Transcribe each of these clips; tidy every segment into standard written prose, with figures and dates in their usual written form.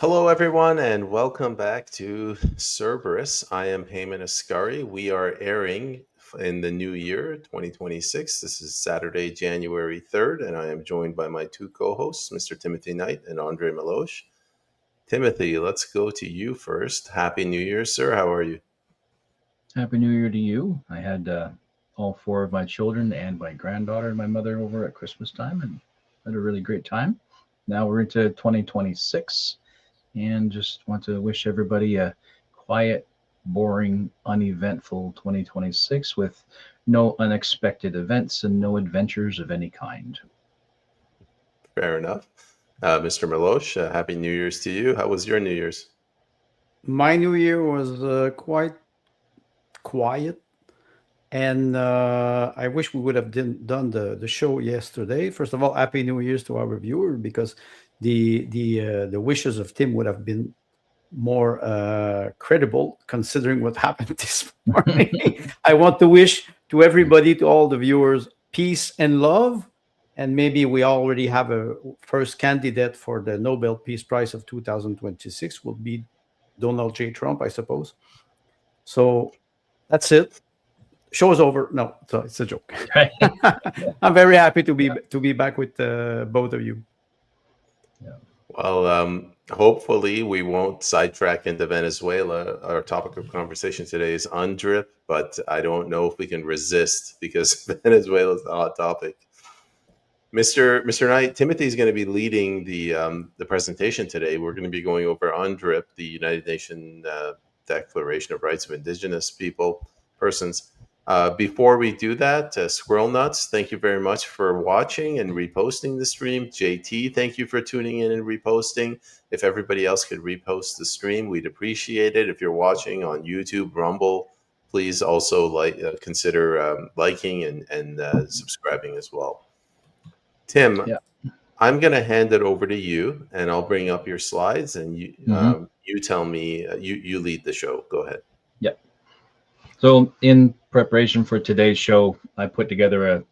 Hello, everyone, and welcome back to Cerberus. I am Peyman Askari. We are airing in the new year, 2026. This is Saturday, January 3rd, and I am joined by my two co hosts, Mr. Timothy Knight and André Meloche. Timothy, let's go to you first. Happy New Year, sir. How are you? Happy New Year to you. I had all four of my children and my granddaughter and my mother over at Christmas time and had a really great time. Now we're into 2026 and just want to wish everybody a quiet, boring, uneventful 2026 with no unexpected events and no adventures of any kind. Fair enough. Mr. Meloche, Happy New Year's to you. How was your New Year's? My New Year was quite quiet, and I wish we would have done the show yesterday. First of all, Happy New Year's to our viewer, because the wishes of Tim would have been more credible considering what happened this morning. I want to wish to everybody, to all the viewers, peace and love. And maybe we already have a first candidate for the Nobel Peace Prize of 2026 will be Donald J. Trump, I suppose. So that's it. Show is over. No, so it's a joke. I'm very happy to be back with both of you. Well, hopefully we won't sidetrack into Venezuela. Our topic of conversation today is UNDRIP, but I don't know if we can resist because Venezuela is the hot topic. Mr. Knight, Timothy is going to be leading the presentation today. We're going to be going over UNDRIP, the United Nations Declaration of Rights of Indigenous Persons. Before we do that, Squirrel Nuts, thank you very much for watching and reposting the stream. JT, thank you for tuning in and reposting. If everybody else could repost the stream, we'd appreciate it. If you're watching on YouTube, Rumble, please also consider liking and subscribing as well. Tim, Yeah. I'm going to hand it over to you, and I'll bring up your slides, and you tell me, you lead the show. Go ahead. Yep. So in preparation for today's show, I put together a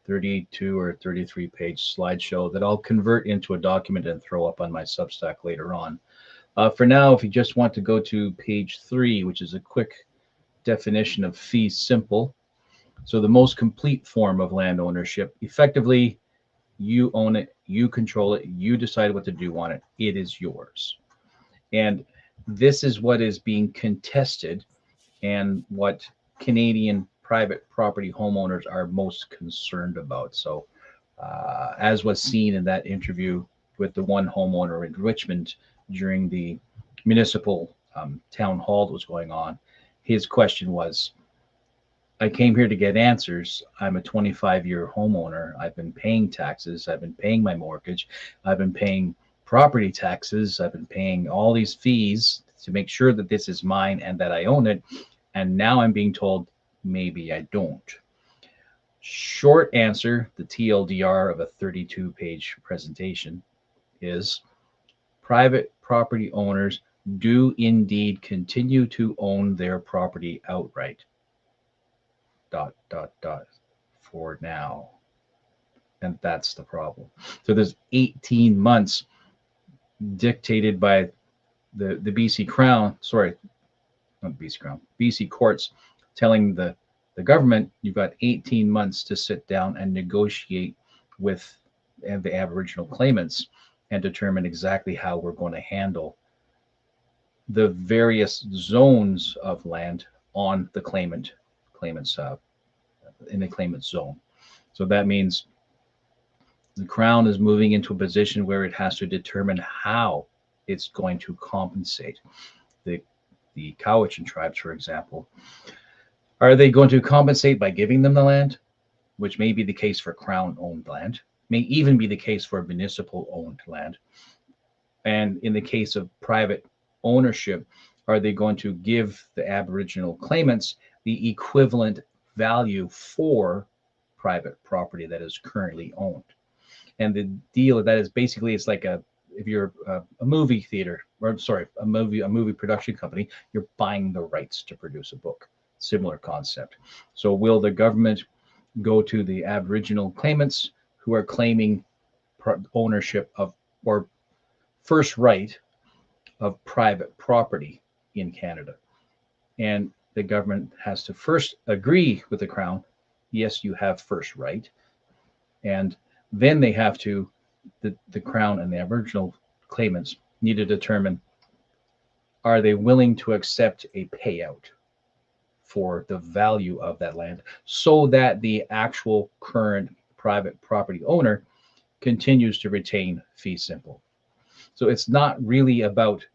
32 or 33 page slideshow that I'll convert into a document and throw up on my Substack later on. For now, if you just want to go to page 3, which is a quick definition of fee simple. So the most complete form of land ownership, effectively, you own it, you control it, you decide what to do on it. It is yours. And this is what is being contested and what Canadian private property homeowners are most concerned about. So as was seen in that interview with the one homeowner in Richmond during the municipal town hall that was going on, his question was, I came here to get answers. I'm a 25-year homeowner. I've been paying taxes. I've been paying my mortgage. I've been paying property taxes. I've been paying all these fees to make sure that this is mine and that I own it. And now I'm being told maybe I don't. Short answer, the TLDR of a 32-page presentation is private property owners do indeed continue to own their property outright. ... for now. And that's the problem. So there's 18 months dictated by the BC Crown, sorry, not BC Crown, BC courts telling the government, you've got 18 months to sit down and negotiate with the Aboriginal claimants and determine exactly how we're going to handle the various zones of land on the claimant's in the claimant zone. So that means the Crown is moving into a position where it has to determine how it's going to compensate the Cowichan tribes, for example. Are they going to compensate by giving them the land, which may be the case for Crown-owned land, may even be the case for municipal-owned land? And in the case of private ownership, are they going to give the Aboriginal claimants the equivalent value for private property that is currently owned? And the deal with that is basically, it's like if you're a movie theater, or sorry, a movie production company, you're buying the rights to produce a book. Similar concept. So will the government go to the Aboriginal claimants who are claiming ownership of, or first right of private property in Canada. And the government has to first agree with the Crown, yes, you have first right. And then they have to, the Crown and the Aboriginal claimants need to determine, are they willing to accept a payout for the value of that land so that the actual current private property owner continues to retain fee simple. So it's not really about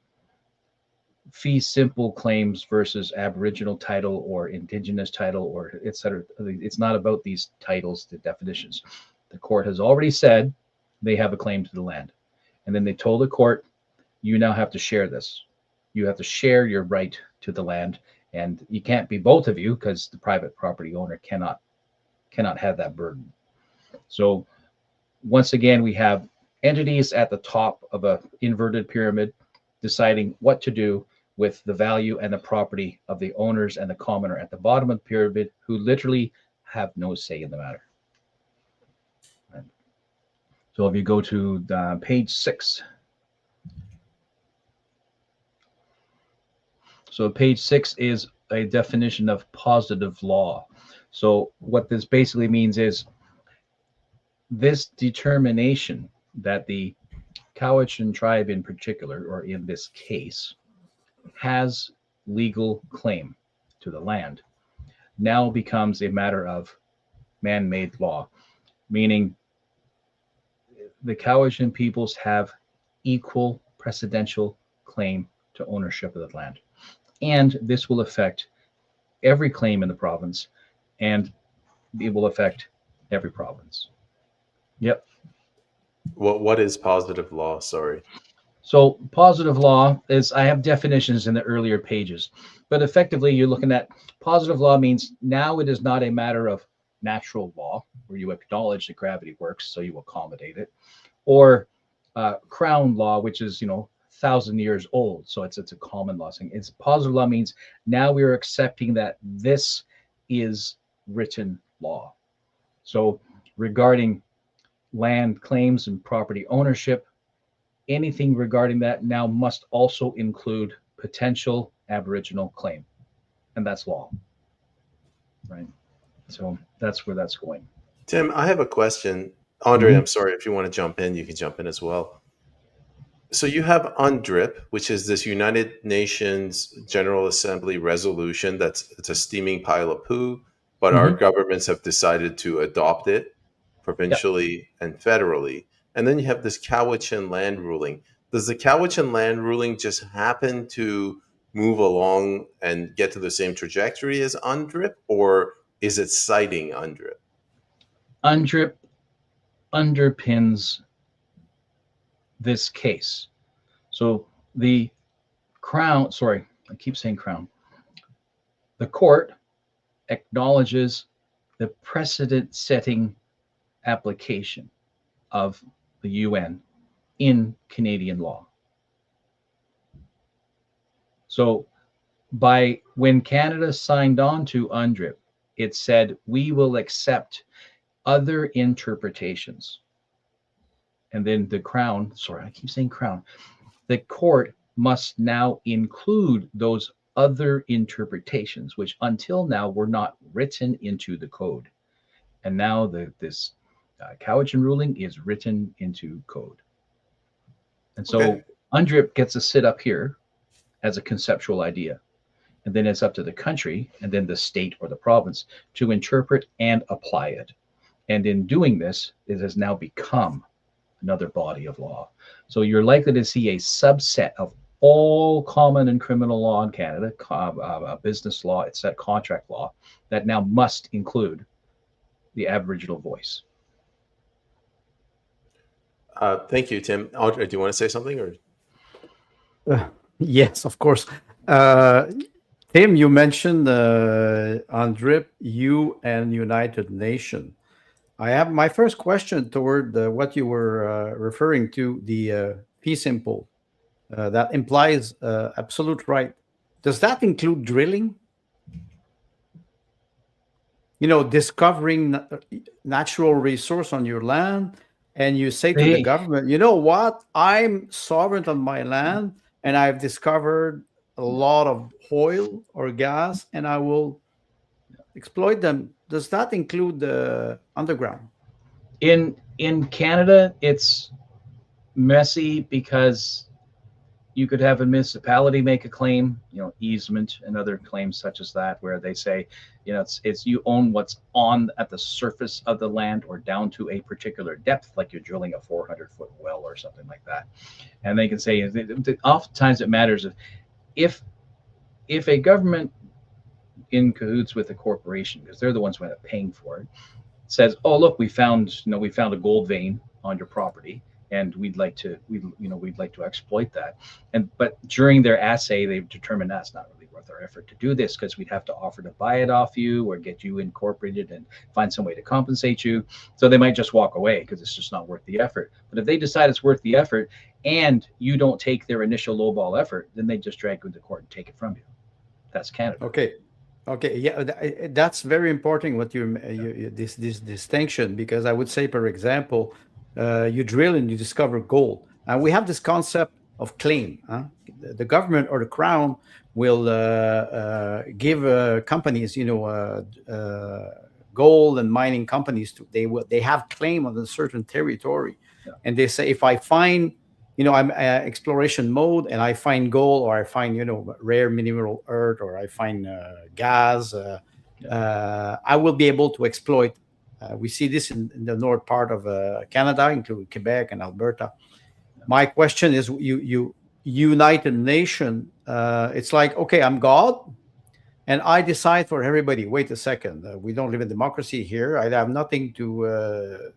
fee simple claims versus Aboriginal title or Indigenous title or etc. It's not about these titles, the definitions. The court has already said they have a claim to the land. And then they told the court, you now have to share this. You have to share your right to the land. And you can't be both of you because the private property owner cannot have that burden. So once again, we have entities at the top of an inverted pyramid deciding what to do with the value and the property of the owners and the commoner at the bottom of the pyramid, who literally have no say in the matter. So if you go to page 6. So page 6 is a definition of positive law. So what this basically means is this determination that the Cowichan tribe in particular, or in this case, has legal claim to the land, now becomes a matter of man-made law, meaning the Cowichan peoples have equal precedential claim to ownership of the land. And this will affect every claim in the province, and it will affect every province. Yep. What is positive law? Sorry. So positive law is, I have definitions in the earlier pages, but effectively you're looking at positive law means now it is not a matter of natural law where you acknowledge that gravity works, so you accommodate it, or crown law, which is, 1,000 years old, so it's a common law thing. It's positive law means now we are accepting that this is written law. So regarding land claims and property ownership, anything regarding that now must also include potential Aboriginal claim, and that's law, right? So that's where that's going. Tim, I have a question. Andre, I'm sorry, if you want to jump in, you can jump in as well. So you have UNDRIP, which is this United Nations General Assembly resolution it's a steaming pile of poo, but our governments have decided to adopt it provincially and federally. And then you have this Cowichan land ruling. Does the Cowichan land ruling just happen to move along and get to the same trajectory as UNDRIP, or is it citing UNDRIP? UNDRIP underpins this case. So the Crown, sorry, I keep saying Crown. The court acknowledges the precedent-setting application of the UN in Canadian law. So when Canada signed on to UNDRIP, it said we will accept other interpretations. And then the Crown, sorry, I keep saying Crown, the court must now include those other interpretations, which until now were not written into the code. And now this Cowichan ruling is written into code. And so UNDRIP gets to sit up here as a conceptual idea. And then it's up to the country and then the state or the province to interpret and apply it. And in doing this, it has now become another body of law. So you're likely to see a subset of all common and criminal law in Canada, business law, etc., contract law, that now must include the Aboriginal voice. Thank you, Tim. Audrey, do you want to say something? Or yes, of course. Tim, you mentioned UNDRIP, U and United Nations. I have my first question toward what you were referring to, the fee simple. That implies absolute right. Does that include drilling? Discovering natural resource on your land, and you say to the government, you know what? I'm sovereign on my land, and I've discovered a lot of oil or gas, and I will exploit them. Does that include the underground? In Canada, it's messy because you could have a municipality make a claim, easement and other claims such as that, where they say, it's you own what's on at the surface of the land or down to a particular depth, like you're drilling a 400-foot well or something like that. And they can say, oftentimes it matters if a government in cahoots with a corporation, because they're the ones who end up paying for it, says, "Oh, look, we found a gold vein on your property, and we'd like to exploit that." But during their assay, they've determined that's not really worth our effort to do this, because we'd have to offer to buy it off you or get you incorporated and find some way to compensate you. So they might just walk away because it's just not worth the effort. But if they decide it's worth the effort and you don't take their initial lowball effort, then they just drag you into court and take it from you. That's Canada. Okay, yeah, that's very important. What this distinction, because I would say, for example, you drill and you discover gold, and we have this concept of claim. The government or the crown will give companies, gold and mining companies, they have claim on a certain territory, and they say, if I find, I'm exploration mode, and I find gold, or I find, rare mineral earth, or I find gas, I will be able to exploit. We see this in the north part of Canada, including Quebec and Alberta. My question is, you United Nation, it's like, okay, I'm God, and I decide for everybody. Wait a second, we don't live in democracy here. I have nothing to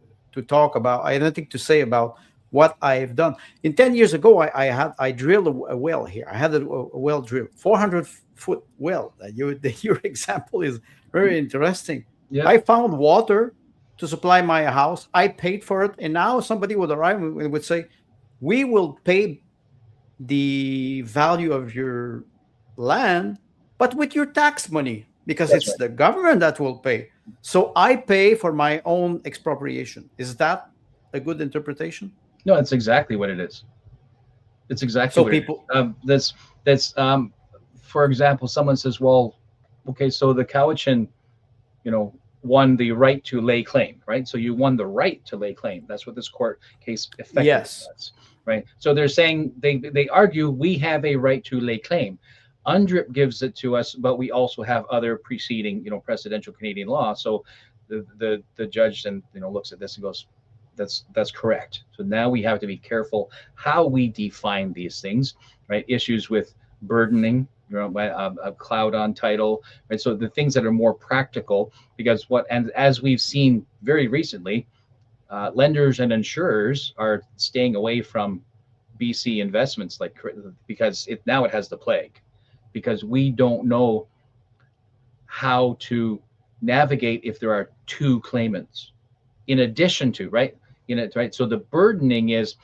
talk about. I have nothing to say about what I've done. In 10 years ago, I drilled a well here. I had a well drilled, 400-foot well. Your example is very interesting. Yeah. I found water to supply my house. I paid for it, and now somebody would arrive and would say, "We will pay the value of your land, but with your tax money, because it's the government that will pay. So I pay for my own expropriation." Is that a good interpretation? No, that's exactly what it is. It's exactly what people. That's for example, someone says, "Well, okay, so the Cowichan, won the right to lay claim, right? So you won the right to lay claim. That's what this court case effectively does, right? So they're saying they argue we have a right to lay claim. UNDRIP gives it to us, but we also have other preceding, precedential Canadian law. So the judge then looks at this and goes, that's correct. So now we have to be careful how we define these things, right? Issues with burdening, a cloud on title, right? So the things that are more practical, because as we've seen very recently, lenders and insurers are staying away from BC investments, because it has the plague, because we don't know how to navigate if there are two claimants in addition to, right? So the burdening is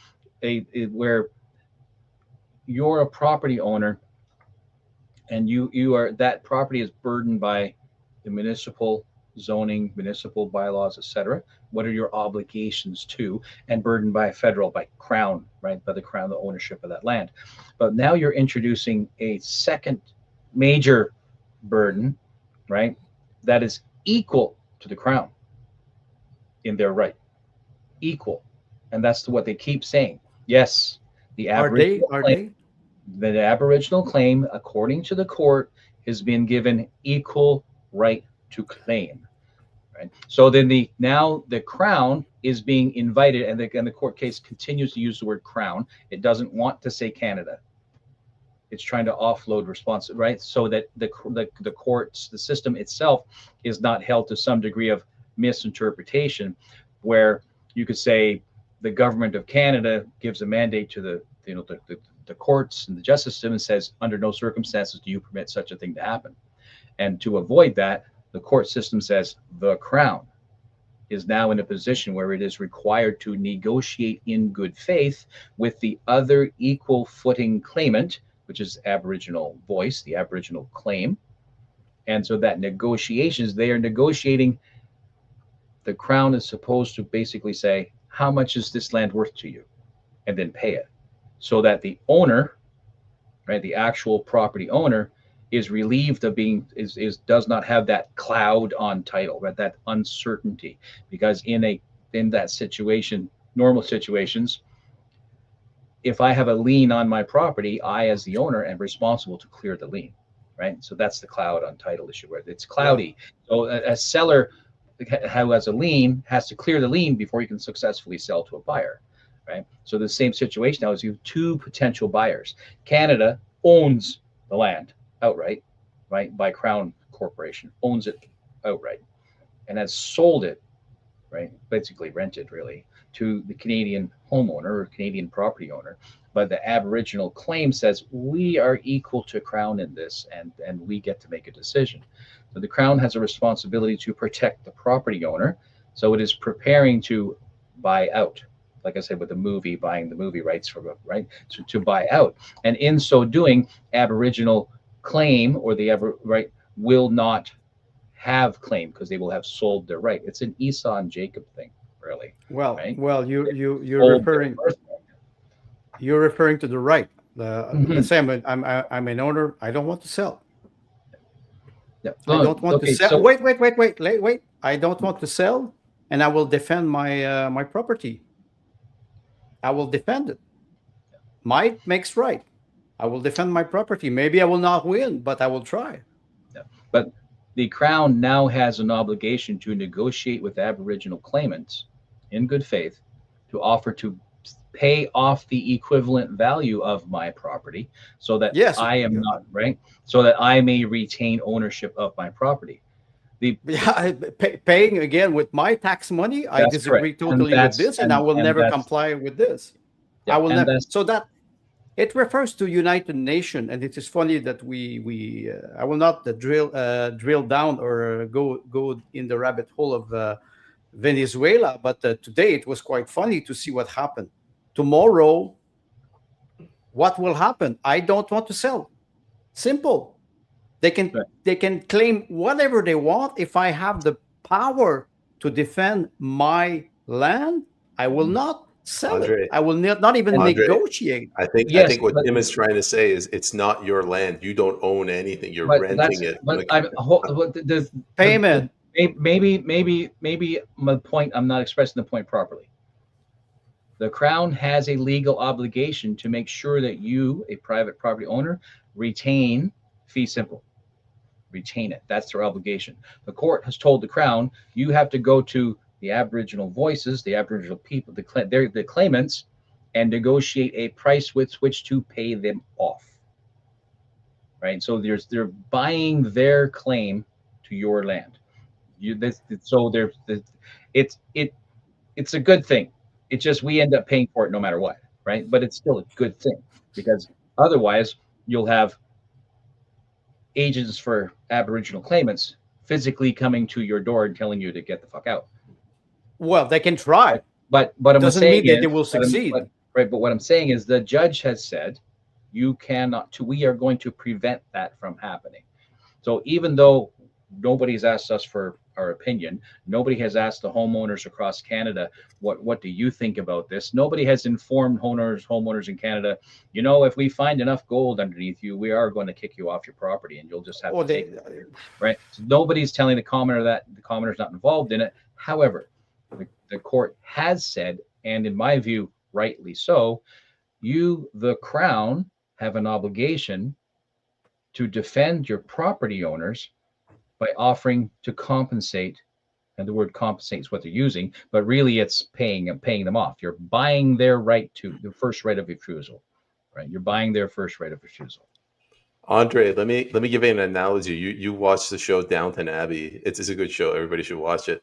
where you're a property owner and that property is burdened by the municipal zoning, municipal bylaws, etc. What are your obligations to, and burdened by crown, right? By the crown, the ownership of that land. But now you're introducing a second major burden, right? That is equal to the crown in their right. Equal. And that's what they keep saying. Yes, the Aboriginal claim, according to the court, has been given equal right to claim. Right. So then the crown is being invited, and the court case continues to use the word crown. It doesn't want to say Canada. It's trying to offload responsibility, right? So that the courts, the system itself, is not held to some degree of misinterpretation, where you could say the government of Canada gives a mandate to the courts and the justice system and says, under no circumstances do you permit such a thing to happen. And to avoid that, the court system says the crown is now in a position where it is required to negotiate in good faith with the other equal footing claimant, which is Aboriginal voice, the Aboriginal claim. And so that negotiations, they are negotiating. The crown is supposed to basically say, how much is this land worth to you? And then pay it. So that the owner right? The actual property owner is relieved of being does not have that cloud on title, right? That uncertainty, because in that situation, normal situations, if I have a lien on my property, I, as the owner, am responsible to clear the lien, right? So that's the cloud on title issue where it's cloudy. So a seller who has a lien has to clear the lien before you can successfully sell to a buyer, right? So the same situation now is you have two potential buyers. Canada owns the land outright, right? By Crown Corporation, owns it outright and has sold it, right? Basically rented, really, to the Canadian homeowner or Canadian property owner. But the Aboriginal claim says we are equal to Crown in this, and we get to make a decision. So the Crown has a responsibility to protect the property owner. So it is preparing to buy out, like I said, with the movie, buying the movie rights from it, right? To buy out. And in so doing, Aboriginal claim or the right will not have claim because they will have sold their right. It's an Esau and Jacob thing, really. Well, right? well, Sold you're referring to the right. Mhm. Let's say I'm an owner. I don't want to sell. Yeah. I don't want to sell. So, Wait. I don't want to sell, and I will defend my property. I will defend it. Might makes right. I will defend my property. Maybe I will not win, but I will try. yeah. But the Crown now has an obligation to negotiate with Aboriginal claimants in good faith to offer to pay off the equivalent value of my property so that Yes. I am not, right? So that I may retain ownership of my property. Yeah, paying again with my tax money. I disagree totally with this, and I will never comply with this. Yeah, I will never. So that it refers to United Nations, and it is funny that we I will not drill down or go in the rabbit hole of Venezuela, but today it was quite funny to see what happened. Tomorrow, what will happen? I don't want to sell. Simple. They can claim whatever they want. If I have the power to defend my land, I will not sell André, it. I will not even André, negotiate. I think what Tim is trying to say is it's not your land. You don't own anything. You're renting it. But Payment. Maybe my point. I'm not expressing the point properly. The Crown has a legal obligation to make sure that you, a private property owner, retain fee simple. Retain it. That's their obligation. The court has told the Crown you have to go to the Aboriginal voices, the Aboriginal people, the claimants, and negotiate a price with which to pay them off. Right. So they're buying their claim to your land. It's a good thing. It's just we end up paying for it no matter what, right? But it's still a good thing because otherwise you'll have agents for Aboriginal claimants physically coming to your door and telling you to get the fuck out. Well, they can try, but doesn't mean that they will succeed. But what I'm saying is the judge has said you cannot. We are going to prevent that from happening. So even though nobody's asked us for our opinion, nobody has asked the homeowners across Canada what do you think about this. Nobody has informed homeowners in Canada, if we find enough gold underneath you, we are going to kick you off your property and you'll just have to take it, right? So nobody's telling the commenter that. The commenter's not involved in it. However, the court has said, and in my view rightly so, you, the Crown, have an obligation to defend your property owners by offering to compensate, and the word compensate is what they're using, but really it's paying them off. You're buying their right to the first right of refusal, right? You're buying their first right of refusal. André, let me give you an analogy. You watched the show Downton Abbey. It's a good show. Everybody should watch it.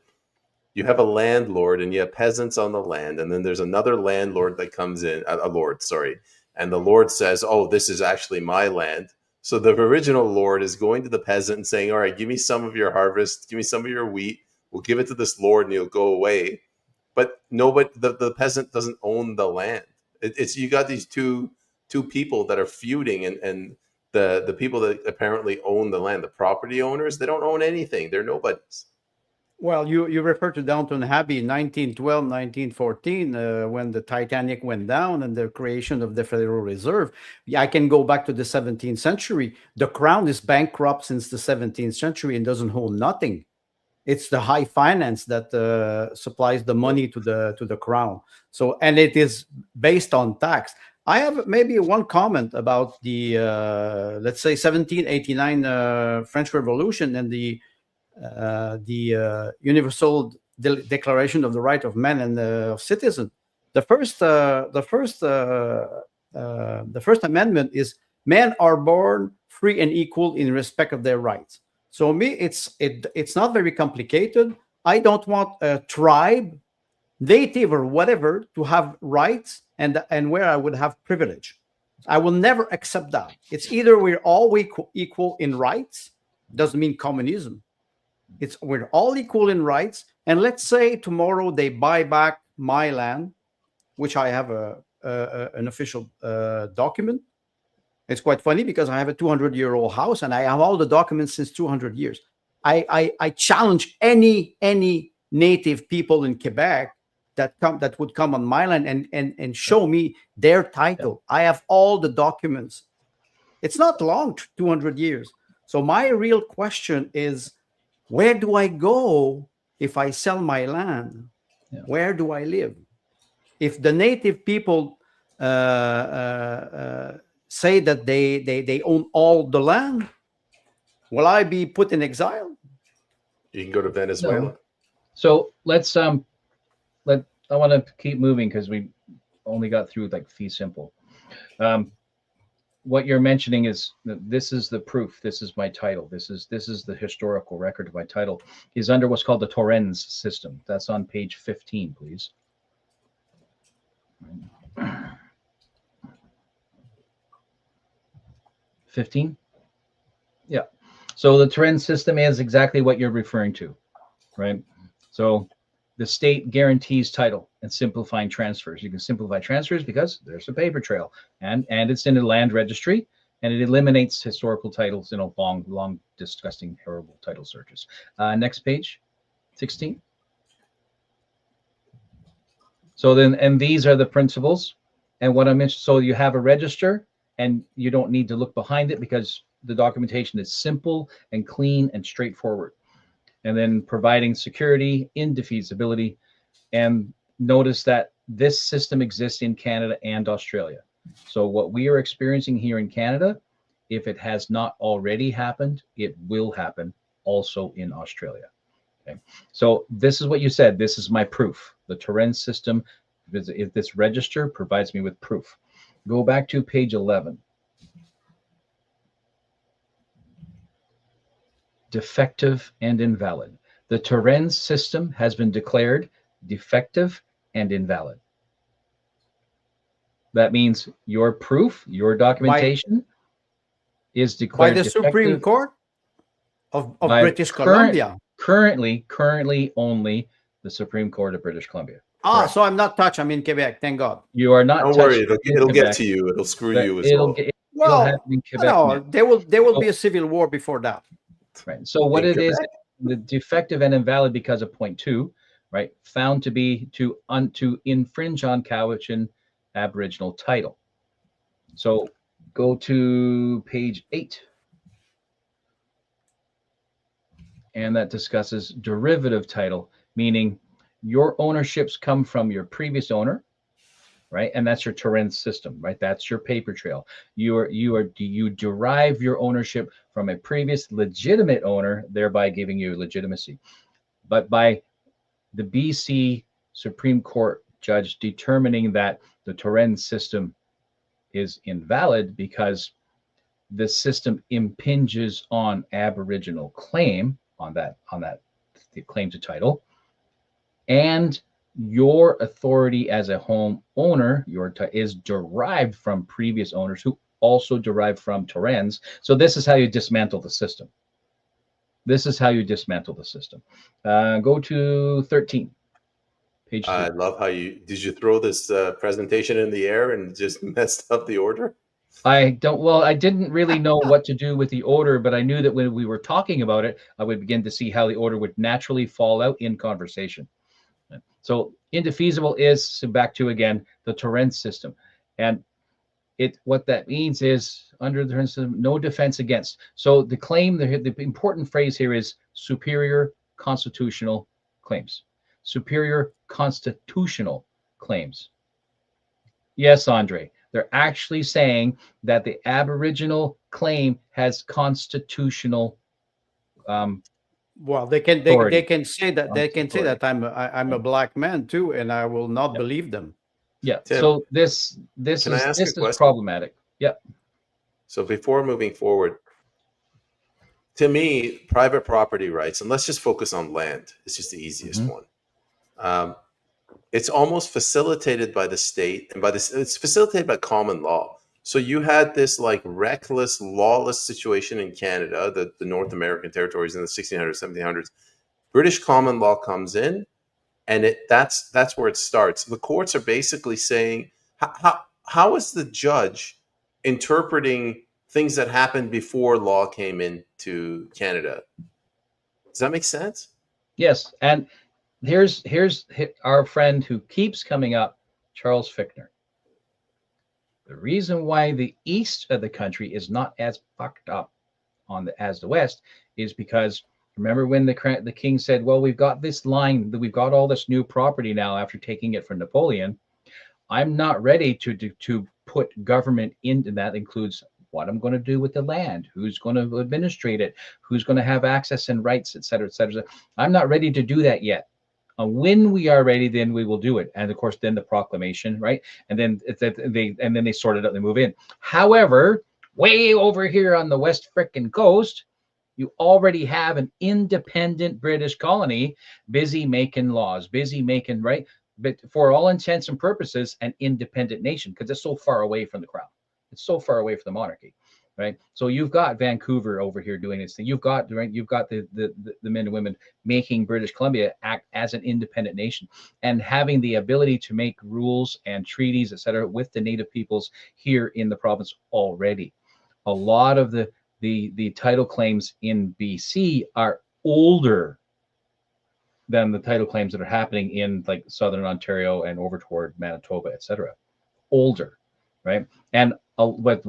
You have a landlord and you have peasants on the land, and then there's another landlord that comes in, a lord, sorry, and the lord says, "Oh, this is actually my land." So the original lord is going to the peasant and saying, "All right, give me some of your harvest, give me some of your wheat. We'll give it to this lord, and he'll go away." But nobody, the peasant doesn't own the land. It's you got these two people that are feuding, and the people that apparently own the land, the property owners, they don't own anything. They're nobodies. Well, you refer to Downton Abbey in 1912, 1914, when the Titanic went down and the creation of the Federal Reserve. Yeah, I can go back to the 17th century. The crown is bankrupt since the 17th century and doesn't hold nothing. It's the high finance that supplies the money to the crown. So, and it is based on tax. I have maybe one comment about the let's say 1789 French Revolution and the Universal Declaration of the Right of Man and of Citizen. The first amendment is men are born free and equal in respect of their rights. So me, it's not very complicated. I don't want a tribe, native or whatever, to have rights and where I would have privilege. I will never accept that. It's either we're all equal in rights, doesn't mean communism. It's we're all equal in rights. And let's say tomorrow they buy back my land, which I have an official document. It's quite funny because I have a 200-year-old house and I have all the documents since 200 years. I challenge any native people in Quebec that would come on my land and show me their title. I have all the documents. It's not long, 200 years. So my real question is, where do I go if I sell my land? Yeah. Where do I live? If the native people say that they own all the land, will I be put in exile? You can go to Venezuela. No. So let's I want to keep moving because we only got through like fee simple. What you're mentioning is that this is the proof. This is my title. This is the historical record of my title. Is under what's called the Torrens system. That's on page 15, please. 15? Yeah. So the Torrens system is exactly what you're referring to, right? So the state guarantees title and simplifying transfers. You can simplify transfers because there's a paper trail and it's in a land registry, and it eliminates historical titles, long, disgusting, horrible title searches. Next page, 16. So then, and these are the principles. And what I mentioned, so you have a register and you don't need to look behind it because the documentation is simple and clean and straightforward. And then providing security, indefeasibility, and notice that this system exists in Canada and Australia. So what we are experiencing here in Canada, if it has not already happened, it will happen also in Australia. Okay. So this is what you said. This is my proof. The Torrens system, if this register provides me with proof. Go back to page 11. Defective and invalid. The Torrens system has been declared defective and invalid. That means your proof, your documentation is declared by the defective. Supreme Court of British Columbia. Currently only the Supreme Court of British Columbia. Correct. So I'm not touched. I'm in Quebec. Thank God. You are not. Don't worry, it'll get to you. It'll screw you as well. Well, happen in Quebec no, now. there will be a civil war before that. Right. So what it is, the defective and invalid because of point 2, right? Found to be to infringe on Cowichan Aboriginal title. So go to page 8. And that discusses derivative title, meaning your ownerships come from your previous owner, right? And that's your Torrens system, right? That's your paper trail. You derive your ownership from a previous legitimate owner, thereby giving you legitimacy. But by the BC Supreme Court judge determining that the Torrens system is invalid because the system impinges on Aboriginal claim on that the claim to title, and your authority as a home owner is derived from previous owners who also derived from Torrens. So this is how you dismantle the system. This is how you dismantle the system. Go to 13. Page 3. I love how did you throw this presentation in the air and just messed up the order? I didn't really know what to do with the order, but I knew that when we were talking about it, I would begin to see how the order would naturally fall out in conversation. So indefeasible is, back to again, the Torrens system. And what that means is under the Torrens system, no defense against. So the claim, the important phrase here is superior constitutional claims. Superior constitutional claims. Yes, Andre. They're actually saying that the Aboriginal claim has constitutional Well, they authority. can say that I'm a black man too, and I will not Yep. believe them. Yeah. Tim, So this can I ask a is question? problematic. Yeah. So before moving forward, to me, private property rights, and let's just focus on land. It's just the easiest one. It's almost facilitated by the state, and it's facilitated by common law. So you had this like reckless, lawless situation in Canada, the North American territories in the 1600s, 1700s. British common law comes in, and that's where it starts. The courts are basically saying, how is the judge interpreting things that happened before law came into Canada? Does that make sense? Yes. And here's our friend who keeps coming up, Charles Fichtner. The reason why the east of the country is not as fucked up as the west is because remember when the king said, well, we've got this line, that we've got all this new property now after taking it from Napoleon. I'm not ready to put government into that. Includes what I'm going to do with the land, who's going to administrate it, who's going to have access and rights, et cetera, et cetera. I'm not ready to do that yet. When we are ready, then we will do it. And of course, then the proclamation, right? And then they sort it out, they move in. However, way over here on the west frickin' coast, you already have an independent British colony busy making laws, busy making, right? But for all intents and purposes, an independent nation, because it's so far away from the crown. It's so far away from the monarchy, right? So you've got Vancouver over here doing this thing. You've got the men and women making British Columbia act as an independent nation and having the ability to make rules and treaties, et cetera, with the native peoples here in the province already. A lot of the title claims in BC are older than the title claims that are happening in like Southern Ontario and over toward Manitoba, et cetera. Older, right? And with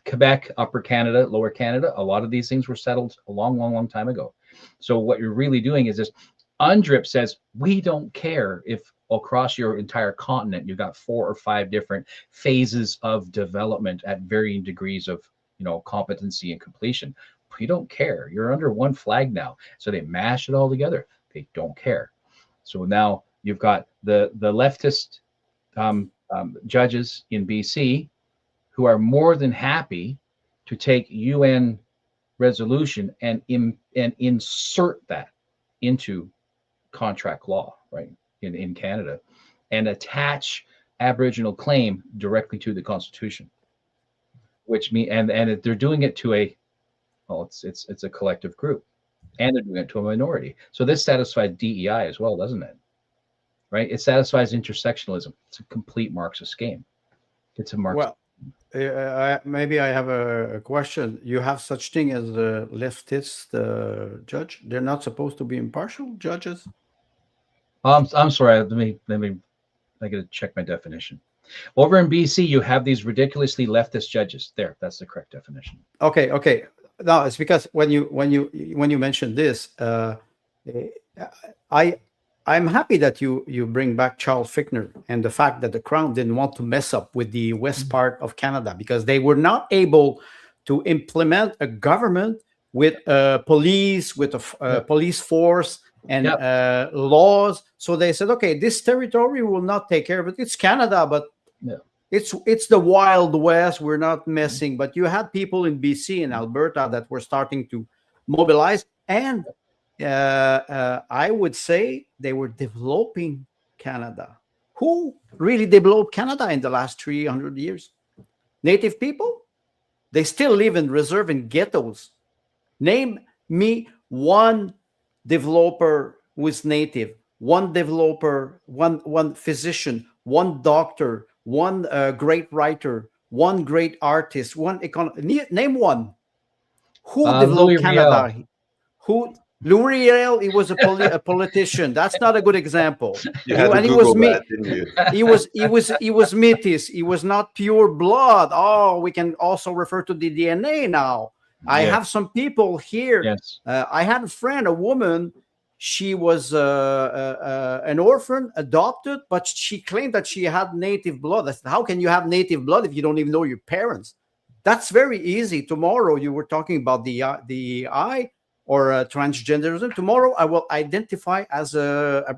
Quebec, Upper Canada, Lower Canada, a lot of these things were settled a long time ago. So what you're really doing is this. UNDRIP says, we don't care if across your entire continent, you've got 4 or 5 different phases of development at varying degrees of, competency and completion. We don't care. You're under one flag now. So they mash it all together. They don't care. So now you've got the leftist judges in BC who are more than happy to take UN resolution and insert that into contract law, right, in Canada, and attach Aboriginal claim directly to the Constitution, which mean and they're doing it to it's a collective group, and they're doing it to a minority. So this satisfies DEI as well, doesn't it? Right? It satisfies intersectionalism. It's a complete Marxist game. It's a Marxist. Well, maybe I have a question. You have such thing as a leftist judge. They're not supposed to be impartial judges. I'm sorry. Let me. I got to check my definition. Over in BC, you have these ridiculously leftist judges. There, that's the correct definition. Okay. No, it's because when you mentioned this, I'm happy that you bring back Charles Fichtner and the fact that the Crown didn't want to mess up with the west part of Canada because they were not able to implement a government with police, with a police force and laws. So they said, okay, this territory will not take care of it. It's Canada, but it's the Wild West. We're not messing. But you had people in BC and Alberta that were starting to mobilize, and I would say they were developing Canada. Who really developed Canada in the last 300 years? Native people. They still live in reserve and ghettos. Name me one developer who is native, one developer, one physician, one doctor, one great writer one great artist, name one. Who Louis developed Riel. Canada? Who? Louis Riel, he was a politician. That's not a good example. You had to And he was Google that, didn't you? he was métis. He was not pure blood. Oh, we can also refer to the DNA now. I Yes. have some people here. Yes. I had a friend, a woman. She was an orphan, adopted, but she claimed that she had native blood. I said, how can you have native blood if you don't even know your parents? That's very easy. Tomorrow, you were talking about the eye or transgenderism. Tomorrow, I will identify as a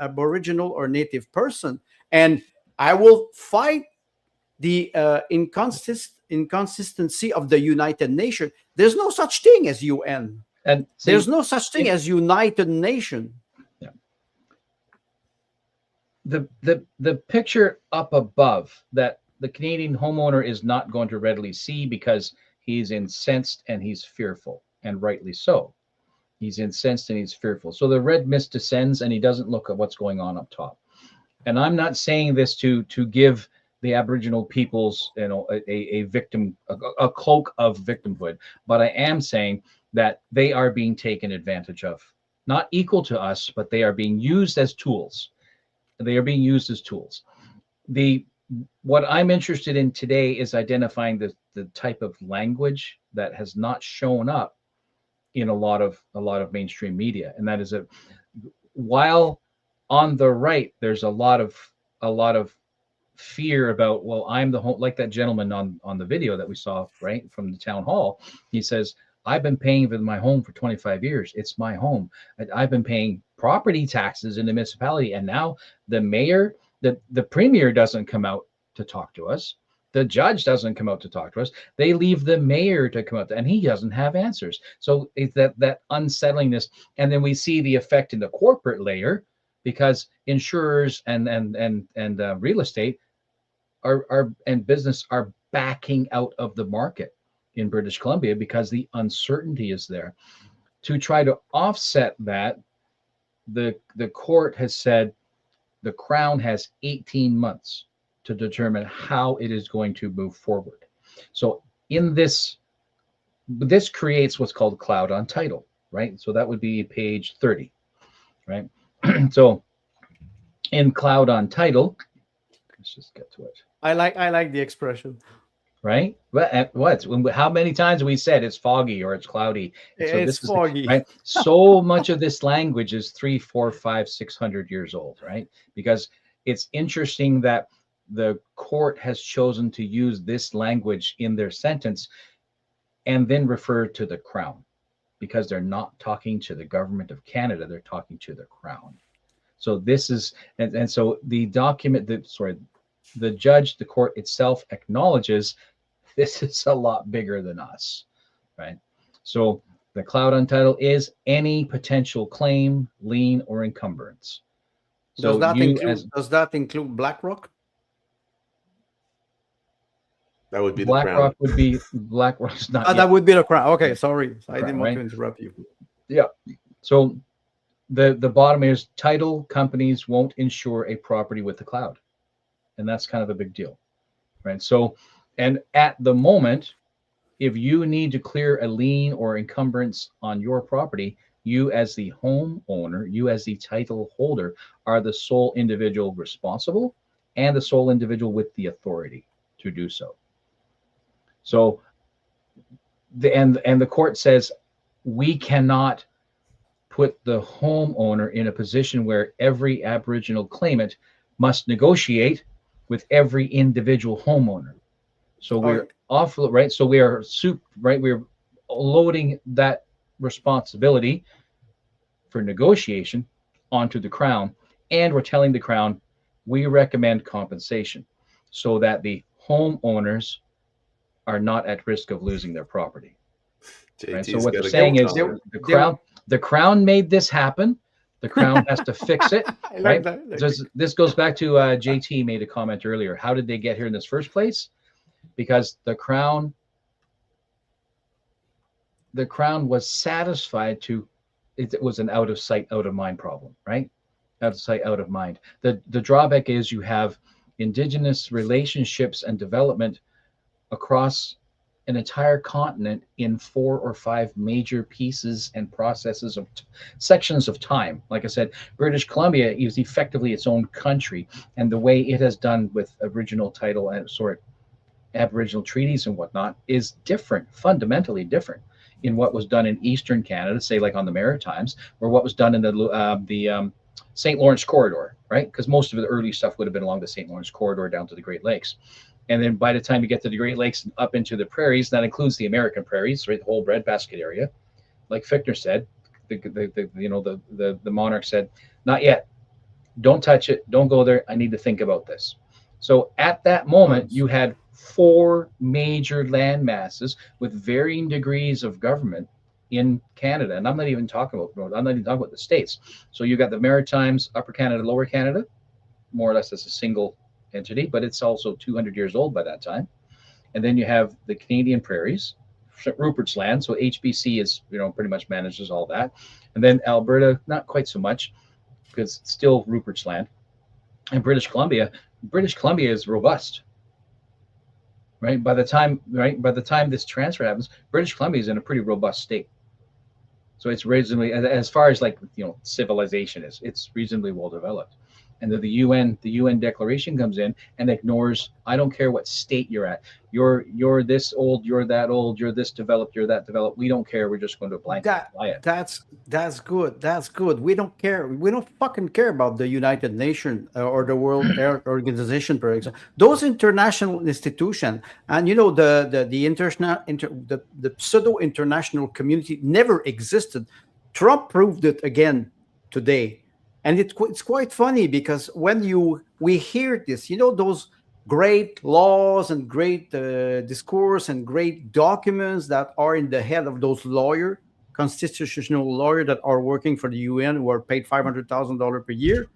Aboriginal or Native person, and I will fight the inconsistency of the United Nations. There's no such thing as UN. And there's no such thing as United Nation. Yeah. The picture up above that the Canadian homeowner is not going to readily see because he's incensed and he's fearful, and rightly so. He's incensed and he's fearful. So the red mist descends and he doesn't look at what's going on up top. And I'm not saying this to give the Aboriginal peoples, a victim, a cloak of victimhood, but I am saying that they are being taken advantage of, not equal to us, but they are being used as tools. They are being used as tools. What I'm interested in today is identifying the type of language that has not shown up in a lot of mainstream media, and that is while on the right there's a lot of fear about, well, I'm the home, like that gentleman on the video that we saw right from the town hall. He says, I've been paying for my home for 25 years. It's my home. I've been paying property taxes in the municipality, and now the mayor, the premier doesn't come out to talk to us. The judge doesn't come out to talk to us. They leave the mayor to come out, and he doesn't have answers. So it's that unsettlingness, and then we see the effect in the corporate layer, because insurers and real estate and business are backing out of the market in British Columbia because the uncertainty is there. To try to offset that, the court has said the Crown has 18 months to determine how it is going to move forward. So in this creates what's called cloud on title, right? So that would be page 30, right? So in cloud on title, let's just get to it. I like the expression. Right? How many times have we said it's foggy or it's cloudy? It's foggy. Right? So much of this language is 300, 400, 500, 600 years old, right? Because it's interesting that the court has chosen to use this language in their sentence and then refer to the Crown, because they're not talking to the government of Canada, they're talking to the Crown. So this is, and so the document the judge, the court itself acknowledges this is a lot bigger than us, right? So the cloud on title is any potential claim, lien, or encumbrance. So does that include BlackRock? That would be BlackRock. Would be BlackRock's not. That would be the Crown. Okay, sorry, I didn't want to interrupt you. Yeah. So the bottom is title companies won't insure a property with the cloud. And that's kind of a big deal, right? So, and at the moment, if you need to clear a lien or encumbrance on your property, you as the homeowner, you as the title holder, are the sole individual responsible and the sole individual with the authority to do so. So, the court says we cannot put the homeowner in a position where every Aboriginal claimant must negotiate with every individual homeowner. So we're right. So we are right. We're loading that responsibility for negotiation onto the Crown, and we're telling the Crown we recommend compensation so that the homeowners are not at risk of losing their property. Right? So what they're saying is the Crown made this happen. The Crown has to fix it. Right? This goes back to JT made a comment earlier. How did they get here in this first place? Because the Crown was satisfied it was an out of sight, out of mind problem, right? Out of sight, out of mind. The drawback is you have Indigenous relationships and development across an entire continent in 4 or 5 major pieces and processes of sections of time. Like I said, British Columbia is effectively its own country, and the way it has done with original title and Aboriginal treaties and whatnot is different, fundamentally different in what was done in Eastern Canada, say like on the Maritimes, or what was done in the St. Lawrence corridor, right? Because most of the early stuff would have been along the St. Lawrence corridor down to the Great Lakes. And then by the time you get to the Great Lakes and up into the prairies, that includes the American prairies, right? The whole breadbasket area. Like Fichtner said, the monarch said, not yet. Don't touch it. Don't go there. I need to think about this. So at that moment, you had 4 major land masses with varying degrees of government in Canada. And I'm not even talking about the states. So you got the Maritimes, Upper Canada, Lower Canada, more or less as a single entity, but it's also 200 years old by that time. And then you have the Canadian prairies, Rupert's Land. So HBC is, pretty much manages all that. And then Alberta, not quite so much, because it's still Rupert's Land. And British Columbia is robust. Right? By the time this transfer happens, British Columbia is in a pretty robust state. So it's reasonably, as far as civilization is, it's reasonably well developed. And then the UN declaration comes in and ignores, I don't care what state you're at. You're this old, you're that old, you're this developed, you're that developed. We don't care. We're just going to blanket apply it. That's good. That's good. We don't care. We don't fucking care about the United Nations or the World Health Organization, for example. Those international institutions, and the pseudo international community never existed. Trump proved it again today. And it's quite funny because when we hear this, those great laws and great discourse and great documents that are in the head of those constitutional lawyers that are working for the UN, who are paid $500,000 per year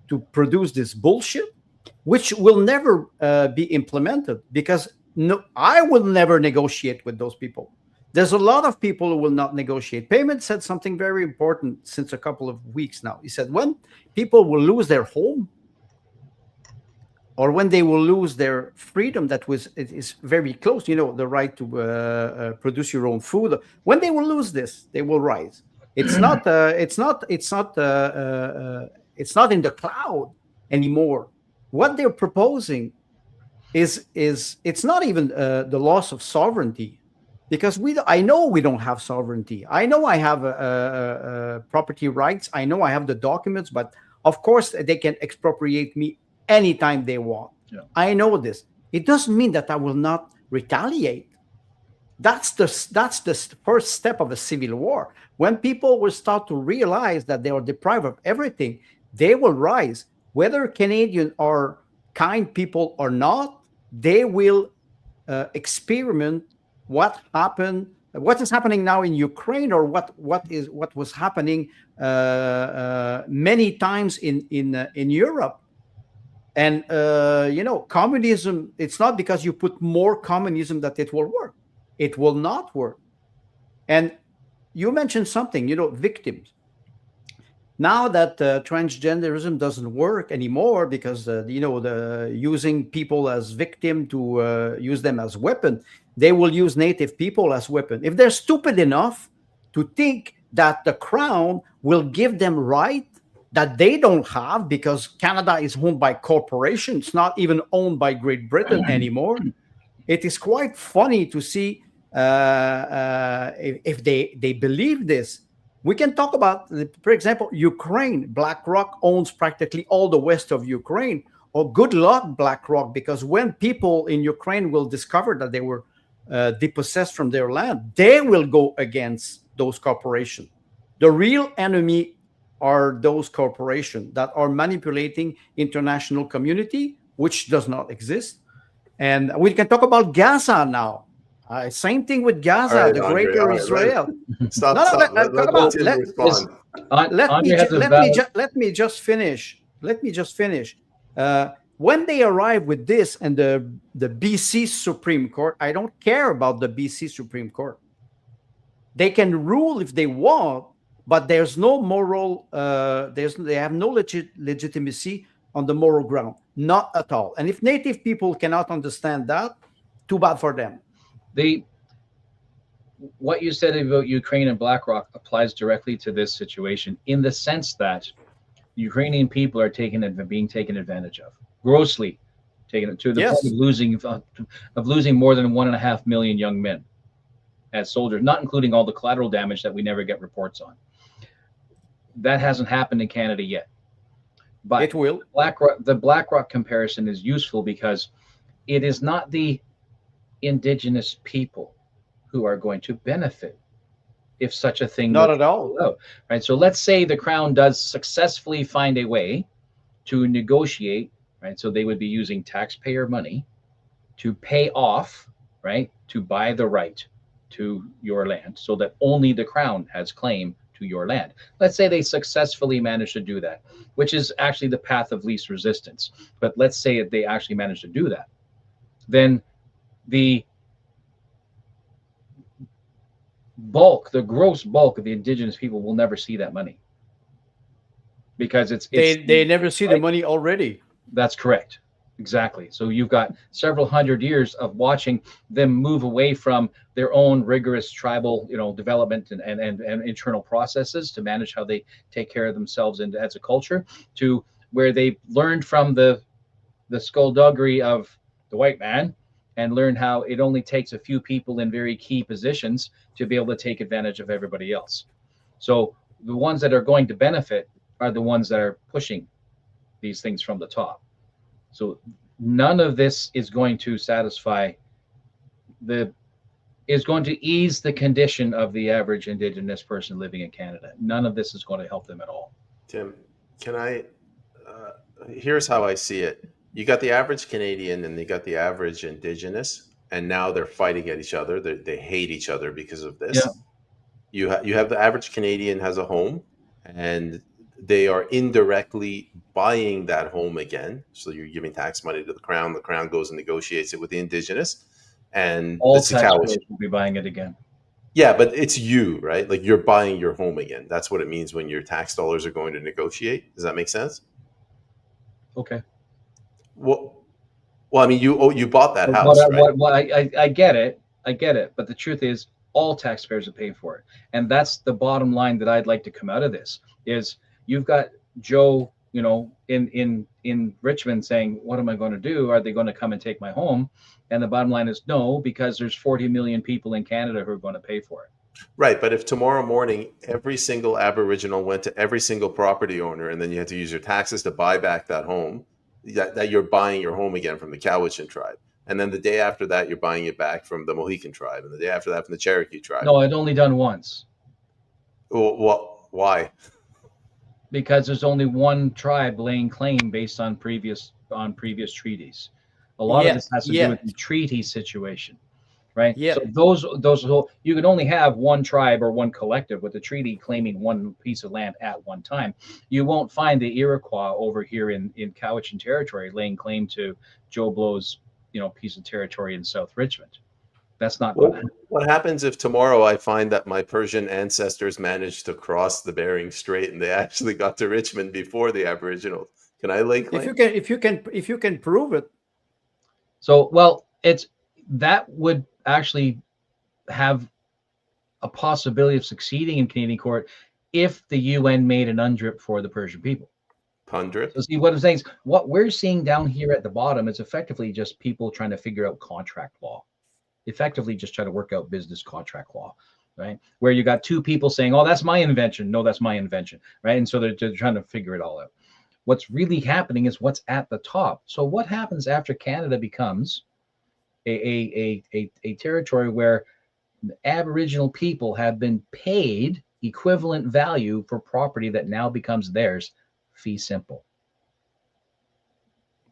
to produce this bullshit, which will never be implemented, because I will never negotiate with those people. There's a lot of people who will not negotiate. Peyman said something very important since a couple of weeks now. He said, when people will lose their home, or when they will lose their freedom, it is very close, the right to produce your own food. When they will lose this, they will rise. It's not in the cloud anymore. What they're proposing is it's not even the loss of sovereignty. Because I know we don't have sovereignty. I know I have property rights. I know I have the documents, but of course they can expropriate me anytime they want. Yeah. I know this. It doesn't mean that I will not retaliate. That's the first step of a civil war. When people will start to realize that they are deprived of everything, they will rise. Whether Canadians are kind people or not, they will experiment what is happening now in Ukraine, or what was happening many times in Europe. And communism, it's not because you put more communism that it will work. It will not work. And you mentioned something, victims. Now that transgenderism doesn't work anymore because the using people as victim to use them as weapon, they will use native people as weapon. If they're stupid enough to think that the crown will give them right that they don't have because Canada is owned by corporations, it's not even owned by Great Britain anymore. It is quite funny to see if they believe this. We can talk about, for example, Ukraine. BlackRock owns practically all the west of Ukraine. Or good luck, BlackRock, because when people in Ukraine will discover that they were depossessed from their land, they will go against those corporations. The real enemy are those corporations that are manipulating international community, which does not exist. And we can talk about Gaza now. Same thing with Gaza, right, the Andre, Greater Israel. Stop. Let me just finish. When they arrive with this and the BC Supreme Court, I don't care about the BC Supreme Court. They can rule if they want, but there's no moral. They have no legitimacy on the moral ground, not at all. And if Native people cannot understand that, too bad for them. What you said about Ukraine and BlackRock applies directly to this situation, in the sense that Ukrainian people are being taken advantage of, grossly taken to the point of losing more than 1.5 million young men as soldiers, not including all the collateral damage that we never get reports on. That hasn't happened in Canada yet, but it will. The BlackRock comparison is useful because it is not the indigenous people who are going to benefit if such a thing. Not at all. Right. So let's say the Crown does successfully find a way to negotiate, right? So they would be using taxpayer money to pay off, right, to buy the right to your land, so that only the Crown has claim to your land. Let's say they successfully manage to do that, which is actually the path of least resistance. But let's say they actually manage to do that. Then the gross bulk of the indigenous people will never see that money, because they never see the money already. That's correct. Exactly. So you've got several hundred years of watching them move away from their own rigorous tribal, development and internal processes to manage how they take care of themselves and as a culture, to where they learned from the skullduggery of the white man and learn how it only takes a few people in very key positions to be able to take advantage of everybody else. So the ones that are going to benefit are the ones that are pushing these things from the top. So none of this is going to is going to ease the condition of the average indigenous person living in Canada. None of this is going to help them at all. Tim, can I, here's how I see it. You got the average Canadian and you got the average indigenous, and now they're fighting at each other. They hate each other because of this. Yeah. You have the average Canadian has a home, and they are indirectly buying that home again. So you're giving tax money to the Crown. The Crown goes and negotiates it with the indigenous, and all taxpayers will be buying it again. Yeah, but it's you, right? Like, you're buying your home again. That's what it means when your tax dollars are going to negotiate. Does that make sense? Okay. Well, I mean, you bought that house, right? I get it. But the truth is, all taxpayers are paying for it, and that's the bottom line that I'd like to come out of this. Is you've got Joe, in Richmond saying, "What am I going to do? Are they going to come and take my home?" And the bottom line is no, because there's 40 million people in Canada who are going to pay for it. Right, but if tomorrow morning every single Aboriginal went to every single property owner, and then you had to use your taxes to buy back that home, that you're buying your home again from the Cowichan tribe. And then the day after that, you're buying it back from the Mohican tribe. And the day after that, from the Cherokee tribe. No, I'd only done once. Well, why? Because there's only one tribe laying claim based on previous treaties. A lot of this has to do with the treaty situation, right? Yeah. So those you can only have one tribe or one collective with a treaty claiming one piece of land at one time. You won't find the Iroquois over here in Cowichan territory laying claim to Joe Blow's piece of territory in South Richmond. That's not going to happen. What happens if tomorrow I find that my Persian ancestors managed to cross the Bering Strait and they actually got to Richmond before the Aboriginals? Can I lay claim? If you can prove it. So, well, that would actually have a possibility of succeeding in Canadian court if the UN made an UNDRIP for the Persian people. UNDRIP? So see, what I'm saying is, what we're seeing down here at the bottom is effectively just people trying to figure out contract law, effectively just trying to work out business contract law, right? Where you got two people saying, "Oh, that's my invention." No, that's my invention, right? And so they're trying to figure it all out. What's really happening is what's at the top. So what happens after Canada becomes a territory where the Aboriginal people have been paid equivalent value for property that now becomes theirs, fee simple.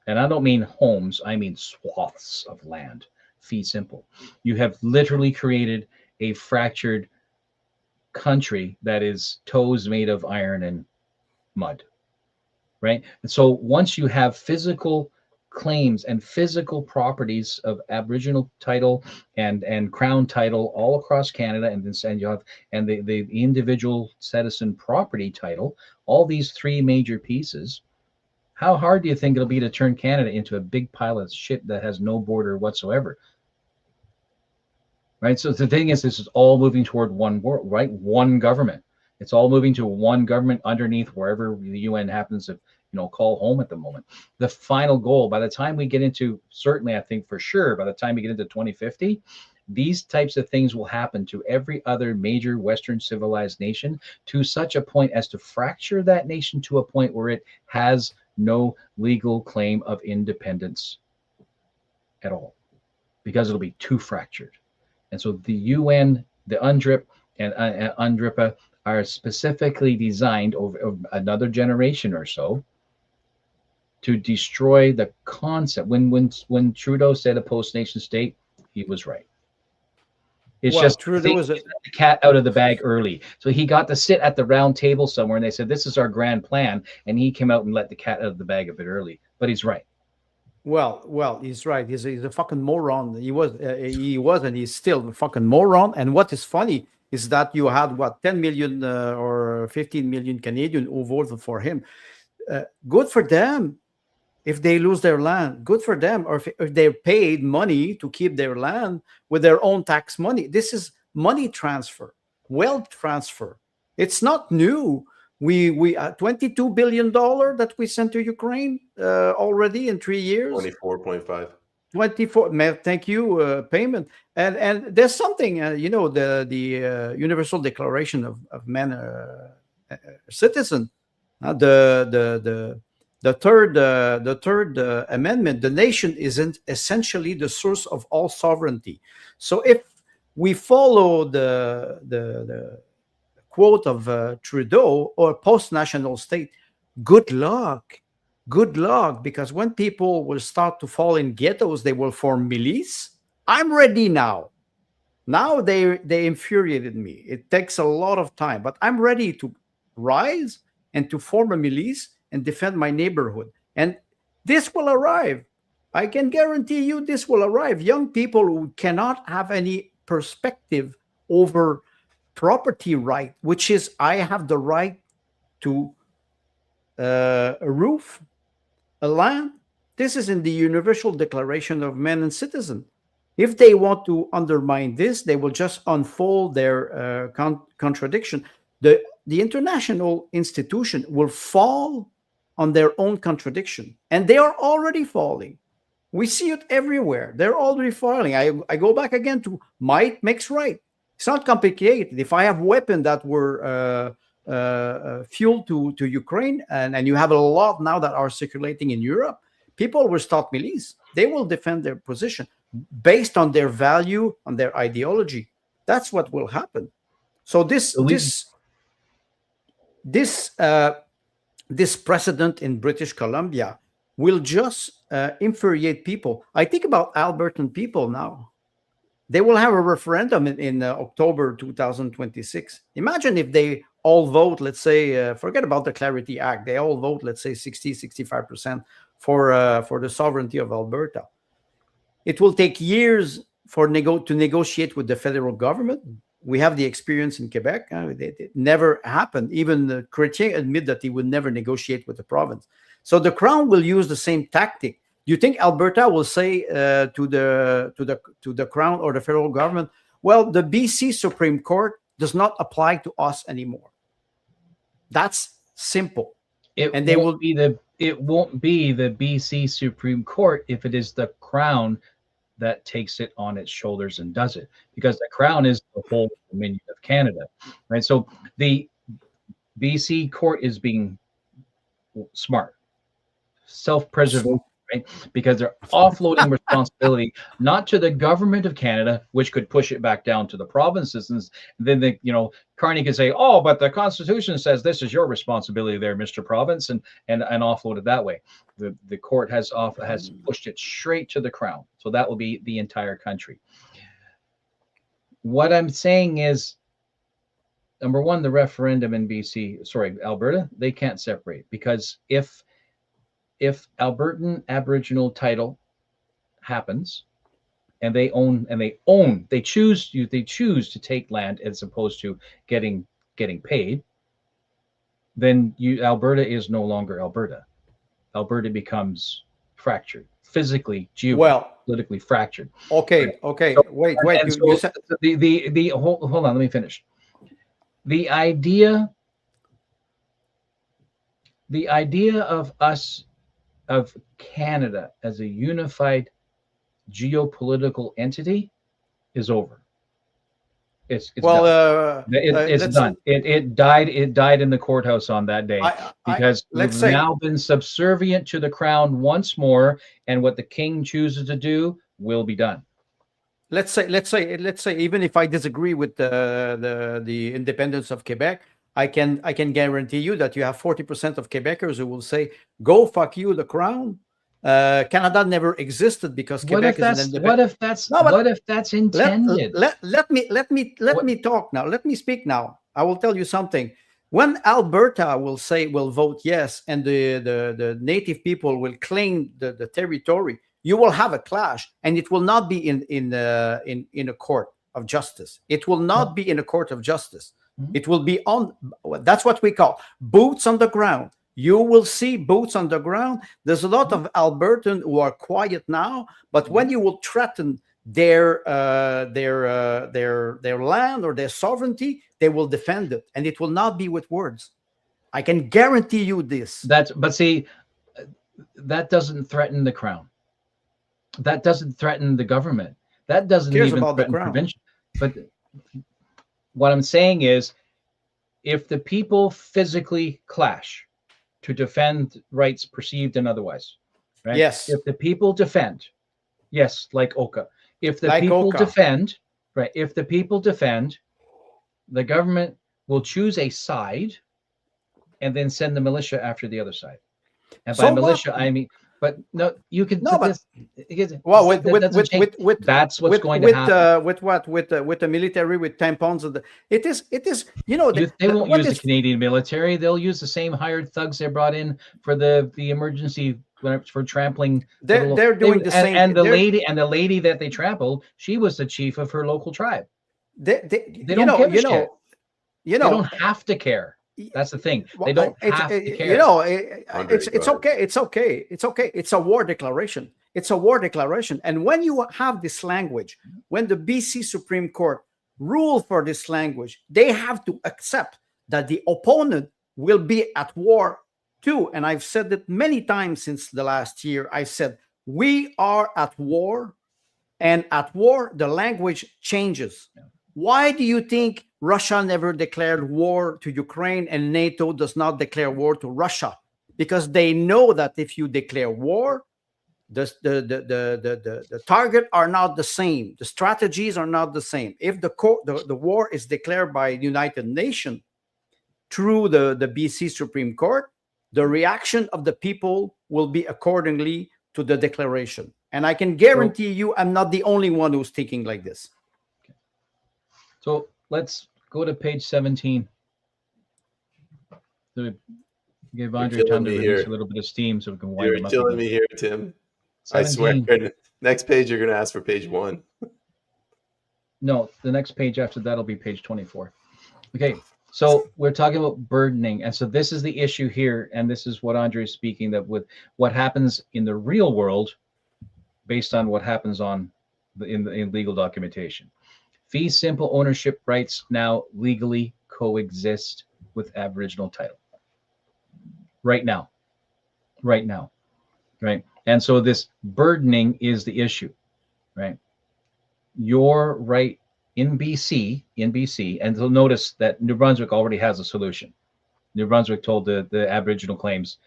And I don't mean homes, I mean swaths of land, fee simple. You have literally created a fractured country that is toes made of iron and mud, right? And so once you have physical claims and physical properties of Aboriginal title and Crown title all across Canada, and then you have the individual citizen property title, all these three major pieces, how hard do you think it'll be to turn Canada into a big pile of shit that has no border whatsoever? right? So the thing is, this is all moving toward one world, right? One government. It's all moving to one government underneath wherever the UN happens to, call home at the moment. The final goal, by the time we get into, certainly, I think for sure, by the time we get into 2050, these types of things will happen to every other major Western civilized nation to such a point as to fracture that nation to a point where it has no legal claim of independence at all, because it'll be too fractured. And so the UN, the UNDRIP and UNDRIPA are specifically designed over another generation or so to destroy the concept. When Trudeau said a post-nation state, he was right. It's just Trudeau was the cat out of the bag early. So he got to sit at the round table somewhere, and they said, "This is our grand plan," and he came out and let the cat out of the bag a bit early. But he's right. Well, he's right. He's a fucking moron. He was, and he's still a fucking moron. And what is funny is that you had 10 million or 15 million Canadian who voted for him. Good for them. If they lose their land, good for them. Or if they're paid money to keep their land with their own tax money. This is money transfer, wealth transfer. It's not new. We $22 billion that we sent to Ukraine already in 3 years. 24.5. 24. Thank you, Peyman. And there's something, the Universal Declaration of Man, Citizen, the third amendment. The nation isn't essentially the source of all sovereignty. So if we follow the quote of Trudeau or post-national state, good luck, because when people will start to fall in ghettos, they will form milice. I'm ready now. Now they infuriated me. It takes a lot of time, but I'm ready to rise and to form a milice and defend my neighborhood. And this will arrive. I can guarantee you this will arrive. Young people who cannot have any perspective over property right, which is I have the right to a roof, a land. This is in the Universal Declaration of Man and Citizen. If they want to undermine this, they will just unfold their contradiction. The international institution will fall on their own contradiction, and they are already falling. We see it everywhere. They're already falling. I go back again to might makes right. It's not complicated. If I have weapons that were fueled to Ukraine, and you have a lot now that are circulating in Europe, people will start milice. They will defend their position based on their value, on their ideology. That's what will happen. So this precedent in British Columbia will just infuriate people. I think about Albertan people now. They will have a referendum in October 2026. Imagine if they all vote, let's say, forget about the Clarity Act. They all vote, let's say, 65% for the sovereignty of Alberta. It will take years to negotiate with the federal government. We have the experience in Quebec. It never happened. Even Chrétien admit that he would never negotiate with the province. So the Crown will use the same tactic. Do you think Alberta will say to the Crown or the federal government, well, the BC Supreme Court does not apply to us anymore? That's simple. It won't be the BC Supreme Court if it is the Crown that takes it on its shoulders and does it, because the Crown is the whole dominion of Canada, right? So the BC court is being smart, self-preservation, right? Because they're offloading responsibility not to the government of Canada, which could push it back down to the provinces, and then Carney can say, "Oh, but the Constitution says this is your responsibility, there, Mr. Province," and offload it that way. The court has pushed it straight to the Crown, so that will be the entire country. What I'm saying is, number one, the referendum in Alberta, they can't separate, because if Albertan Aboriginal title happens and they choose to take land as opposed to getting paid, then Alberta is no longer Alberta. Alberta becomes fractured physically, politically fractured. Okay, okay. So, Wait. and You so said the hold on, let me finish. The idea of us, of Canada as a unified geopolitical entity is over. It's well. done. It's Let's. done. It died. It died in the courthouse on that day I because let's we've say now been subservient to the crown once more, and what the king chooses to do will be done. let's say even if I disagree with the independence of Quebec, I can guarantee you that you have 40% of Quebecers who will say, "Go fuck you, the crown." Canada never existed because Quebec is an independent. No, what but if that's intended? let me talk now. Let me speak now. I will tell you something. When Alberta will vote yes, and the native people will claim the territory, you will have a clash, and it will not be in a court of justice. It will not be in a court of justice. It will be on. That's what we call boots on the ground. You will see boots on the ground. There's a lot of Albertans who are quiet now, but when you will threaten their land or their sovereignty, they will defend it, and it will not be with words. I can guarantee you this. But see, that doesn't threaten the crown. That doesn't threaten the government. That doesn't even threaten provincial. But what I'm saying is, if the people physically clash to defend rights perceived and otherwise, right? Yes. If the people defend, yes, like Oka. If the like people Oka. defend, right? If the people defend, the government will choose a side and then send the militia after the other side. And by militia, I mean, but no, you can. No, but well, with that's what's going to happen. With what? With the military, with tampons. It is. You know, they won't use the Canadian military. They'll use the same hired thugs they brought in for the emergency for trampling. They're doing the same. And the lady that they trampled, she was the chief of her local tribe. They don't give a shit. They don't have to care. That's the thing. They don't have to care. You know, it's okay. It's okay. It's okay. It's a war declaration. It's a war declaration. And when you have this language, when the BC Supreme Court rule for this language, they have to accept that the opponent will be at war too. And I've said it many times since the last year. I said, we are at war, and at war, the language changes. Yeah. Why do you think Russia never declared war to Ukraine and NATO does not declare war to Russia? Because they know that if you declare war, the target are not the same. The strategies are not the same. If the war is declared by the United Nations through the BC Supreme Court, the reaction of the people will be accordingly to the declaration. And I can guarantee you, I'm not the only one who's thinking like this. So let's go to page 17. So give Andre time to release a little bit of steam so we can wind him up. You're killing me here, Tim. 17. I swear. Next page, you're going to ask for page 1. No, the next page after that will be page 24. Okay, so we're talking about burdening. And so this is the issue here. And this is what Andre is speaking, that with what happens in the real world based on what happens in legal documentation. Fee simple ownership rights now legally coexist with Aboriginal title. Right now. Right? And so this burdening is the issue, right? Your right in BC, and so notice that New Brunswick already has a solution. New Brunswick told the Aboriginal claims,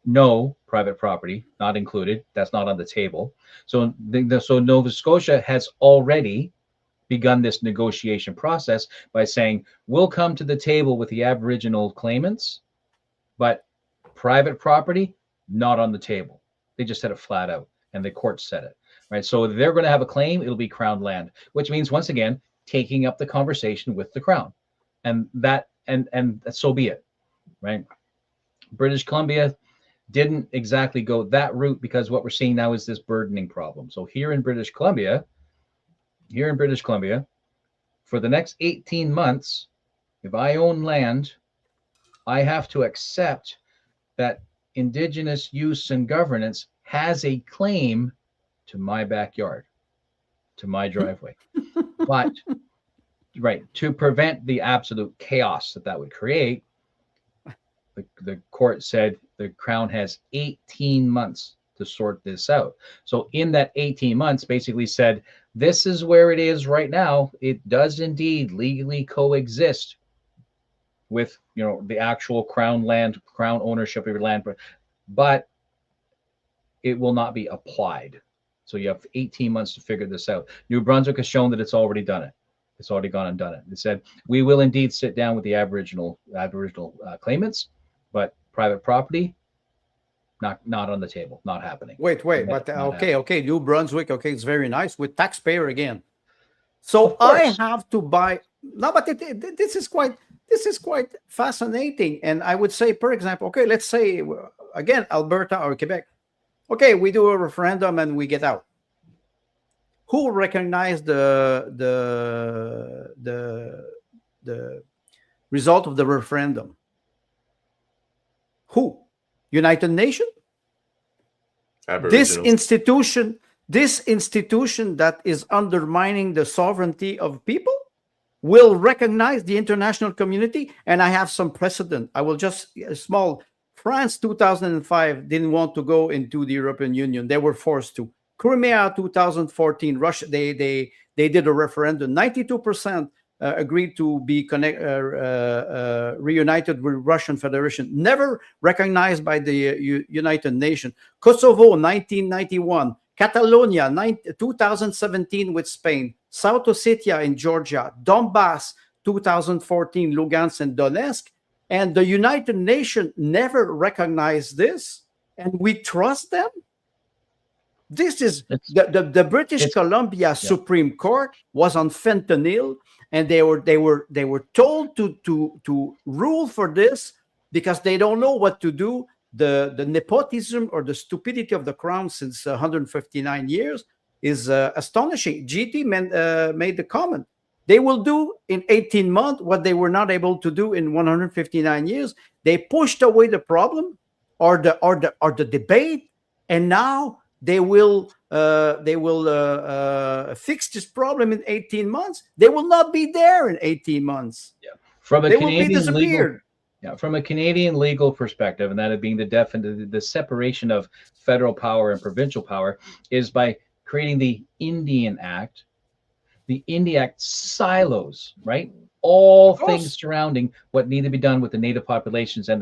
no private property, not included. That's not on the table. So Nova Scotia has already begun this negotiation process by saying, we'll come to the table with the Aboriginal claimants, but private property, not on the table. They just said it flat out, and the court said it, right? So they're going to have a claim, it'll be Crown land, which means, once again, taking up the conversation with the Crown. And that, and so be it, right? British Columbia didn't exactly go that route, because what we're seeing now is this burdening problem. So here in British Columbia, for the next 18 months, if I own land, I have to accept that Indigenous use and governance has a claim to my backyard, to my driveway. But right, to prevent the absolute chaos that would create, the court said the Crown has 18 months to sort this out. So in that 18 months, basically said, this is where it is right now. It does indeed legally coexist with, the actual Crown land, Crown ownership of your land, but it will not be applied. So you have 18 months to figure this out. New Brunswick has shown that it's already done it. It's already gone and done it. It said, we will indeed sit down with the Aboriginal claimants, but private property, not on the table, not happening. Wait, but okay, New Brunswick, okay, it's very nice with taxpayer again. So I have to buy. No, but this is quite fascinating. And I would say, for example, okay, let's say again Alberta or Quebec. Okay, we do a referendum and we get out. Who recognized the result of the referendum? Who? United Nations? This institution that is undermining the sovereignty of people will recognize the international community. And I have some precedent. I will just small. France 2005 didn't want to go into the European Union. They were forced to. Crimea 2014, Russia, they did a referendum. 92% agreed to be reunited with Russian Federation, never recognized by the United Nations. Kosovo 1991, Catalonia 2017 with Spain, South Ossetia in Georgia, Donbass 2014, Lugansk and Donetsk. And the United Nations never recognized this, and we trust them. This is the British Columbia Supreme Court was on fentanyl, and they were told to rule for this because they don't know what to do. The nepotism or the stupidity of the Crown since 159 years is astonishing. GT made the comment. They will do in 18 months what they were not able to do in 159 years. They pushed away the problem or the debate, and now they will fix this problem in 18 months. They will not be there in 18 months. Yeah, from a Canadian legal, from a Canadian legal perspective, and that being the separation of federal power and provincial power is by creating the Indian Act. The Indian Act silos, right, all things surrounding what need to be done with the native populations and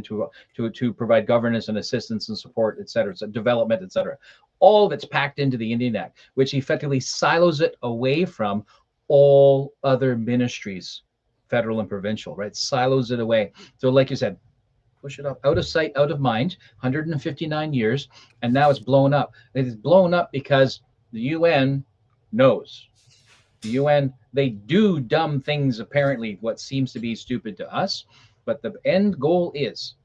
to provide governance and assistance and support, et cetera, development, et cetera. All of it's packed into the Indian Act, which effectively silos it away from all other ministries, federal and provincial, right? Silos it away. So like you said, push it up, out of sight, out of mind, 159 years, and now it's blown up. It is blown up because the UN knows. The UN, they do dumb things, apparently, what seems to be stupid to us, but the end goal is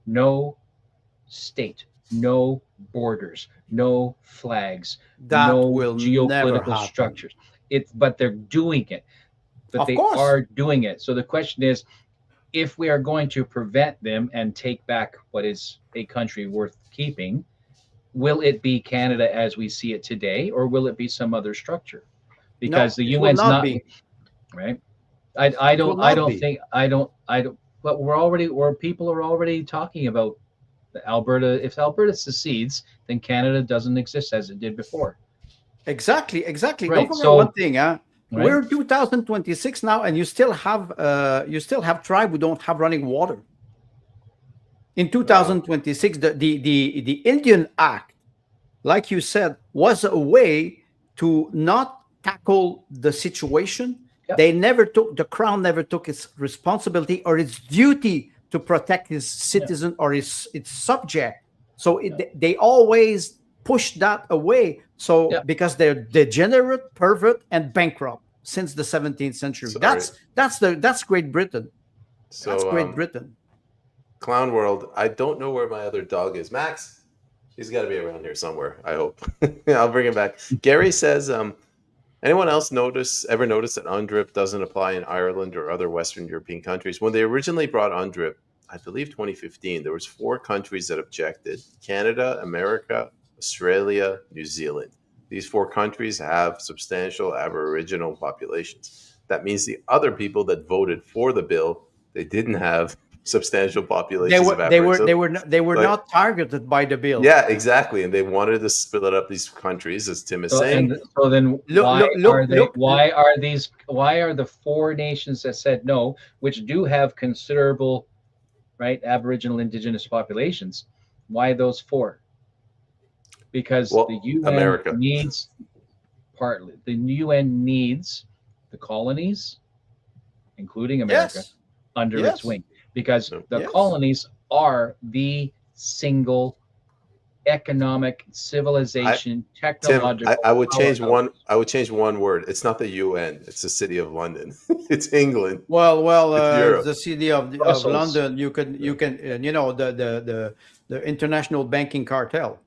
no state, no borders, no flags, no geopolitical structures. But they're doing it. But they are doing it. So the question is, if we are going to prevent them and take back what is a country worth keeping, will it be Canada as we see it today, or will it be some other structure? Because the UN's not right. I don't think but people are already talking about Alberta. If Alberta secedes, then Canada doesn't exist as it did before. Exactly. Right. Don't forget one thing, Right? We're 2026 now, and you still have tribe who don't have running water. In 2026, the Indian Act, like you said, was a way to not tackle the situation. Yep. The Crown never took its responsibility or its duty to protect his citizen or its subject. So they always push that away. So because they're degenerate, pervert, and bankrupt since the 17th century. That's Great Britain. So that's Great Britain. Clown World. I don't know where my other dog is. Max, he's got to be around here somewhere. I hope. I'll bring him back. Gary says, anyone else ever notice that UNDRIP doesn't apply in Ireland or other Western European countries? When they originally brought UNDRIP, I believe 2015, there was 4 countries that objected: Canada, America, Australia, New Zealand. These 4 countries have substantial Aboriginal populations. That means the other people that voted for the bill, they didn't have substantial populations of Aboriginal. They were Like, not targeted by the bill. yeah, exactly. And they wanted to split up these countries, as Tim is saying. So then why are the 4 nations that said no, which do have considerable, right, Aboriginal Indigenous populations, why those 4? Because the UN America needs the UN needs the colonies, including America, under its wing, because the colonies are the single economic civilization, technological. Tim, I would change one. I would change one word. It's not the UN. It's the city of London. It's England. Well, the city of London. You can the international banking cartel.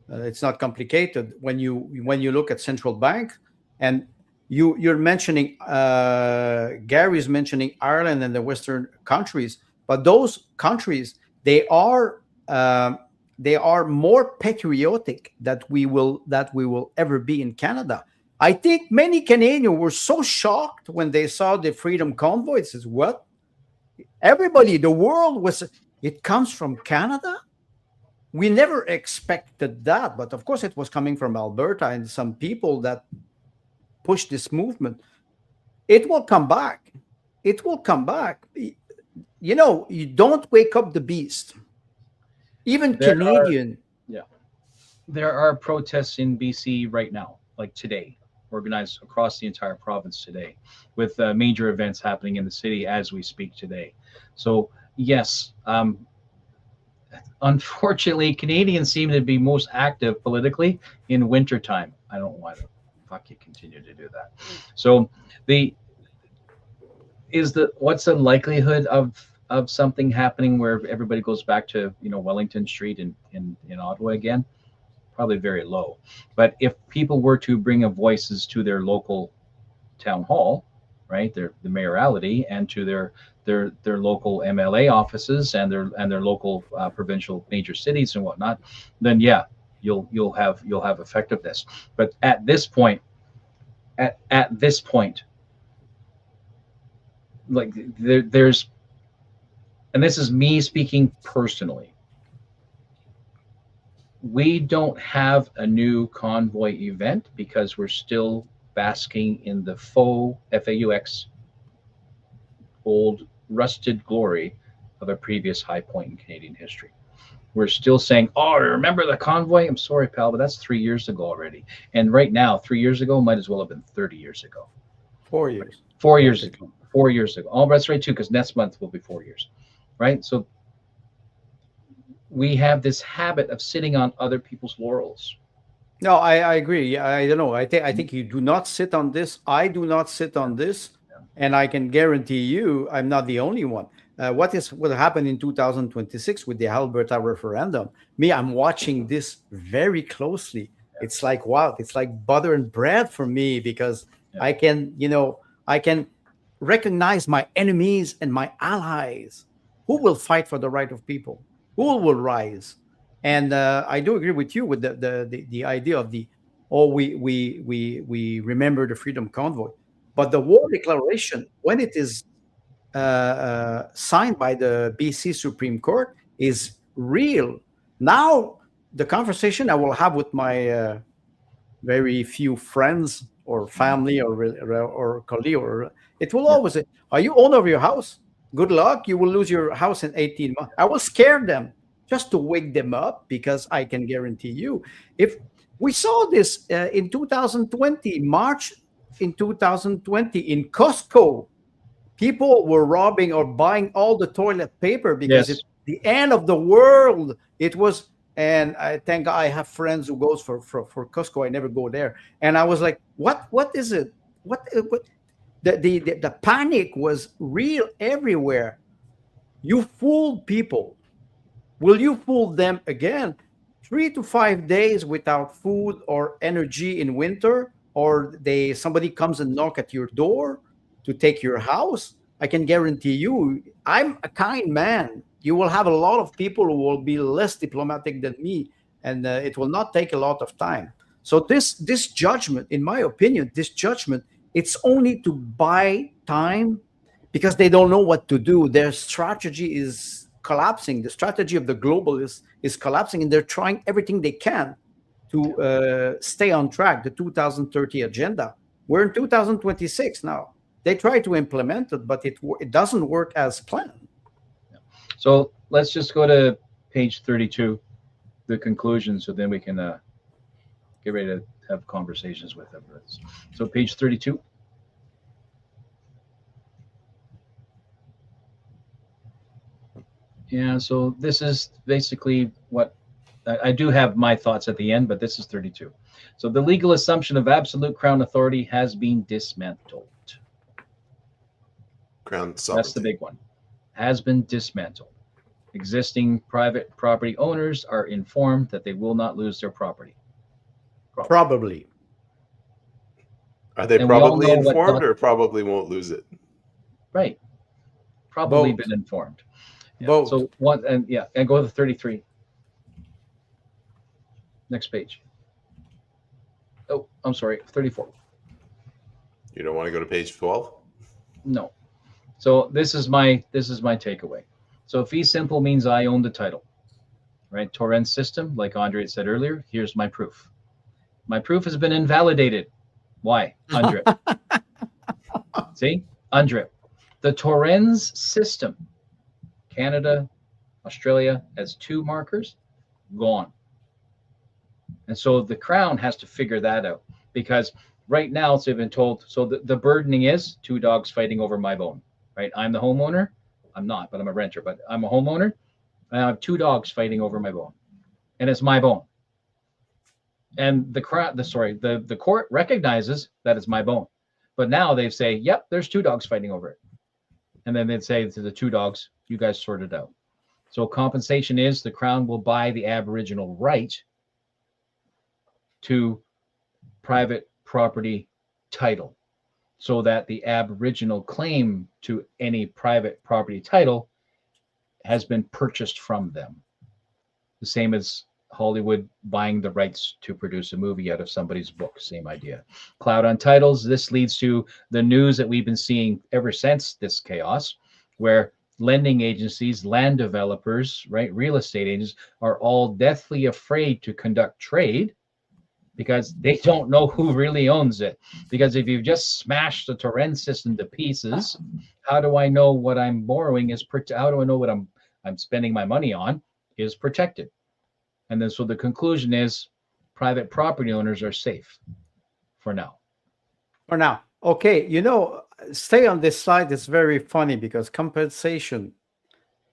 It's not complicated when you look at central bank, and you're mentioning Gary's mentioning Ireland and the Western countries, but those countries they are more patriotic that we will ever be in Canada. I think many Canadians were so shocked when they saw the Freedom Convoy. It says, what? Everybody, the world it comes from Canada? We never expected that, but of course it was coming from Alberta and some people that pushed this movement. It will come back. It will come back. You don't wake up the beast. Even Canadian. There are protests in BC right now, like today, organized across the entire province today, with major events happening in the city as we speak today. So yes, unfortunately, Canadians seem to be most active politically in wintertime. I don't want to fuck you continue to do that. So what's the likelihood of something happening where everybody goes back to Wellington Street in Ottawa again? Probably very low. But if people were to bring voices to their local town hall, right, the mayoralty, and to their local MLA offices and their local provincial major cities and whatnot, then you'll have effectiveness. But at this point, like there's, and this is me speaking personally, we don't have a new convoy event because we're still basking in the faux FAUX old rusted glory of a previous high point in Canadian history. We're still saying, oh, remember the convoy? I'm sorry, pal, but that's 3 years ago already. And right now, 3 years ago might as well have been 30 years ago. 4 years. 4 years ago. 4 years ago. Oh, that's right, too, because next month will be 4 years. Right? So we have this habit of sitting on other people's laurels. No, I agree. I don't know. I think you do not sit on this. I do not sit on this. And I can guarantee you, I'm not the only one. What will happen in 2026 with the Alberta referendum? I'm watching this very closely. It's like, wow, it's like butter and bread for me, because I can recognize my enemies and my allies. Who will fight for the right of people? Who will rise? And I do agree with you with the idea of we remember the Freedom Convoy, but the War Declaration, when it is signed by the BC Supreme Court, is real. Now, the conversation I will have with my very few friends or family or colleague, it will always say, "Are you owner of your house? Good luck. You will lose your house in 18 months." I will scare them just to wake them up, because I can guarantee you, if we saw this in 2020, March in 2020 in Costco, people were robbing or buying all the toilet paper because it's the end of the world. It was, and I think I have friends who goes for Costco. I never go there, and I was like, "What is it? What?" The panic was real everywhere. You fooled people. Will you fool them again? 3 to 5 days without food or energy in winter, or somebody comes and knock at your door to take your house. I can guarantee you, I'm a kind man. You will have a lot of people who will be less diplomatic than me, and it will not take a lot of time. So this judgment, in my opinion, it's only to buy time because they don't know what to do. Their strategy is collapsing. The strategy of the globalists is collapsing, and they're trying everything they can to stay on track, the 2030 agenda. We're in 2026 now. They try to implement it, but it doesn't work as planned. So let's just go to page 32, the conclusion, so then we can get ready to have conversations with them. So page 32. Yeah, so this is basically what I do have my thoughts at the end, but this is 32. So the legal assumption of absolute crown authority has been dismantled. Crown sovereignty. That's the big one. Has been dismantled. Existing private property owners are informed that they will not lose their property. Probably. Are they And we all probably know what informed or probably won't lose it? Right. Probably Both. been informed. Yeah. Both. So and go to 33. Next page. Oh, I'm sorry, 34. You don't want to go to page 12? No. So this is my takeaway. So fee simple means I own the title, right? Torrent system, like André said earlier. Here's my proof. My proof has been invalidated. Why? André. See, André. The Torrens system, Canada, Australia, has 2 markers, gone. And so the Crown has to figure that out, because right now, so they've been told, so the burdening is 2 dogs fighting over my bone, right? I'm the homeowner. I'm not, but I'm a renter, but I'm a homeowner. And I have 2 dogs fighting over my bone, and it's my bone. And the court recognizes that it's my bone, but now they say, yep, there's 2 dogs fighting over it. And then they'd say to the 2 dogs, you guys sort it out. So compensation is the Crown will buy the Aboriginal right to private property title, so that the Aboriginal claim to any private property title has been purchased from them. The same as Hollywood buying the rights to produce a movie out of somebody's book, same idea. Cloud on titles, this leads to the news that we've been seeing ever since this chaos, where lending agencies, land developers, right, real estate agents are all deathly afraid to conduct trade because they don't know who really owns it. Because if you've just smashed the Torrent system to pieces, how do I know what I'm borrowing is how do I know what I'm spending my money on is protected? And then so the conclusion is private property owners are safe for now. For now. Okay, stay on this slide. It's very funny because compensation,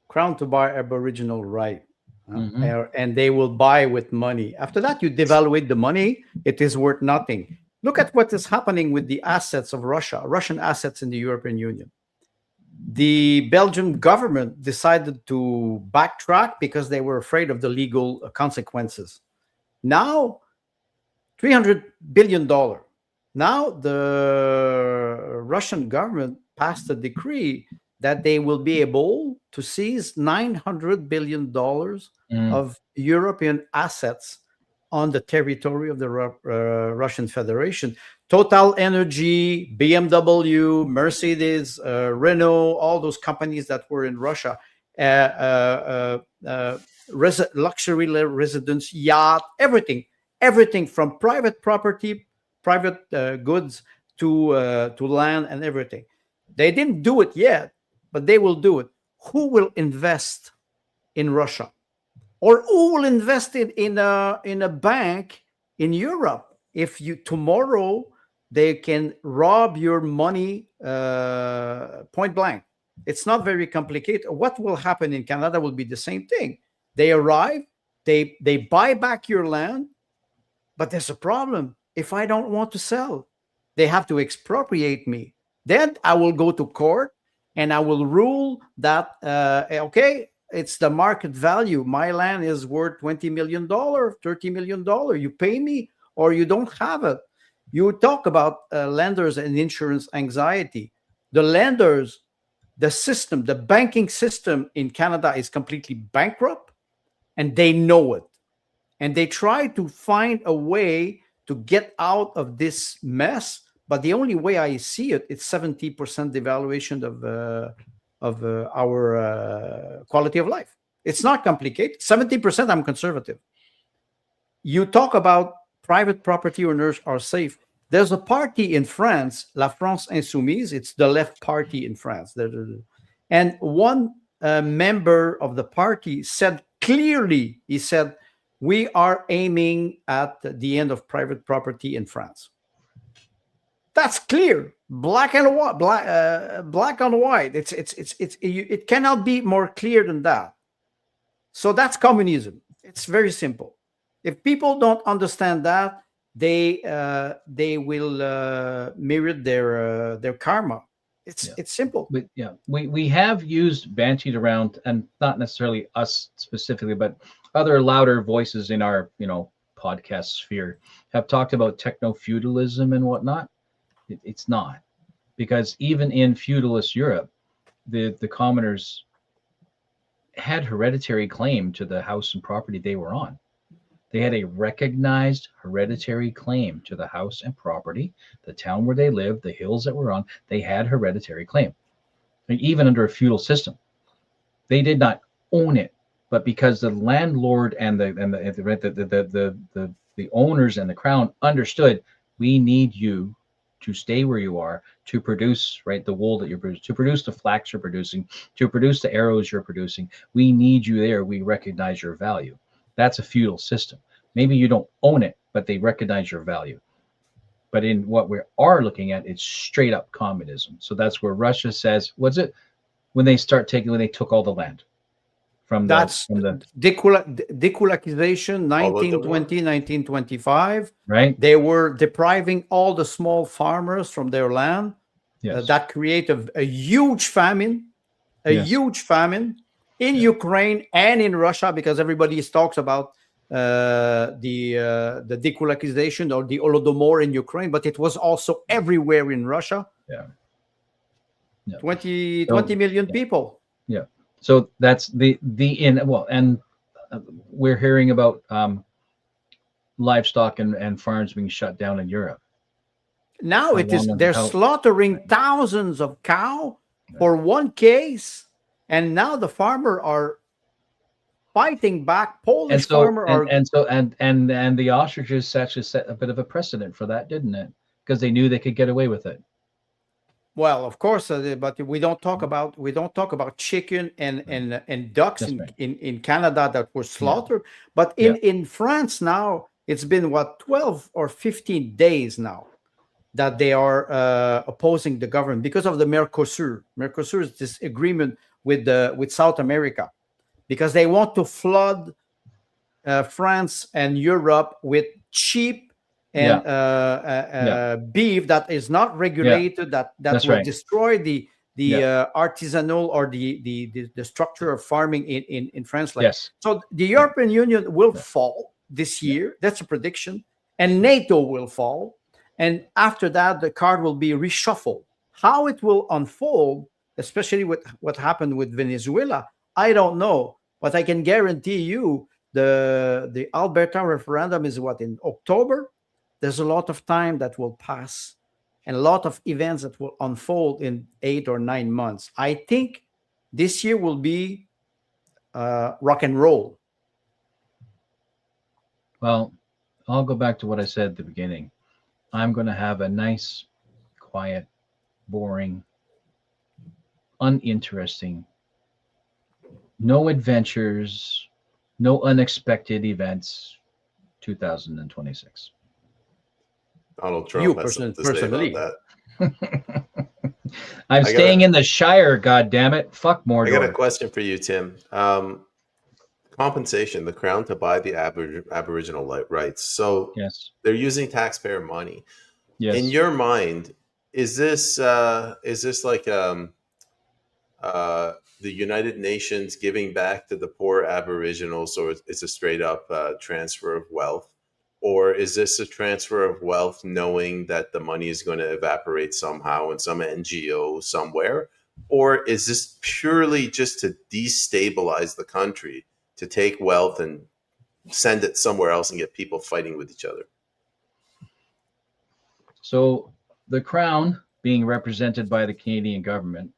Crown to buy Aboriginal right. And they will buy with money. After that, you devaluate the money. It is worth nothing. Look at what is happening with the assets of Russia, Russian assets in the European Union. The Belgian government decided to backtrack because they were afraid of the legal consequences. Now, $300 billion. Now, the Russian government passed a decree that they will be able to seize $900 billion of European assets on the territory of the Russian Federation. Total Energy, BMW, Mercedes, Renault, all those companies that were in Russia, luxury residence, yacht, everything from private property, private goods to land and everything. They didn't do it yet, but they will do it. Who will invest in Russia? Or who will invest in a bank in Europe? If tomorrow they can rob your money point blank. It's not very complicated. What will happen in Canada will be the same thing. They arrive, they buy back your land, but there's a problem. If I don't want to sell, they have to expropriate me. Then I will go to court and I will rule that, okay, it's the market value. My land is worth $20 million, $30 million. You pay me or you don't have it. You talk about lenders and insurance anxiety. The lenders, the system, the banking system in Canada is completely bankrupt, and they know it. and they try to find a way to get out of this mess. But the only way I see it, it's 70% devaluation of our quality of life. It's not complicated. 70%, I'm conservative. You talk about private property owners are safe. There's a party in France, La France Insoumise. It's the left party in France. And one member of the party said clearly, he said, we are aiming at the end of private property in France. That's clear, black and white, black on white. It cannot be more clear than that. So that's communism. It's very simple. If people don't understand that, they will merit their karma. It's simple. But yeah, we have used bantied around, and not necessarily us specifically, but other louder voices in our podcast sphere have talked about techno-feudalism and whatnot. It's not, because even in feudalist Europe, the commoners had hereditary claim to the house and property they were on. They had a recognized hereditary claim to the house and property, the town where they lived, the hills that were on. They had hereditary claim, and even under a feudal system, they did not own it. But because the landlord and the owners and the crown understood, we need you to stay where you are, to produce, right, the wool that you're producing, to produce the flax you're producing, to produce the arrows you're producing. We need you there. We recognize your value. That's a feudal system. Maybe you don't own it, but they recognize your value. But in what we are looking at, it's straight up communism. So that's where Russia says, what's it? When they took all the land. From the decolonization, 1920, 1925. Right. They were depriving all the small farmers from their land. Yes. That created a huge famine, huge famine in Ukraine and in Russia, because everybody talks about the decolonization or the Holodomor in Ukraine, but it was also everywhere in Russia. Yeah. 20 million people. Yeah. So that's and we're hearing about livestock and farms being shut down in Europe. Now they're slaughtering thousands of cows for one case, and now the farmer are fighting back. Polish farmer and the ostriches actually set a bit of a precedent for that, didn't it? Because they knew they could get away with it. Well, of course, but we don't talk about chicken and ducks in Canada that were slaughtered. But in France now, it's been 12 or 15 days now that they are opposing the government because of the Mercosur. Mercosur is this agreement with South America, because they want to flood France and Europe with cheap and beef that is not regulated, that will destroy the artisanal or the structure of farming in France. So the European Union will fall this year. That's a prediction. And NATO will fall. And after that, the card will be reshuffled. How it will unfold, especially with what happened with Venezuela, I don't know. But I can guarantee you the Alberta referendum is in October. There's a lot of time that will pass and a lot of events that will unfold in 8 or 9 months. I think this year will be rock and roll. Well, I'll go back to what I said at the beginning. I'm going to have a nice, quiet, boring, uninteresting, no adventures, no unexpected events, 2026. Donald Trump has something to say about that. I'm staying in the Shire, goddammit. Fuck Mordor. I got a question for you, Tim. Compensation, the Crown to buy the Aboriginal rights. So they're using taxpayer money. Yes. In your mind, is this like the United Nations giving back to the poor Aboriginals, so it's a straight up transfer of wealth? Or is this a transfer of wealth knowing that the money is going to evaporate somehow in some NGO somewhere? Or is this purely just to destabilize the country, to take wealth and send it somewhere else and get people fighting with each other. So the Crown, being represented by the Canadian government,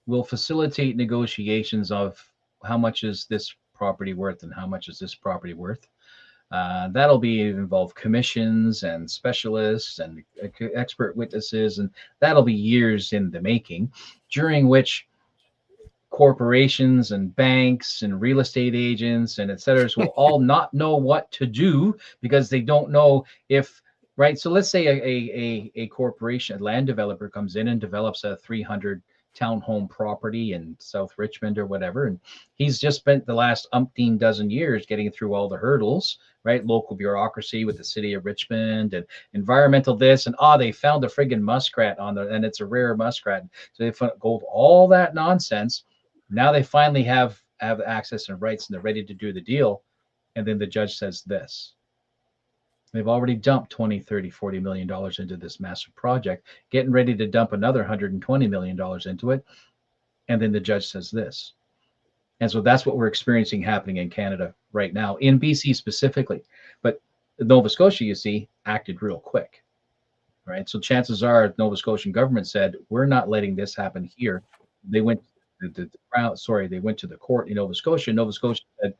will facilitate negotiations of how much is this property worth and how much is this property worth. That'll involve commissions and specialists and expert witnesses, and that'll be years in the making, during which corporations and banks and real estate agents and et cetera will all not know what to do because they don't know if, right? So let's say a corporation, a land developer comes in and develops a 300 townhome property in South Richmond or whatever, and he's just spent the last umpteen dozen years getting through all the hurdles, right? Local bureaucracy with the city of Richmond and environmental this, and they found a friggin' muskrat and it's a rare muskrat. So they found gold, all that nonsense. Now they finally have access and rights and they're ready to do the deal. And then the judge says this. They've already dumped 20, 30, 40 million dollars into this massive project, getting ready to dump another 120 million dollars into it. And then the judge says this. And so that's what we're experiencing happening in Canada right now, in BC specifically. But Nova Scotia, you see, acted real quick, right? So chances are the Nova Scotian government said, we're not letting this happen here. They went they went to the court in Nova Scotia. Nova Scotia said,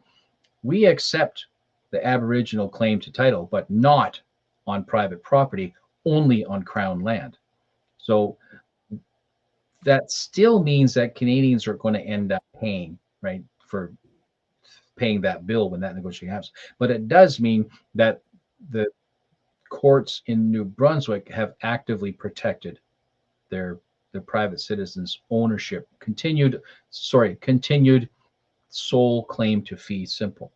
we accept the Aboriginal claim to title, but not on private property, only on Crown land. So that still means that Canadians are going to end up paying, right, for paying that bill when that negotiation happens. But it does mean that the courts in New Brunswick have actively protected their private citizens' ownership, continued sole claim to fee simple,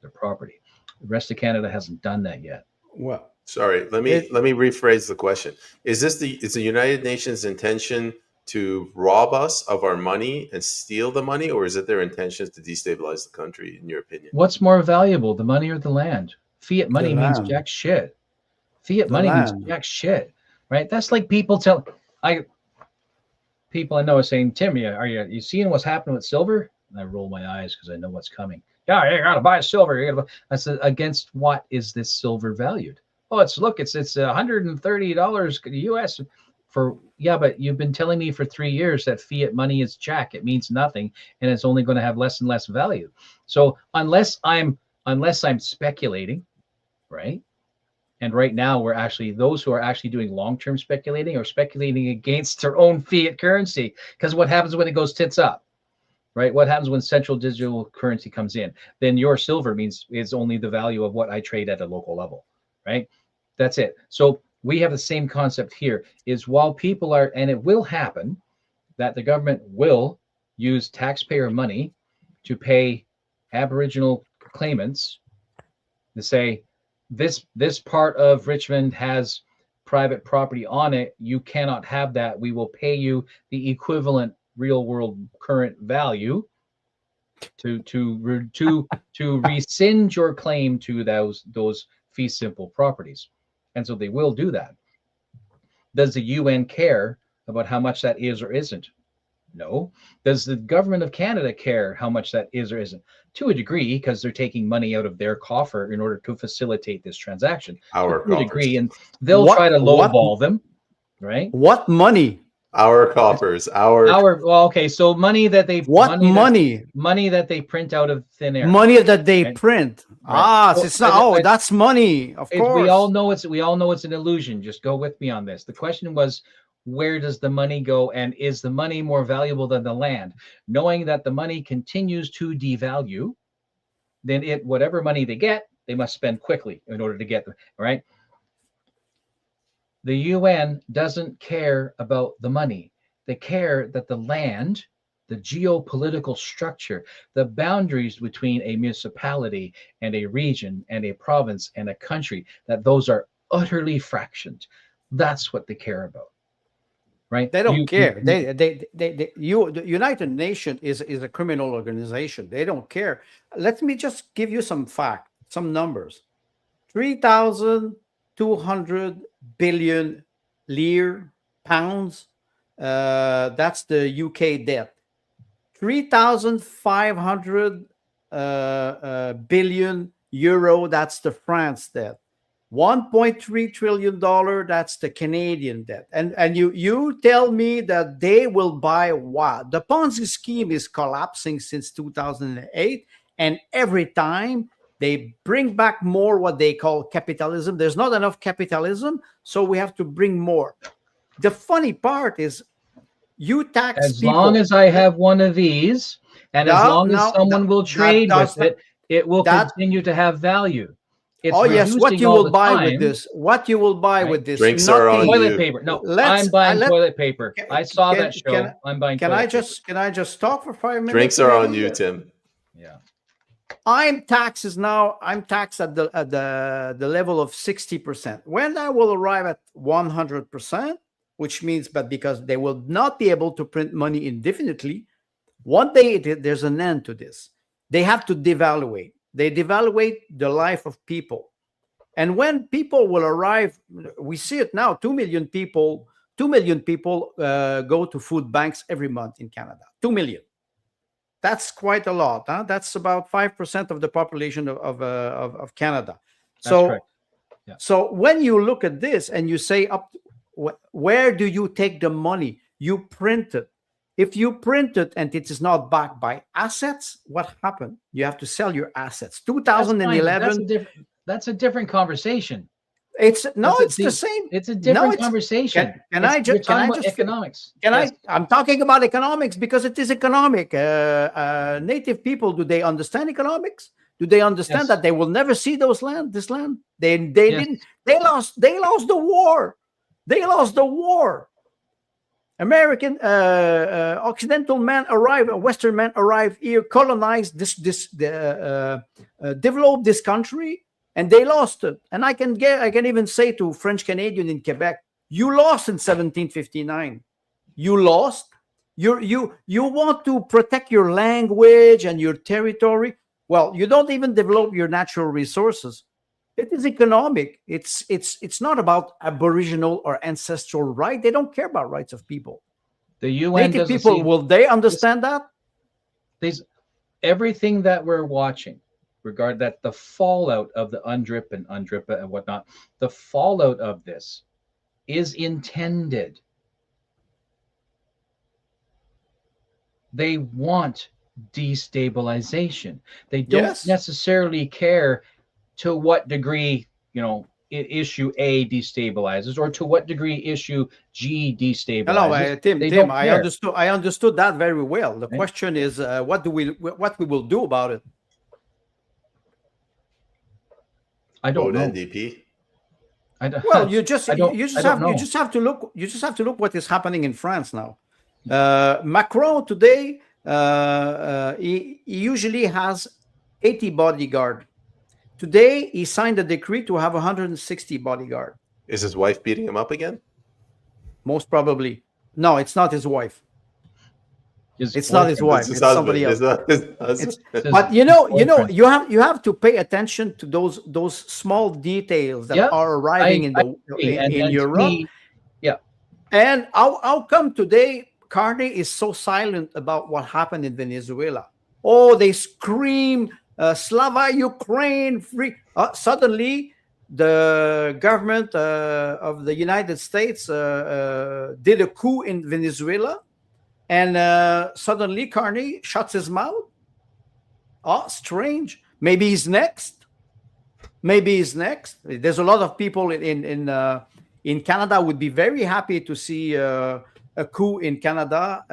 their property. The rest of Canada hasn't done that yet. Well, sorry, let me rephrase the question. Is the United Nations intention to rob us of our money and steal the money, or is it their intention to destabilize the country, in your opinion? What's more valuable, the money or the land? Fiat money means jack shit. Fiat money means jack shit, right? That's like people I know are saying, Tim, are you seeing what's happening with silver? And I roll my eyes because I know what's coming. Yeah, you gotta buy silver. I said, against what is this silver valued? Oh, it's $130 US for, yeah, but you've been telling me for 3 years that fiat money is jack. It means nothing, and it's only going to have less and less value. So unless I'm speculating, right? And right now, those who are actually doing long-term speculating are speculating against their own fiat currency. Because what happens when it goes tits up, right? What happens when central digital currency comes in? Then your silver is only the value of what I trade at a local level, right? That's it. So we have the same concept here, is while people are, and it will happen, that the government will use taxpayer money to pay Aboriginal claimants to say, this part of Richmond has private property on it. You cannot have that. We will pay you the equivalent real world current value to rescind your claim to those fee simple properties. And so they will do that. Does the UN care about how much that is or isn't? No. Does the government of Canada care how much that is or isn't? To a degree, because they're taking money out of their coffer in order to facilitate this transaction. To a degree, and they'll try to lowball them, right? What money? Our coffers, well, okay, so money that they money that they print out of thin air. Money that they print. Right. So it's not. That's money. Of course, we all know it's an illusion. Just go with me on this. The question was, where does the money go, and is the money more valuable than the land? Knowing that the money continues to devalue, then whatever money they get, they must spend quickly in order to get them, right? The UN doesn't care about the money. They care that the land, the geopolitical structure, the boundaries between a municipality and a region and a province and a country, that those are utterly fractioned. That's what they care about. Right? They don't care. The United Nations is a criminal organization. They don't care. Let me just give you some numbers. 3,200 billion pounds. That's the UK debt. 3,500 billion euro, that's the France debt. $1.3 trillion, that's the Canadian debt. And you tell me that they will buy what? The Ponzi scheme is collapsing since 2008, and every time they bring back more what they call capitalism. There's not enough capitalism, so we have to bring more. The funny part is you tax As people. long as I have one of these, and as long as someone will trade with it, it will continue to have value. It's yes, what you will buy with this? What you will buy with this? Drinks are on toilet you. paper. No, I'm buying toilet paper. I saw that show. I'm buying toilet paper. Can I just talk for 5 minutes? Drinks are on you, Tim. Yeah. I'm taxed at the level of 60%. When I will arrive at 100%, which means, but because they will not be able to print money indefinitely, one day there's an end to this. They have to devaluate. They devaluate the life of people. And when people will arrive, we see it now, 2 million people go to food banks every month in Canada. 2 million. That's quite a lot. Huh? That's about 5% of the population of Canada. So, yeah. So when you look at this and you say, where do you take the money? You print it. If you print it and it is not backed by assets, what happened? You have to sell your assets. 2011. That's a different conversation. It's the same. It's a different conversation. I'm talking about economics because it is economic. Native people, do they understand economics? Do they understand that they will never see this land? They didn't. They lost the war. They lost the war. American Occidental man arrived, Western man arrived here, colonized developed this country, and they lost it. And I can even say to French Canadian in Quebec, you lost in 1759. You lost. You want to protect your language and your territory. Well, you don't even develop your natural resources. It is economic. It's not about Aboriginal or ancestral right. They don't care about rights of people. The UN Native people, will they understand that? Everything that we're watching, regard that the fallout of the UNDRIP and UNDRIPA and whatnot, the fallout of this is intended. They want destabilization. They don't necessarily care to what degree, issue A destabilizes, or to what degree issue G destabilizes. Tim, I understood that very well. The question is, what we will do about it? I don't know. NDP. Well, you just have to look what is happening in France now. Macron today, he usually has 80 bodyguard. Today, he signed a decree to have 160 bodyguard. Is his wife beating him up again? Most probably. No, it's not his wife. It's not his wife. It's somebody else. But you have to pay attention to those small details that are arriving in Europe. And how come today Carney is so silent about what happened in Venezuela? Oh, they scream, Slava Ukraine free. Suddenly, the government of the United States did a coup in Venezuela, and suddenly Carney shuts his mouth. Oh, strange. Maybe he's next. There's a lot of people in Canada would be very happy to see a coup in Canada.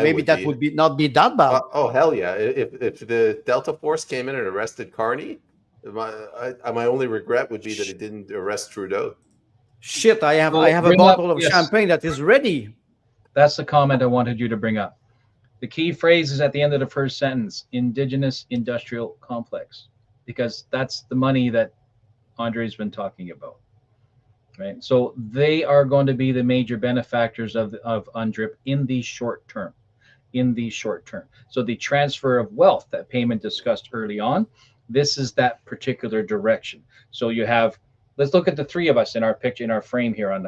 Maybe that would not be that bad. Oh, hell yeah. If the Delta Force came in and arrested Carney, my only regret would be that it didn't arrest Trudeau. Shit, I have a bottle of champagne that is ready. That's the comment I wanted you to bring up. The key phrase is at the end of the first sentence, Indigenous Industrial Complex, because that's the money that Andre's been talking about. Right, so they are going to be the major benefactors of UNDRIP in the short term. So the transfer of wealth that Peyman discussed early on, this is that particular direction. So you have, let's look at the three of us in our picture, in our frame here in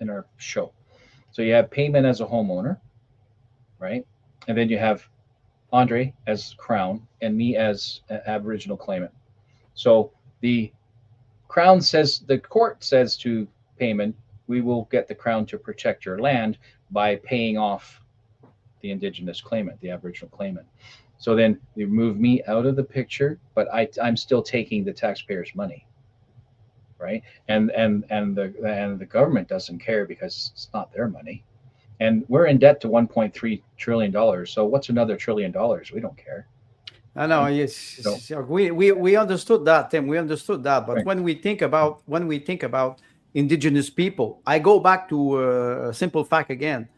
our show. So you have Peyman as a homeowner, right? And then you have Andre as Crown, and me as Aboriginal claimant. So the Crown says, the court says to Peyman, we will get the Crown to protect your land by paying off the Indigenous claimant, the Aboriginal claimant. So then they move me out of the picture, but I'm still taking the taxpayers' money, right? And the government doesn't care because it's not their money, and we're in debt to 1.3 trillion dollars. So what's another $1 trillion? We don't care. I know. Right? Yes, So, we understood that, Tim. We understood that. But right. when we think about indigenous people, I go back to a simple fact again.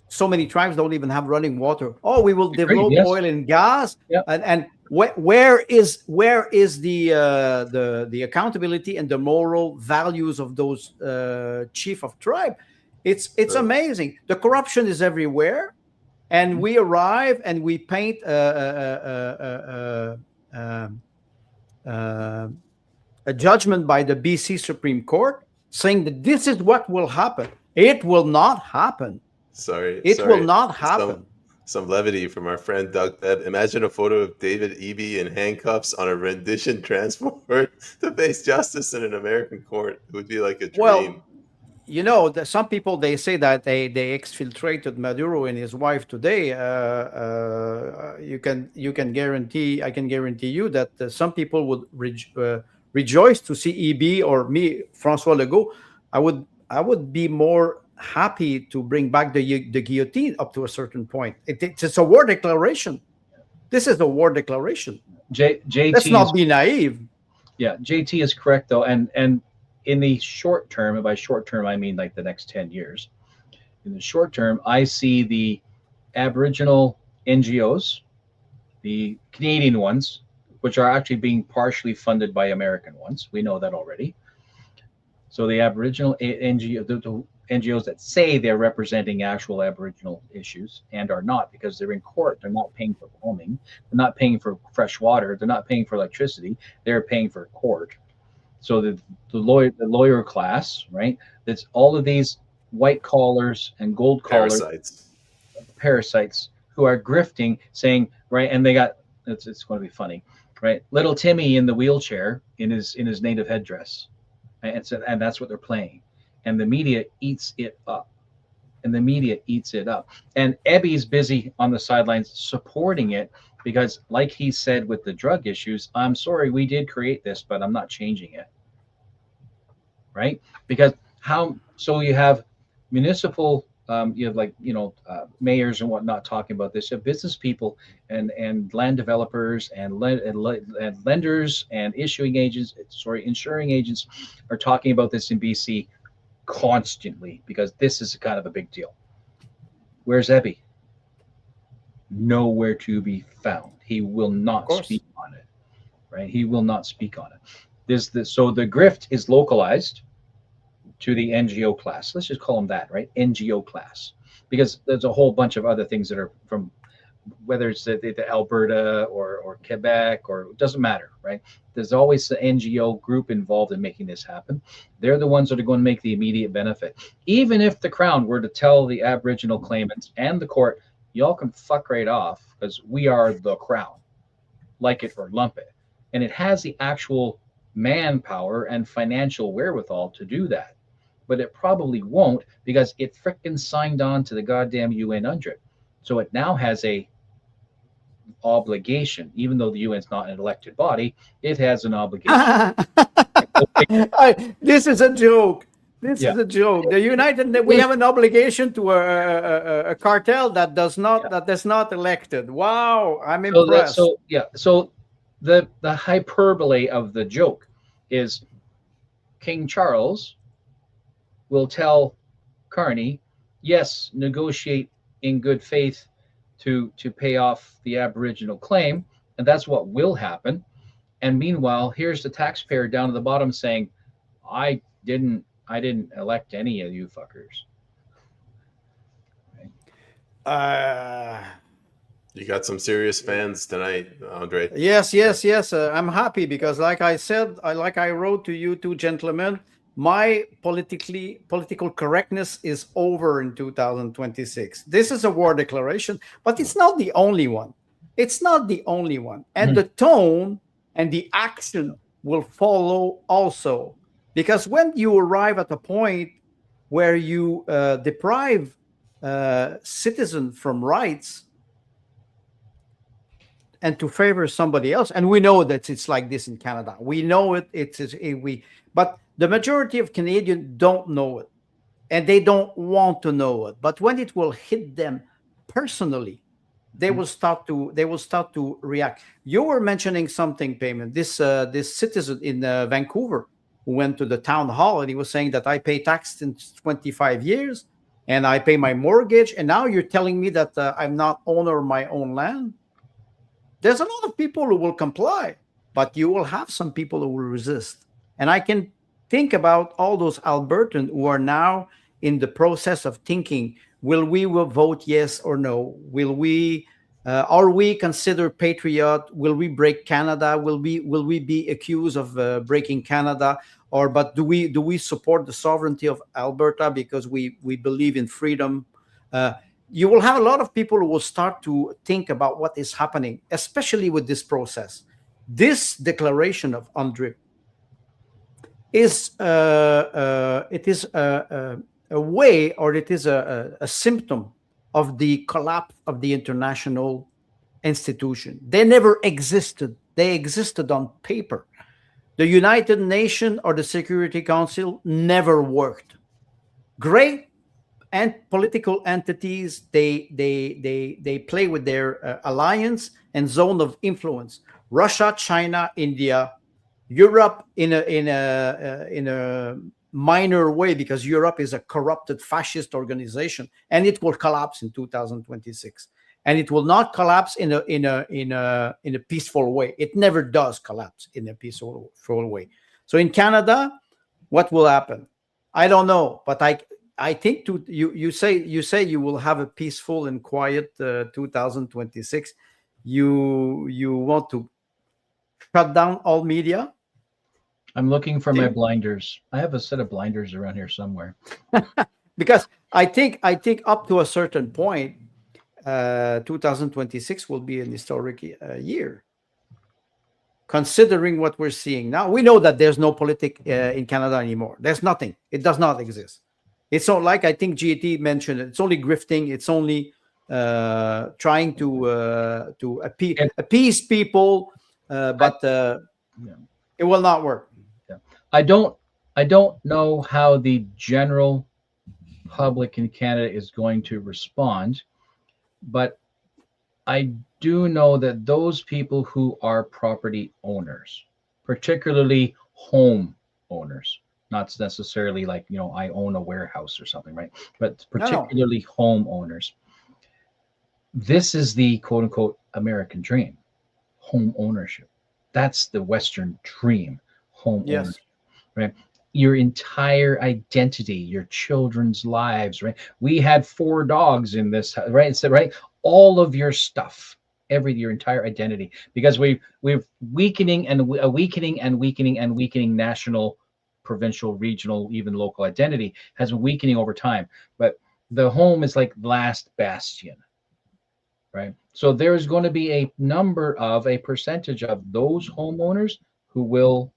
So many tribes don't even have running water. Oh, we will develop Yes. oil and gas, Yep. and where is the accountability and the moral values of those chief of tribe? It's amazing. The corruption is everywhere, and we arrive and we paint a judgment by the BC Supreme Court saying that this is what will happen. It will not happen. It will not happen. Some levity from our friend Doug Pebb. Imagine a photo of David Eby in handcuffs on a rendition transport to face justice in an American court. It would be like a dream. Well, you know, some people, they say that they exfiltrated Maduro and his wife today. I can guarantee you that some people would rejoice to see EB or me, Francois Legault. I would be more happy to bring back the guillotine up to a certain point. It's a war declaration. This is a war declaration. JT, let's not be naive. Yeah, JT is correct though, and in the short term, and by short term I mean like the next 10 years. In the short term, I see the Aboriginal NGOs, the Canadian ones, which are actually being partially funded by American ones. We know that already. So the Aboriginal NGO, the NGOs that say they're representing actual Aboriginal issues and are not, because they're in court. They're not paying for plumbing. They're not paying for fresh water. They're not paying for electricity. They're paying for court. So the lawyer class, right? That's all of these white collars and gold collars, parasites who are grifting, saying, right, and they got, it's going to be funny, right? Little Timmy in the wheelchair in his native headdress, and that's what they're playing, and the media eats it up, and Ebby's busy on the sidelines supporting it because, like he said with the drug issues, I'm sorry, we did create this, but I'm not changing it. Right? Because so you have municipal, you have mayors and whatnot talking about this. You have business people and land developers and lenders and insuring agents are talking about this in BC constantly because this is kind of a big deal. Where's Ebby? Nowhere to be found. He will not speak on it. Right? He will not speak on it. So the grift is localized to the NGO class. Let's just call them that, right? NGO class, because there's a whole bunch of other things that are from, whether it's the Alberta or Quebec, or it doesn't matter, right? There's always the NGO group involved in making this happen. They're the ones that are going to make the immediate benefit. Even if the Crown were to tell the Aboriginal claimants and the court, y'all can fuck right off because we are the Crown, like it or lump it. And it has the actual manpower and financial wherewithal to do that. But it probably won't because it frickin' signed on to the goddamn UN 100. So it now has a obligation, even though the UN's not an elected body, it has an obligation. This is a joke. This is a joke. The we have an obligation to a cartel that does not elected. Wow, I'm impressed. So the hyperbole of the joke is King Charles will tell Carney, yes, negotiate in good faith to pay off the Aboriginal claim, and that's what will happen. And meanwhile, here's the taxpayer down at the bottom saying, I didn't elect any of you fuckers. You got some serious fans tonight, Andre. Yes. I'm happy because, like I said, like I wrote to you two gentlemen, my political correctness is over in 2026. This is a war declaration, but it's not the only one. It's not the only one. And the tone and the action will follow also. Because when you arrive at a point where you deprive citizens from rights and to favor somebody else, and we know that it's like this in Canada. We know it. But the majority of Canadians don't know it, and they don't want to know it. But when it will hit them personally, they will start to react. You were mentioning something, Peyman. This citizen in Vancouver who went to the town hall, and he was saying that I pay tax since 25 years and I pay my mortgage, and now you're telling me that I'm not owner of my own land. There's a lot of people who will comply, but you will have some people who will resist. And I can think about all those Albertans who are now in the process of thinking, will we vote yes or no? Are we considered patriot? Will we break Canada? Will we be accused of breaking Canada? But do we support the sovereignty of Alberta because we believe in freedom? You will have a lot of people who will start to think about what is happening, especially with this process. This declaration of André is it is a way, or it is a symptom of the collapse of the international institution. They never existed. They existed on paper. The United Nations or the Security Council never worked. Great and political entities, they play with their alliance and zone of influence. Russia, China, India, Europe in a minor way, because Europe is a corrupted fascist organization, and it will collapse in 2026. And it will not collapse in a peaceful way. It never does collapse in a peaceful way. So in Canada, what will happen? I don't know, but I think you say you will have a peaceful and quiet 2026. You want to shut down all media? I'm looking for my blinders. I have a set of blinders around here somewhere. Because I think up to a certain point, 2026 will be an historic year. Considering what we're seeing now, we know that there's no politics in Canada anymore. There's nothing. It does not exist. It's not like, I think GT mentioned it. It's only grifting. It's only trying to appease people, but it will not work. Yeah. I don't know how the general public in Canada is going to respond, but I do know that those people who are property owners, particularly home owners, not necessarily like, I own a warehouse or something, right? But particularly home owners. This is the quote unquote American dream, home ownership. That's the Western dream, home ownership, right? Your entire identity, your children's lives, right? We had 4 dogs in this, right? So, right, all of your stuff, your entire identity, because we've weakening national, provincial, regional, even local identity has been weakening over time. But the home is like last bastion, right? So there's going to be a percentage of those homeowners who will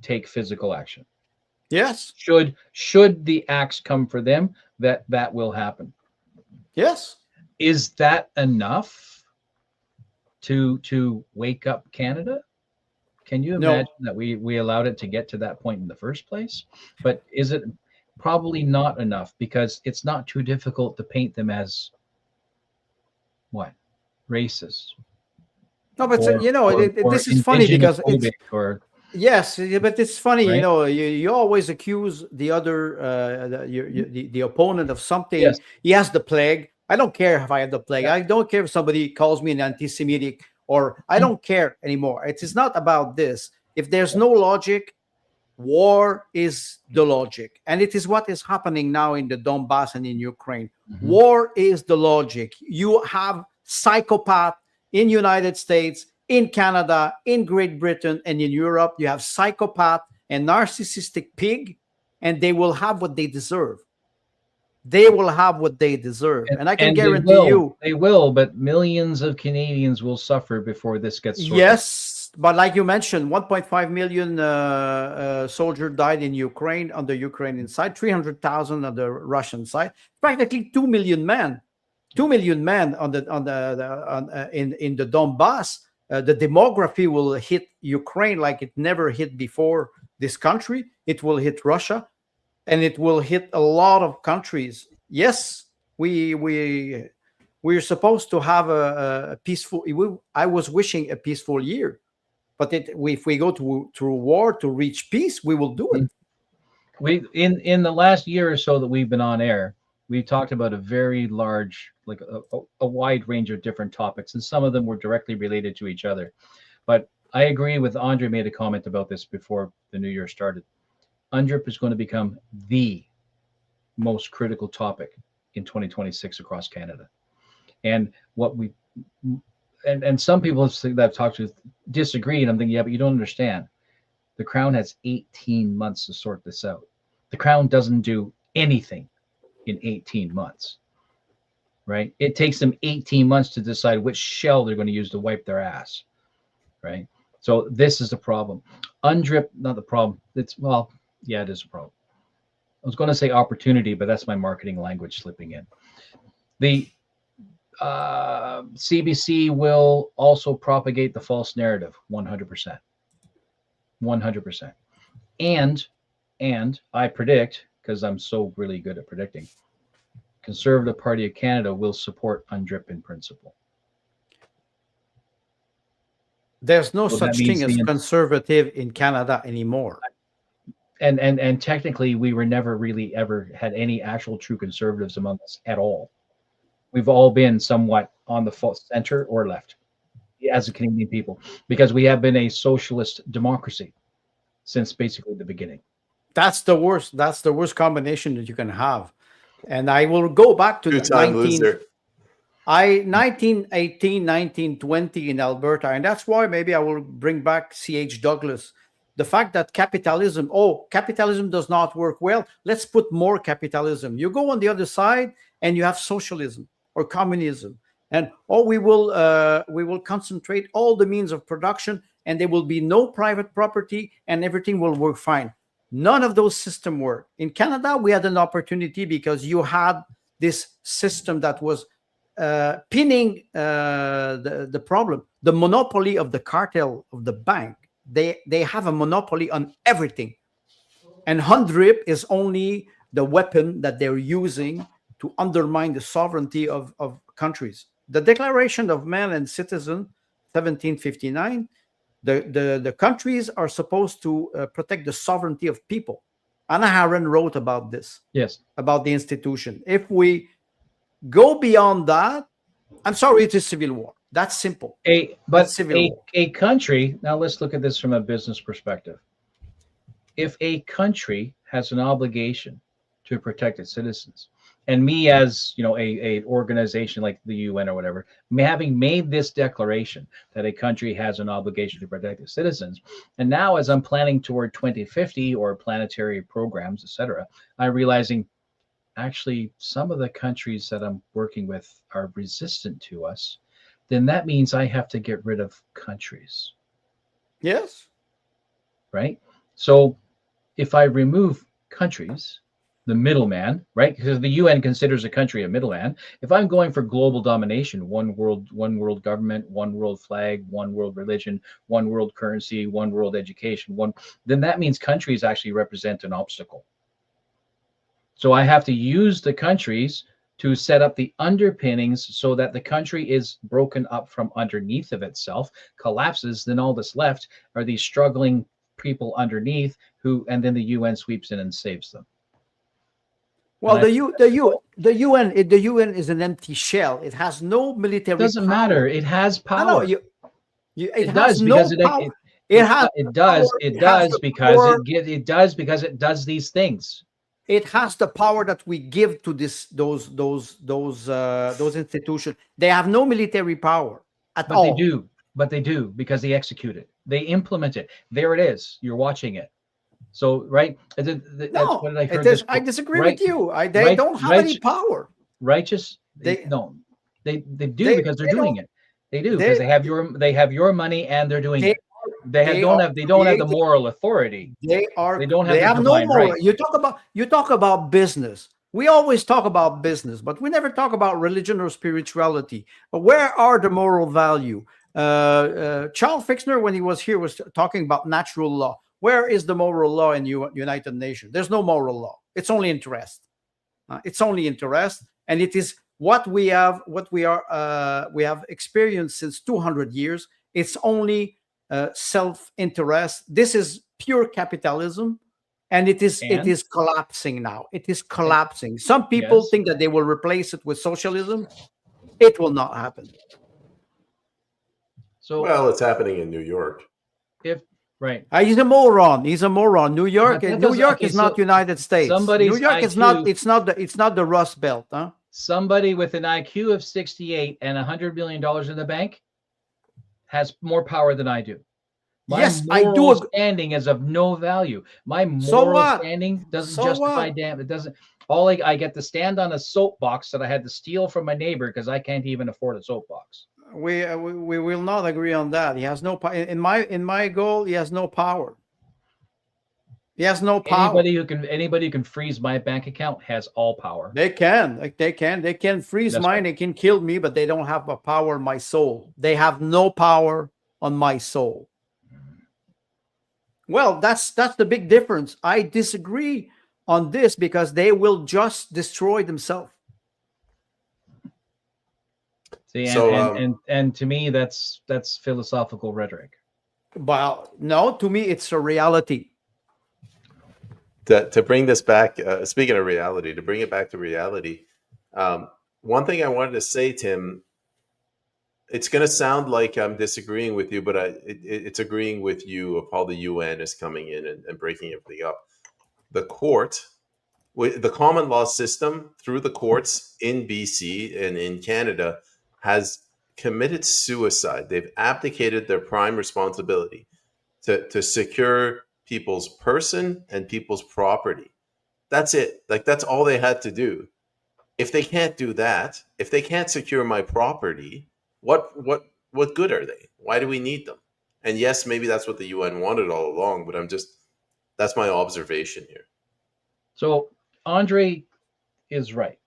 take physical action. Yes. Should the axe come for them, that will happen. Yes. Is that enough to wake up Canada? Can you imagine that we allowed it to get to that point in the first place? But is it probably not enough, because it's not too difficult to paint them as what? Racist. No, but this is funny because it's yes, but it's funny, right? You always accuse the other the opponent of something. Yes. He has the plague. I don't care if I have the plague. Yeah. I don't care if somebody calls me an anti-Semitic, or I don't care anymore. It is not about this. If there's no logic, war is the logic. And it is what is happening now in the Donbass and in Ukraine. Mm-hmm. War is the logic. You have psychopath in United States, in Canada, in Great Britain, and in Europe. You have psychopath and narcissistic pig, and they will have what they deserve. they will have what they deserve. And I can And they guarantee you, will, but millions of Canadians will suffer before this gets sorted. yes, but like you mentioned, 1.5 million soldiers died in Ukraine on the Ukrainian side, 300,000 on the Russian side, practically 2 million men. 2 million men on in the Donbass. The demography will hit Ukraine like it never hit before this country. It will hit Russia, and it will hit a lot of countries. Yes, we're supposed to have a peaceful. I was wishing a peaceful year, but if we go through war to reach peace, we will do it. We in the last year or so that we've been on air, we talked about a very large, like a wide range of different topics, and some of them were directly related to each other. But I agree with André made a comment about this before the new year started. UNDRIP is going to become the most critical topic in 2026 across Canada. And what we and some people that I've talked to disagree, and I'm thinking, yeah, but you don't understand. The Crown has 18 months to sort this out. The Crown doesn't do anything in 18 months, right? It takes them 18 months to decide which shell they're going to use to wipe their ass, right? So this is the problem. UNDRIP, not the problem. Well, yeah, it is a problem. I was going to say opportunity, but that's my marketing language slipping in. The CBC will also propagate the false narrative 100%. 100%. And I predict, because I'm so really good at predicting, Conservative Party of Canada will support UNDRIP in principle. There's no such thing as conservative in Canada anymore. And technically, we were never really ever had any actual true conservatives among us at all. We've all been somewhat on the center or left as a Canadian people, because we have been a socialist democracy since basically the beginning. That's the worst. That's the worst combination that you can have. And I will go back to 1918, 1920 in Alberta. And that's why maybe I will bring back C.H. Douglas. The fact that capitalism does not work well. Let's put more capitalism. You go on the other side and you have socialism or communism. And we will concentrate all the means of production, and there will be no private property, and everything will work fine. None of those systems work. In Canada, we had an opportunity because you had this system that was pinning the problem, the monopoly of the cartel of the bank. They have a monopoly on everything. And UNDRIP is only the weapon that they're using to undermine the sovereignty of countries. The Declaration of Man and Citizen, 1759, the countries are supposed to protect the sovereignty of people. Anna Arendt wrote about this. Yes. About the institution. If we go beyond that, I'm sorry, it is civil war. That's simple. A country, now let's look at this from a business perspective. If a country has an obligation to protect its citizens, and me as a organization like the UN or whatever, having made this declaration that a country has an obligation to protect its citizens, and now as I'm planning toward 2050 or planetary programs, etc., I'm realizing actually some of the countries that I'm working with are resistant to us, then that means I have to get rid of countries. Yes. Right? So if I remove countries, the middleman, right? Because the UN considers a country a middleman. If I'm going for global domination, one world government, one world flag, one world religion, one world currency, one world education, then that means countries actually represent an obstacle. So I have to use the countries to set up the underpinnings so that the country is broken up from underneath of itself, collapses, then all that's left are these struggling people underneath and then the UN sweeps in and saves them. Well, the UN is an empty shell. It has no military. It doesn't matter. It has power. No, it does because it does these things. It has the power that we give to those institutions. They have no military power at all. But they do because they execute it. They implement it. There it is. You're watching it. So right, that's No, what I it heard. is. This I quote. disagree Right, with you. They right, don't have right, any power. righteous. They No, they do they because they're they doing don't. it. They do because They they have your money and they're doing they it. they are They don't have the creating. moral authority. They don't have They the have no divine moral. right. You talk about business. We always talk about business, but we never talk about religion or spirituality. But where are the moral value? Charles Fixner, when he was here, was talking about natural law. Where is the moral law in United Nations? There's no moral law. It's only interest. It's only interest, and it is what we have, we have experienced since 200 years. It's only self-interest. This is pure capitalism, and it And is collapsing now. It is collapsing. Some people yes, think that they will replace it with socialism. It will not happen. so Well, it's happening in New York. if right, He's a moron. He's a moron. New York. that New doesn't. York Okay, is not so United States. New somebody's York is not. IQ, It's not the Rust Belt. Huh? somebody with an IQ of 68 and $100 million in the bank has more power than I do. My Yes, I do. moral standing is of no value. My So moral what? standing doesn't So justify what? damn. It doesn't. All I get to stand on a soapbox that I had to steal from my neighbor because I can't even afford a soapbox. We will not agree on that. He has no power. In my goal, he has no power. He has no power. Anybody who can freeze my bank account has all power. They can. Like they can freeze That's mine. right. They can kill me, but they don't have a power on my soul. They have no power on my soul. Well, that's the big difference. I disagree on this because they will just destroy themselves. See, So, and to me, that's philosophical rhetoric. Well, no, to me, it's a reality. to bring this back, speaking of reality, to bring it back to reality, one thing I wanted to say, Tim, it's going to sound like I'm disagreeing with you, but it's agreeing with you of how the UN is coming in and breaking everything up. The court, the common law system through the courts in BC and in Canada has committed suicide. They've abdicated their prime responsibility to secure people's person and people's property. That's it. Like, that's all they had to do. If they can't do that, if they can't secure my property, what good are they? Why do we need them? And yes, maybe that's what the UN wanted all along, but that's my observation here. So André is right.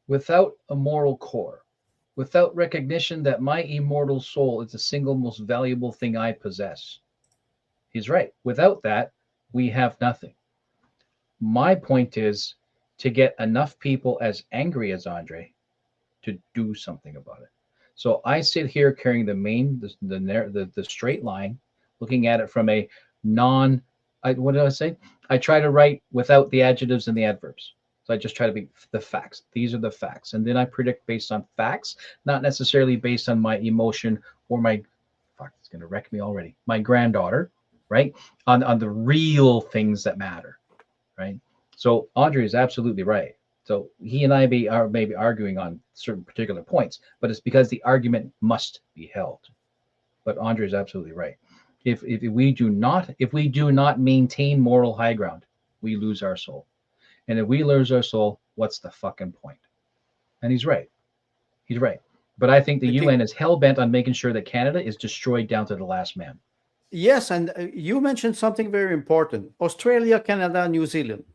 Without a moral core, without recognition that my immortal soul is the single most valuable thing I possess, he's right. Without that, we have nothing. My point is to get enough people as angry as André to do something about it. So I sit here carrying the straight line, looking at it from a what did I say? I try to write without the adjectives and the adverbs. So I just try to be the facts. These are the facts. And then I predict based on facts, not necessarily based on my emotion or it's going to wreck me already. My granddaughter, right? On the real things that matter, right? So André is absolutely right. So he and I are maybe arguing on certain particular points, but it's because the argument must be held. But André is absolutely right. If we do not maintain moral high ground, we lose our soul. And if we lose our soul, what's the fucking point? And he's right. He's right. But I think the UN is hell bent on making sure that Canada is destroyed down to the last man. Yes, and you mentioned something very important. Australia, Canada, New Zealand.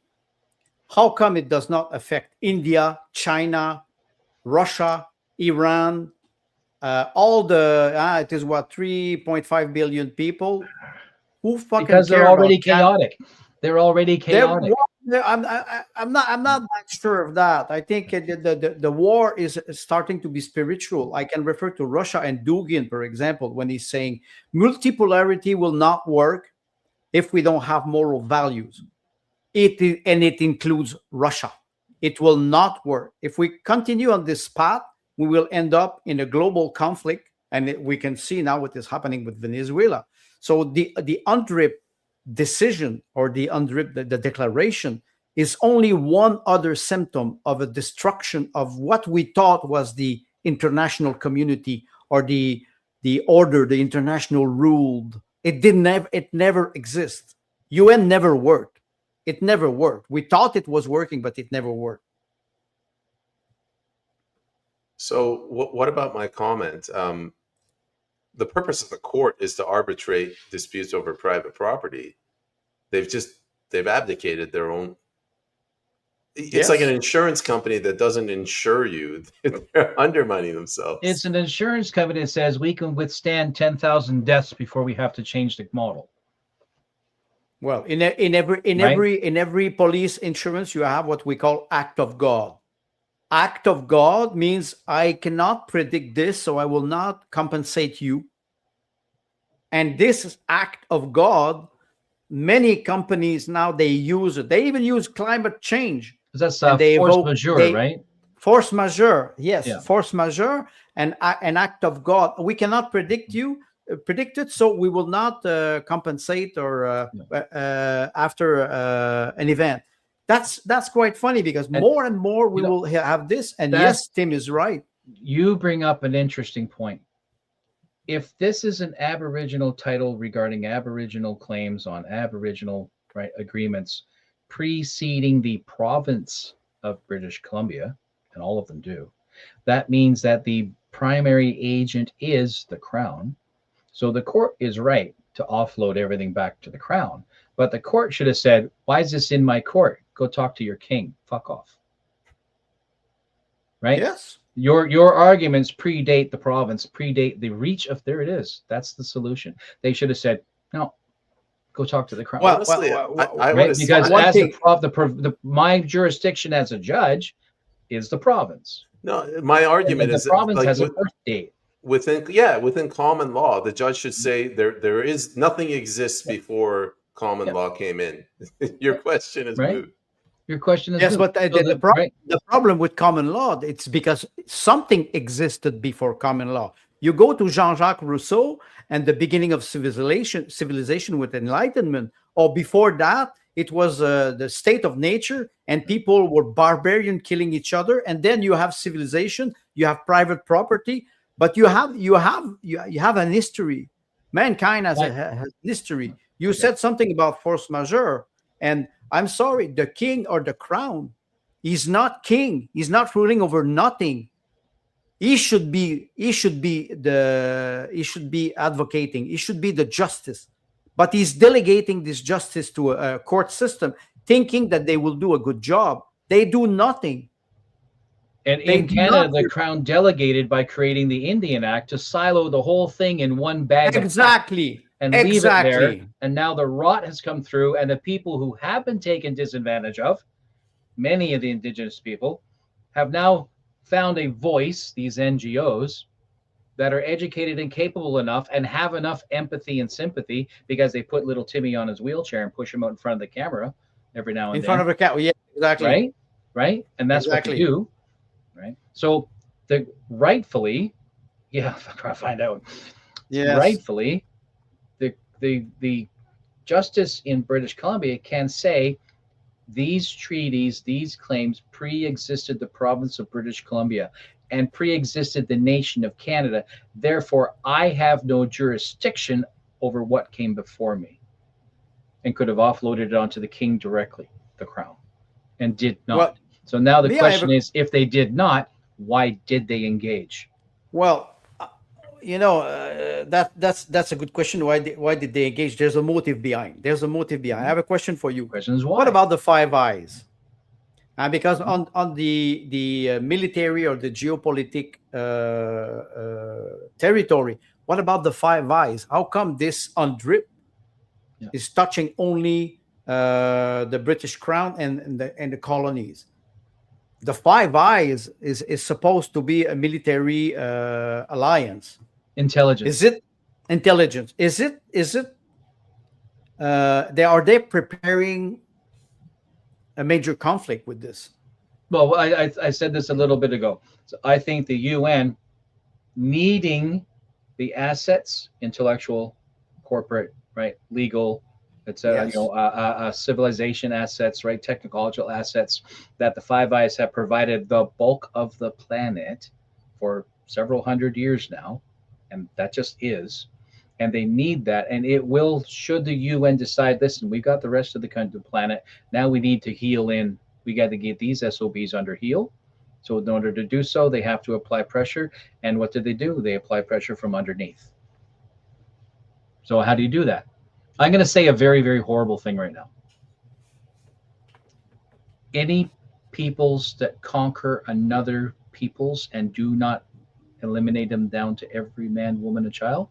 How come it does not affect India, China, Russia, Iran, all it is what, 3.5 billion people? Who fucking because they're care already about chaotic. They're already chaotic. I'm not that sure of that. I think the war is starting to be spiritual. I can refer to Russia and Dugin, for example, when he's saying multipolarity will not work if we don't have moral values. It includes Russia. It will not work. If we continue on this path, we will end up in a global conflict, and we can see now what is happening with Venezuela. So the UNDRIP decision, or the UNDRIP, the declaration, is only one other symptom of a destruction of what we thought was the international community, or the order, the international ruled. It never exists. UN never worked. It never worked. We thought it was working, but it never worked. So what about my comment? The purpose of the court is to arbitrate disputes over private property. They've abdicated their own. It's like an insurance company that doesn't insure you. They're undermining themselves. It's an insurance company that says we can withstand 10,000 deaths before we have to change the model. Well, in every police insurance, you have what we call act of God. Act of God means I cannot predict this, so I will not compensate you. And this act of God, many companies now, they use it. They even use climate change. That's force majeure, right? Force majeure, yes, Yeah. Force majeure and an act of God. We cannot predict it, so we will not compensate or after an event. That's quite funny because more and more we will have this. And yes, Tim is right. You bring up an interesting point. If this is an Aboriginal title regarding Aboriginal claims on Aboriginal agreements preceding the province of British Columbia, and all of them do, that means that the primary agent is the Crown. So the court is right to offload everything back to the Crown. But the court should have said, why is this in my court? Go talk to your king. Fuck off. Right? Yes. Your arguments predate the province, predate the reach of, there it is. That's the solution. They should have said, no, go talk to the Crown. Well, honestly, I right? Because as my jurisdiction as a judge is the province. No, my argument is the province has a birth date. Within common law, the judge should say there is nothing exists before common law came in. Your question is moot. Your question is yes, but the problem with common law, it's because something existed before common law. You go to Jean-Jacques Rousseau and the beginning of civilization with Enlightenment, or before that, it was the state of nature, and people were barbarian killing each other. And then you have civilization, you have private property, but you have an history. Mankind has a history. You said something about force majeure, and I'm sorry, the king or the crown, he's not king. He's not ruling over nothing. He should be advocating. He should be the justice, but he's delegating this justice to a court system, thinking that they will do a good job. They do nothing. And in Canada, the Crown delegated by creating the Indian Act to silo the whole thing in one bag. Exactly. And leave it there. And now the rot has come through, and the people who have been taken disadvantage of, many of the Indigenous people, have now found a voice, these NGOs, that are educated and capable enough and have enough empathy and sympathy, because they put little Timmy on his wheelchair and push him out in front of the camera every now and then. In front of a camera, yeah, exactly. Right? And that's what they do. Right? So rightfully, I'm trying to find out. Yes. Rightfully, the justice in British Columbia can say these treaties, these claims pre-existed the province of British Columbia and pre-existed the nation of Canada. Therefore, I have no jurisdiction over what came before me, and could have offloaded it onto the king directly, the Crown, and did not. Well, so now the question is, if they did not, why did they engage? Well, that's a good question. Why did they engage? There's a motive behind. I have a question for you. Question is why? What about the Five Eyes? Because on the military or the geopolitical territory, what about the Five Eyes? How come this UNDRIP is touching only the British Crown and the colonies? The Five Eyes is supposed to be a military alliance. Intelligence. Is it intelligence? Is it? Are they preparing a major conflict with this? Well, I said this a little bit ago. So I think the UN needing the assets, intellectual, corporate, legal, etc. Civilization assets, technological assets that the Five Eyes have provided the bulk of the planet for several hundred years now, and that just is. And they need that. And it will, should the UN decide, listen, we've got the rest of the planet, now we need to heal in. We got to get these SOBs under heal. So in order to do so, they have to apply pressure. And what did they do? They apply pressure from underneath. So how do you do that? I'm going to say a very, very horrible thing right now. Any peoples that conquer another peoples and do not eliminate them down to every man, woman, and child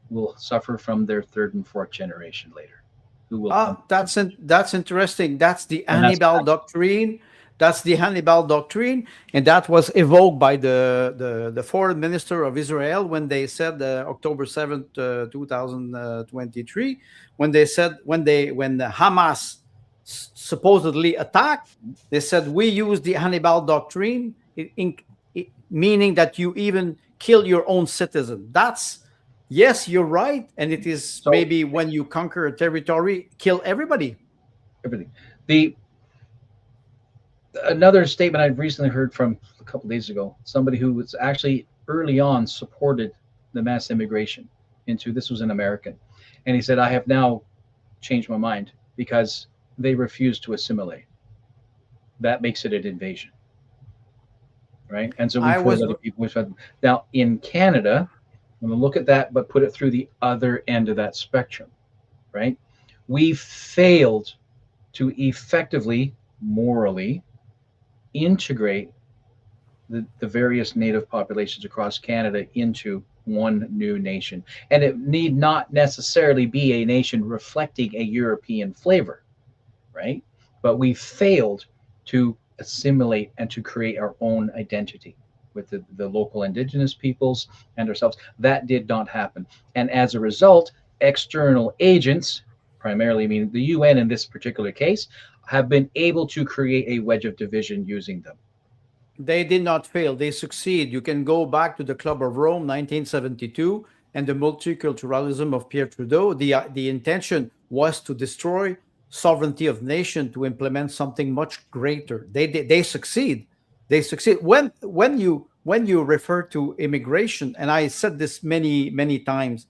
will suffer from their third and fourth generation later. Who will? That's interesting. That's the And that's Hannibal doctrine. That's the Hannibal doctrine, and that was evoked by the foreign minister of Israel when they said October 7th, 2023, when they said when the Hamas supposedly attacked, they said we use the Hannibal doctrine, meaning that you even kill your own citizen. That's, yes, you're right, and it is so, maybe when you conquer a territory, kill everybody. Everything. Another statement I've recently heard from a couple of days ago, somebody who was actually early on supported the mass immigration into, this was an American, and he said, I have now changed my mind because they refuse to assimilate. That makes it an invasion, right? And so we've heard other people. Now in Canada, I'm going to look at that, but put it through the other end of that spectrum, right? We failed to effectively, morally, integrate the various native populations across Canada into one new nation. And it need not necessarily be a nation reflecting a European flavor, right? But we failed to assimilate and to create our own identity with the local indigenous peoples and ourselves. That did not happen. And as a result, external agents, primarily meaning the UN in this particular case, have been able to create a wedge of division using them. They did not fail. They succeed. You can go back to the Club of Rome, 1972, and the multiculturalism of Pierre Trudeau. The intention was to destroy sovereignty of nation, to implement something much greater. They succeed. They succeed. When you refer to immigration, and I said this many times,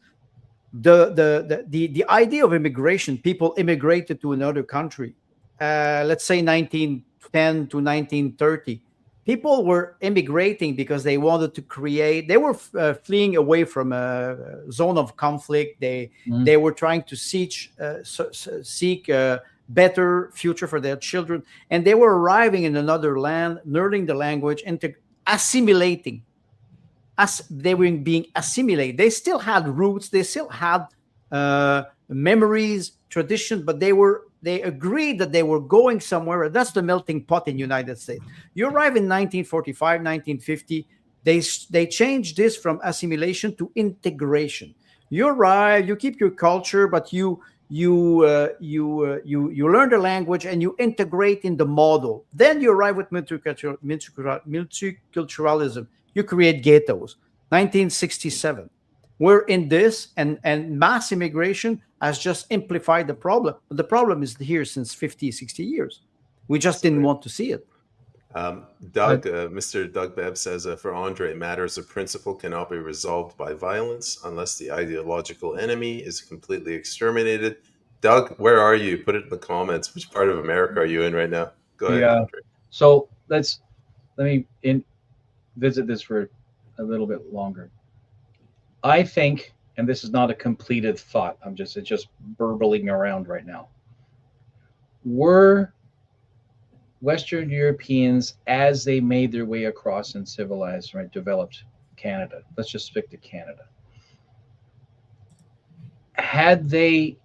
the idea of immigration, people immigrated to another country. Let's say 1910 to 1930, people were immigrating because they wanted to create, they were fleeing away from a zone of conflict. They were trying to seek a better future for their children. And they were arriving in another land, learning the language, and assimilating. As they were being assimilated. They still had roots, they still had memories, tradition, but they agreed that they were going somewhere. That's the melting pot in the United States. You arrive in 1945, 1950, they changed this from assimilation to integration. You arrive, you keep your culture, but you learn the language and you integrate in the model. Then you arrive with multiculturalism. You create ghettos. 1967. We're in this, and mass immigration has just amplified the problem. But the problem is here since 50, 60 years. We just didn't want to see it. Mr. Doug Bebb says, for Andre, matters of principle cannot be resolved by violence unless the ideological enemy is completely exterminated. Doug, where are you? Put it in the comments. Which part of America are you in right now? Go ahead, Andre. So let me visit this for a little bit longer. I think, and this is not a completed thought, it's just burbling around right now. Were Western Europeans, as they made their way across and civilized, right, developed Canada, let's just stick to Canada, had they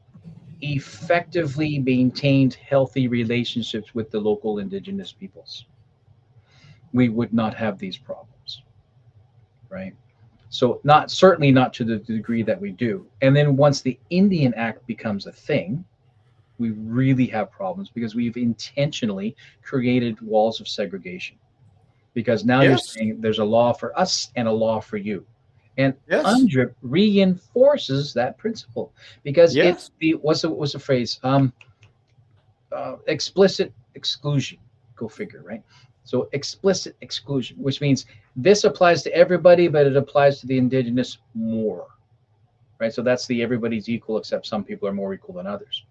effectively maintained healthy relationships with the local indigenous peoples, we would not have these problems, right? So certainly not to the degree that we do. And then once the Indian Act becomes a thing, we really have problems because we've intentionally created walls of segregation. Because now you're saying there's a law for us and a law for you. And UNDRIP reinforces that principle because it's what's the phrase? Explicit exclusion. Go figure, right? So explicit exclusion, which means this applies to everybody, but it applies to the indigenous more. right? So that's the everybody's equal except some people are more equal than others.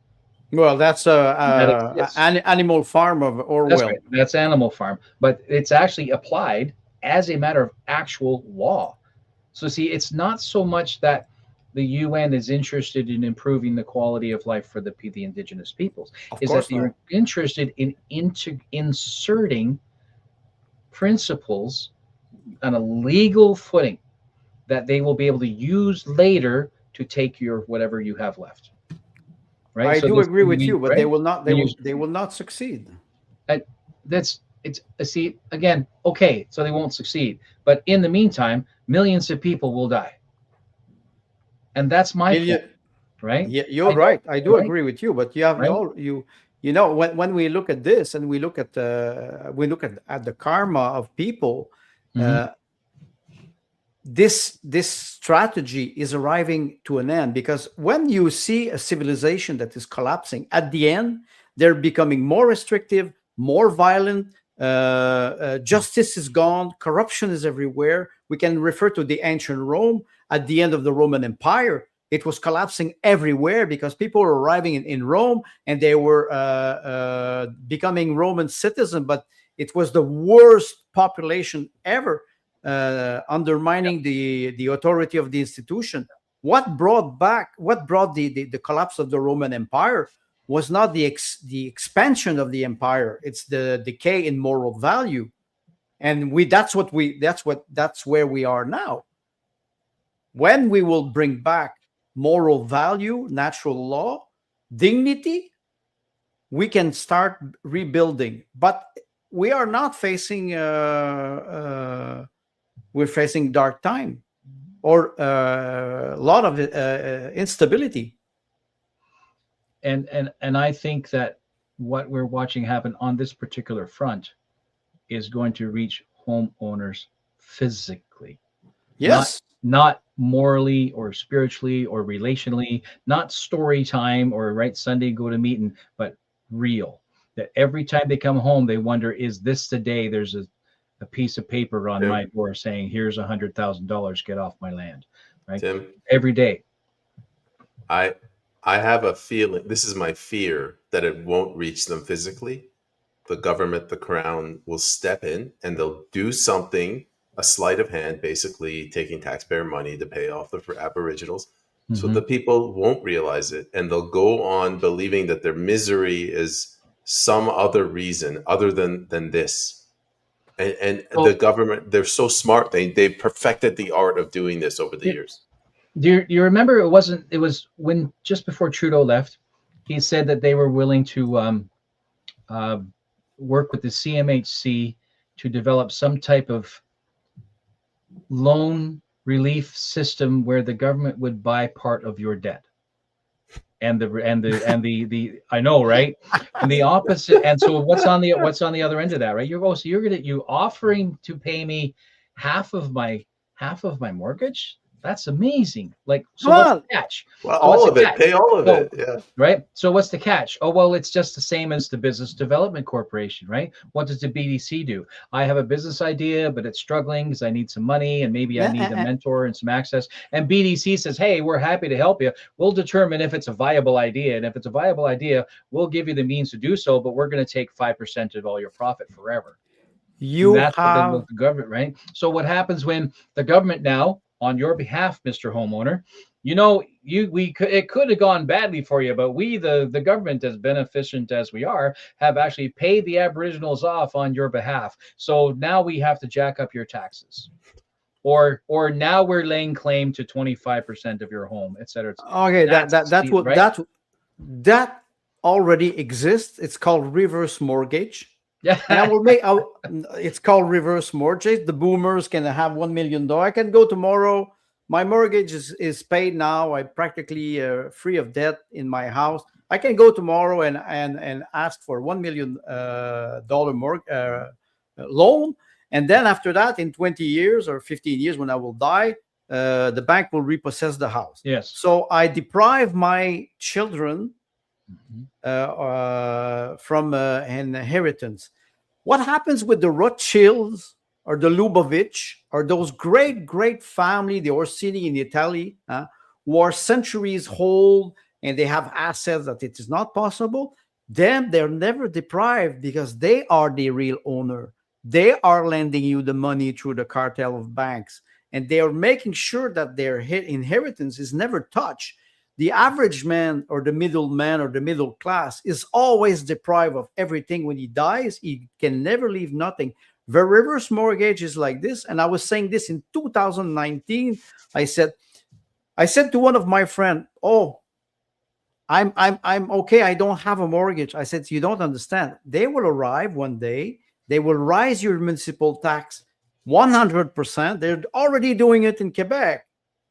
Well, that's That exists. Animal Farm of That's Orwell. right. That's Animal Farm, but it's actually applied as a matter of actual law. So see, it's not so much that the UN is interested in improving the quality of life for the indigenous peoples, Of is that course they're not. interested in inserting principles on a legal footing that they will be able to use later to take your whatever you have left. Right. I So do this agree with you, but right. they will not succeed. That's it's see again. Okay, so they won't succeed, but in the meantime, millions of people will die, and that's my point, right? Yeah, I you're know, right. I do right, agree with you, but you have right. you know when we look at this and we look at the karma of people, Mm-hmm. uh, this strategy is arriving to an end, because when you see a civilization that is collapsing, at the end they're becoming more restrictive, more violent. Justice is gone, corruption is everywhere. We can refer to the ancient Rome. At the end of the Roman Empire, it was collapsing everywhere because people were arriving in Rome and they were becoming Roman citizens, but it was the worst population ever, undermining the authority of the institution. What brought the collapse of the Roman Empire was not the expansion of the empire; it's the decay in moral value, and that's where we are now. When we will bring back moral value, natural law, dignity, we can start rebuilding. But we are not facing we're facing dark time, or a lot of instability. And I think that what we're watching happen on this particular front is going to reach homeowners physically, not Yes. not morally or spiritually or relationally, not story time or right Sunday go to meeting, but real. That every time they come home, they wonder, is this the day there's a piece of paper on my Tim, door saying, here's $100,000, get off my land, right? Tim, Every day. I I have a feeling, this is my fear, that it won't reach them physically. The government, the crown will step in and they'll do something, a sleight of hand, basically taking taxpayer money to pay off the aboriginals. So Mm-hmm. the people won't realize it and they'll go on believing that their misery is some other reason other than this. And the Well, government, they're so smart. They perfected the art of doing this over the do years. you remember it was when just before Trudeau left, he said that they were willing to uh, work with the CMHC to develop some type of loan relief system where the government would buy part of your debt. And the I know, right? And the opposite. And so what's on the other end of that, right? You offering to pay me half of my mortgage? That's amazing. Like, so what's the Well, catch? Well, So what's all the of it, catch? pay all of So it. Yeah. right? So what's the catch? Oh, well, it's just the same as the Business Development Corporation, right? What does the BDC do? I have a business idea, but it's struggling because I need some money and maybe I need a mentor and some access. And BDC says, hey, we're happy to help you. We'll determine if it's a viable idea. And if it's a viable idea, we'll give you the means to do so, but we're going to take 5% of all your profit forever. And you that's what have the government, right? So what happens when the government now, on your behalf, Mr. Homeowner, it could have gone badly for you, but we, the government, as beneficent as we are, have actually paid the Aboriginals off on your behalf. So now we have to jack up your taxes, or now we're laying claim to 25% of your home, et cetera. okay. That's what Right? that already exists. It's called reverse mortgage. Yeah. And it's called reverse mortgage. The boomers can have $1 million. I can go tomorrow. My mortgage is paid now. I'm practically free of debt in my house. I can go tomorrow and ask for $1 million loan. And then after that, in 20 years or 15 years, when I will die, the bank will repossess the house. Yes. So I deprive my children from an inheritance. What happens with the Rothschilds or the Lubavitch or those great family, the Orsini in Italy, who are centuries old and they have assets that it is not possible, then they're never deprived because they are the real owner. They are lending you the money through the cartel of banks, and they are making sure that their inheritance is never touched. The average man or the middle man or the middle class is always deprived of everything. When he dies, he can never leave nothing. The reverse mortgage is like this. And I was saying this in 2019. I said to one of my friends, "Oh, I'm okay. I don't have a mortgage." I said, "You don't understand. They will arrive one day. They will rise your municipal tax 100%. They're already doing it in Quebec.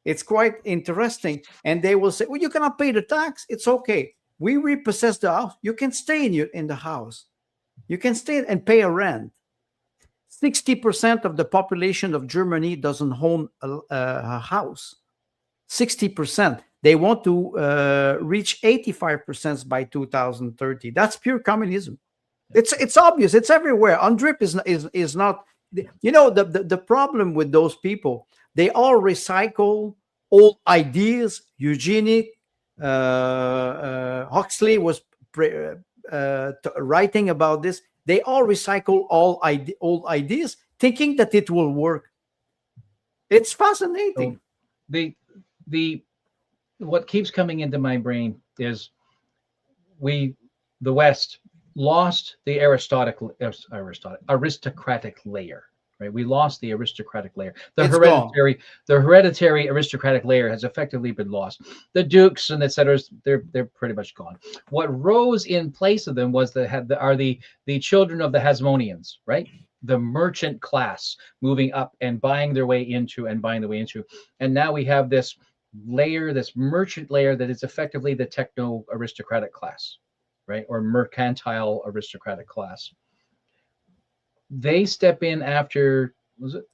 It's quite interesting. And they will say, well, you cannot pay the tax. It's okay. We repossess the house. You can stay in the house. You can stay and pay a rent." 60% of the population of Germany doesn't own a house. 60%. They want to reach 85% by 2030. That's pure communism. It's obvious. It's everywhere. UNDRIP is not. The problem with those people, they all recycle old ideas. Eugenic, Huxley was writing about this. They all recycle all old ideas, thinking that it will work. It's fascinating. So what keeps coming into my brain is the West lost the aristocratic layer, right? We lost the aristocratic layer. The hereditary aristocratic layer has effectively been lost. The dukes and etc. They're pretty much gone. What rose in place of them was the children of the Hasmoneans, right? The merchant class moving up and buying their way into, and now we have this layer, this merchant layer that is effectively the techno aristocratic class, right? Or mercantile aristocratic class. They step in after, was it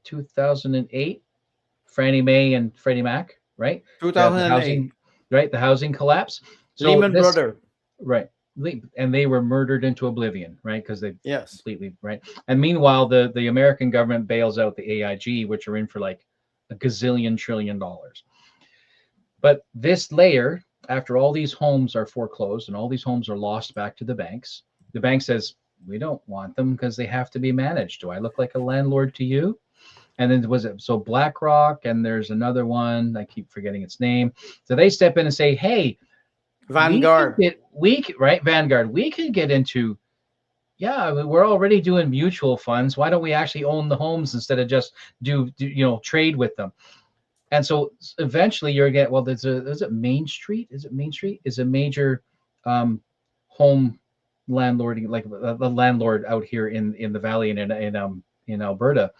2008? Fannie Mae and Freddie Mac, right? 2008. The housing collapse. So Lehman Brothers. Right. And they were murdered into oblivion, right? Because they completely, right? And meanwhile, the American government bails out the AIG, which are in for like a gazillion trillion dollars. But this layer, after all these homes are foreclosed and all these homes are lost back to the banks, the bank says, we don't want them because they have to be managed. Do I look like a landlord to you? And then so BlackRock, and there's another one, I keep forgetting its name. So they step in and say, hey, Vanguard. Vanguard, we can get into, we're already doing mutual funds. Why don't we actually own the homes instead of just do trade with them? And so eventually you're getting, well, is it Main Street? Is a major home landlord, like the landlord out here in the valley and in Alberta.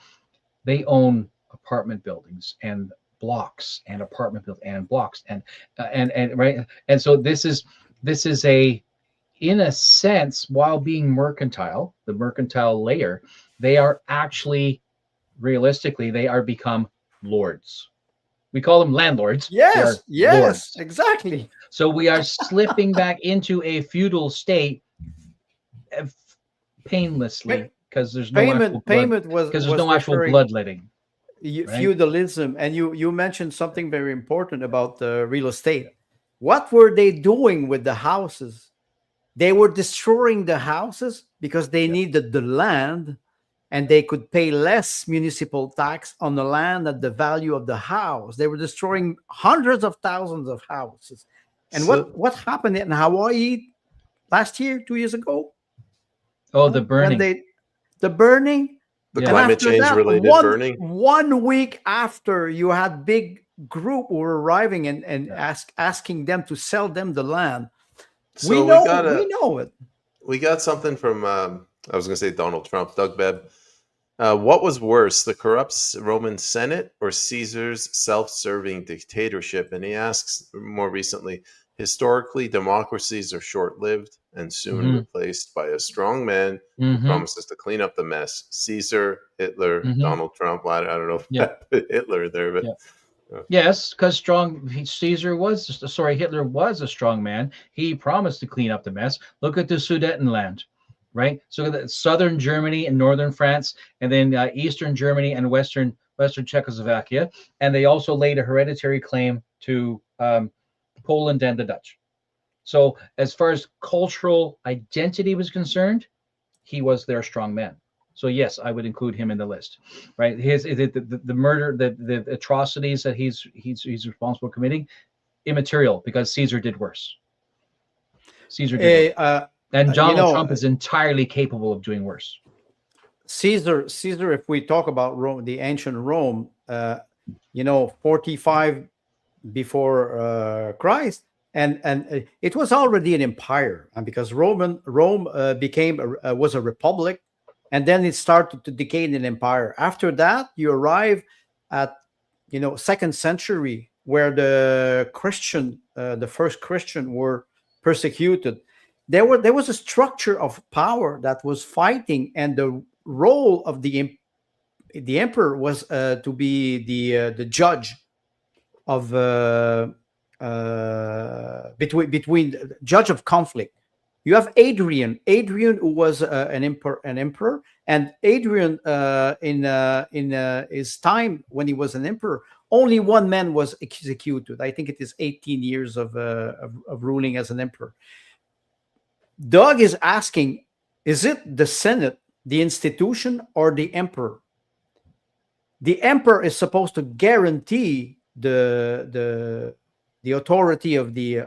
They own apartment buildings and blocks and apartment buildings and blocks and right. And so this is in a sense, while being mercantile, the mercantile layer, they are actually, realistically, they are become lords. We call them landlords. Yes, lords. Exactly. So we are slipping back into a feudal state painlessly, because there's no actual bloodletting. Feudalism. And you mentioned something very important about real estate. What were they doing with the houses? They were destroying the houses because they needed the land, and they could pay less municipal tax on the land at the value of the house. They were destroying hundreds of thousands of houses. And what happened in Hawaii last year, 2 years ago? Oh, the burning. The burning. The climate change related burning. 1 week after, you had big group who were arriving and asking them to sell them the land. So we know it. We got something from, I was going to say Donald Trump, Doug Bebb. What was worse, the corrupt Roman Senate or Caesar's self-serving dictatorship? And he asks more recently, historically, democracies are short-lived and soon replaced by a strong man who promises to clean up the mess. Caesar, Hitler, Donald Trump. I don't know if I put Hitler there, but... Yes, because Hitler was a strong man. He promised to clean up the mess. Look at the Sudetenland, right? So the southern Germany and northern France, and then eastern Germany and western Czechoslovakia. And they also laid a hereditary claim to Poland and the Dutch. So as far as cultural identity was concerned, he was their strong man. So yes, I would include him in the list, right? The murder, the atrocities that he's responsible for committing, immaterial, because Caesar did worse. Caesar did worse. And Donald Trump is entirely capable of doing worse. Caesar, if we talk about Rome, the ancient Rome, 45 before Christ, and it was already an empire, and because Rome was a republic, and then it started to decay in an empire. After that, you arrive at 2nd century, where the first Christian were persecuted. There was a structure of power that was fighting, and the role of the emperor was to be the judge of between judge of conflict. You have Adrian who was an emperor, and Adrian in his time when he was an emperor, only one man was executed. I think it is 18 years of ruling as an emperor. Doug is asking, is it the Senate, the institution, or the emperor? The emperor is supposed to guarantee the authority of the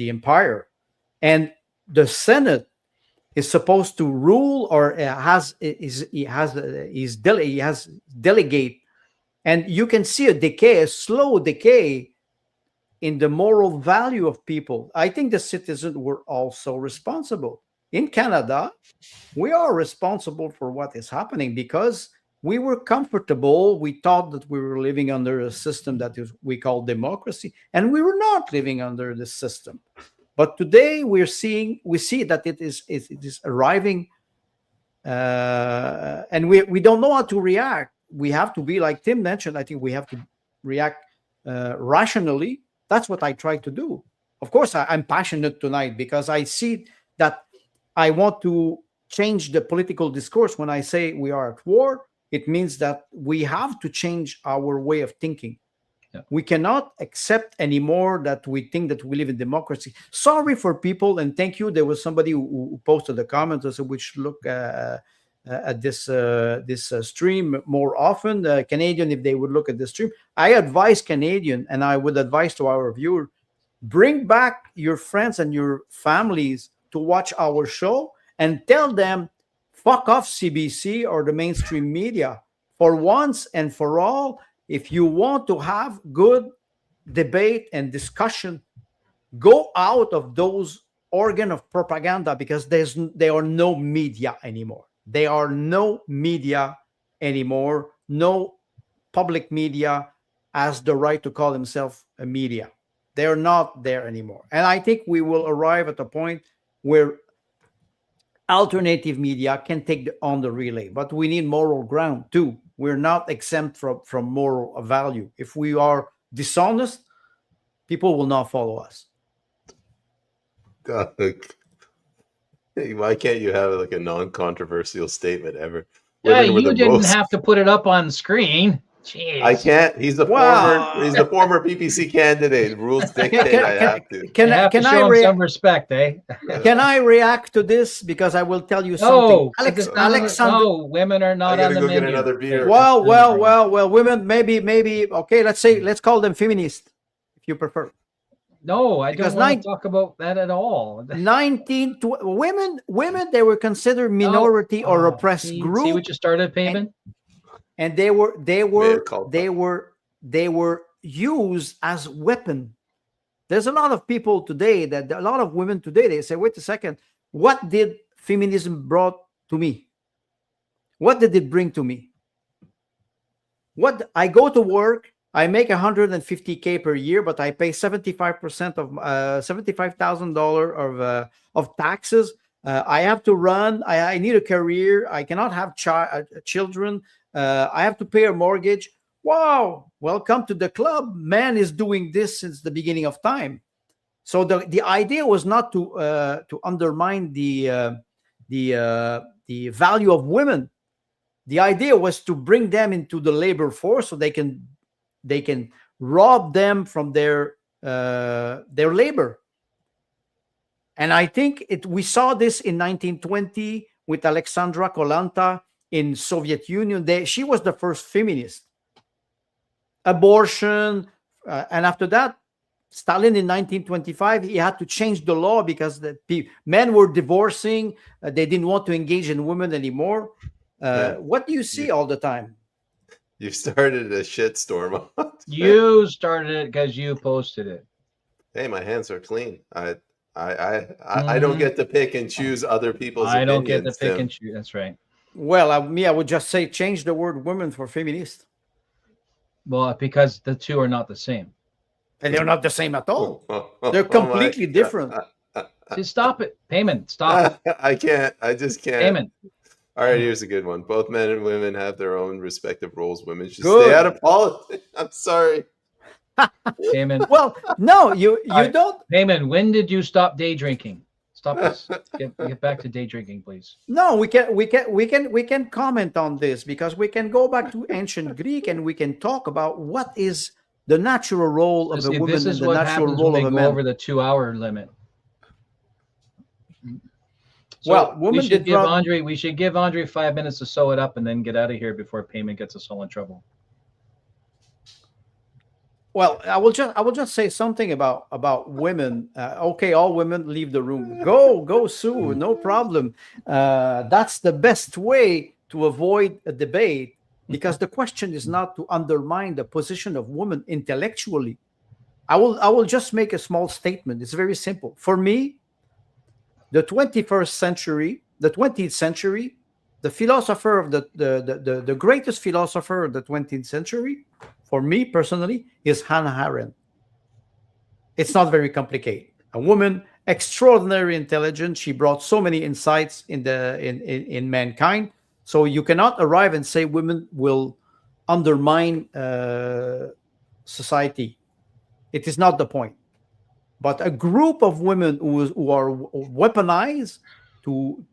empire, and the Senate is supposed to rule, or he has delegate, and you can see a slow decay in the moral value of people. I think the citizens were also responsible. In Canada, we are responsible for what is happening because we were comfortable. We thought that we were living under a system that we call democracy, and we were not living under this system. But today we see that it is arriving, and we don't know how to react. We have to be, like Tim mentioned, I think we have to react rationally. That's what I try to do. Of course, I'm passionate tonight because I see that I want to change the political discourse. When I say we are at war, it means that we have to change our way of thinking. Yeah. We cannot accept anymore that we think that we live in democracy. Sorry for people, and thank you. There was somebody who posted a comment and said we should look at this stream more often. Canadian, if they would look at the stream, I advise Canadian, and I would advise to our viewer, bring back your friends and your families to watch our show, and tell them, fuck off CBC or the mainstream media. For once and for all, if you want to have good debate and discussion, go out of those organ of propaganda, because there are no media anymore. There are no media anymore. No public media has the right to call himself a media. They're not there anymore. And I think we will arrive at a point where alternative media can take on the relay, but we need moral ground too. We're not exempt from moral value. If we are dishonest, people will not follow us. Why can't you have like a non-controversial statement ever? Yeah, you didn't have to put it up on screen. Jeez. I can't. He's the former PPC candidate. Rules dictate I have to. Can I show him some respect, eh? Can I react to this? Because I will tell you something. Alexander, no, women are not on the menu. Get another beer. Well, women, maybe. Okay, let's call them feminists, if you prefer. No, I don't want to talk about that at all. Women, they were considered minority or oppressed group. See what you started, Peyman? And they were used as weapon. There's a lot of people today a lot of women today, they say, wait a second, what did feminism brought to me? What did it bring to me? What I go to work, I make $150K per year, but I pay 75% of $75,000 of taxes. I have to run. I need a career. I cannot have children. I have to pay a mortgage. Wow! Welcome to the club. Man is doing this since the beginning of time. So the idea was not to undermine the value of women. The idea was to bring them into the labor force so they can rob them from their labor. And I think we saw this in 1920 with Alexandra Kolanta in Soviet Union. She was the first feminist. Abortion, and after that, Stalin in 1925, he had to change the law because men were divorcing. They didn't want to engage in women anymore. What do you see all the time? You started a shitstorm. You started it because you posted it. Hey, my hands are clean. I don't get to pick and choose other people's opinions. I don't get to pick and choose. That's right. Well, I would just say change the word women for feminist. Well, because the two are not the same. And they're not the same at all. They're completely different. Just stop it. Peyman, stop. I can't. I just can't. Peyman. All right, here's a good one. Both men and women have their own respective roles. Women should stay out of politics. I'm sorry. Peyman. Well, no, you don't. Peyman, when did you stop day drinking? Stop this. Get back to day drinking, please. No, we can comment on this because we can go back to ancient Greek and we can talk about what is the natural role of a woman and the natural role of a man. Over the 2-hour limit. So well, women we should give Andre 5 minutes to sew it up and then get out of here before Peyman gets us all in trouble. Well, I will just say something about women. Okay, all women leave the room. Go, Sue. No problem. That's the best way to avoid a debate because the question is not to undermine the position of women intellectually. I will just make a small statement. It's very simple. For me, the 20th century, the philosopher of the greatest philosopher of the 20th century, for me personally, is Hannah Arendt. It's not very complicated. A woman, extraordinary intelligent. She brought so many insights in mankind. So you cannot arrive and say women will undermine society. It is not the point. But a group of women who are weaponized to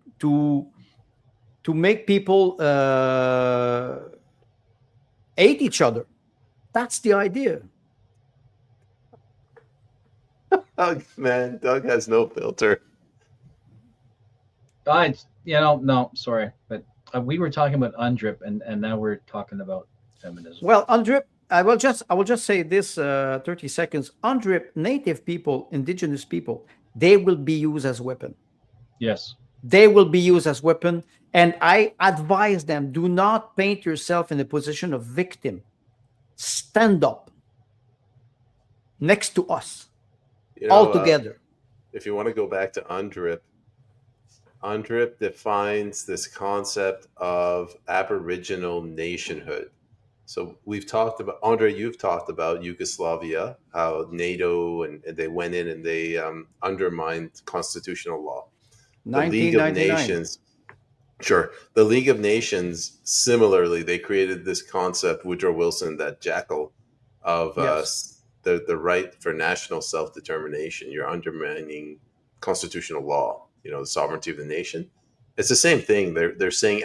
make people hate each other. That's the idea. Doug has no filter. No, sorry, but we were talking about UNDRIP, and now we're talking about feminism. Well, UNDRIP, I will just say this 30 seconds. UNDRIP, native people, indigenous people, they will be used as weapon. Yes. They will be used as weapon. And I advise them, do not paint yourself in the position of victim. Stand up next to us, all together. If you want to go back to UNDRIP, UNDRIP defines this concept of Aboriginal nationhood. So we've talked about, Andre, you've talked about Yugoslavia, how NATO and they went in and they undermined constitutional law. The League of Nations. Sure. The League of Nations, similarly, they created this concept, Woodrow Wilson, that jackal of the right for national self-determination. You're undermining constitutional law, the sovereignty of the nation. It's the same thing. They're saying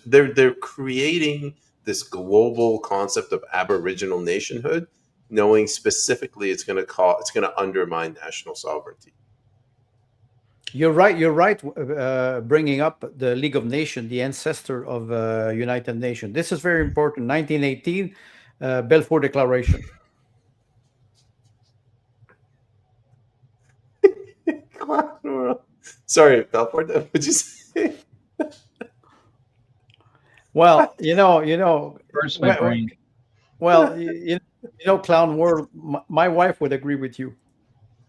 they're creating this global concept of Aboriginal nationhood, knowing specifically it's going to undermine national sovereignty. You're right. Bringing up the League of Nations, the ancestor of United Nations. This is very important. 1918, Balfour Declaration. Sorry, Balfour. What'd you say? Well, Burst my brain. Well, clown world. My wife would agree with you.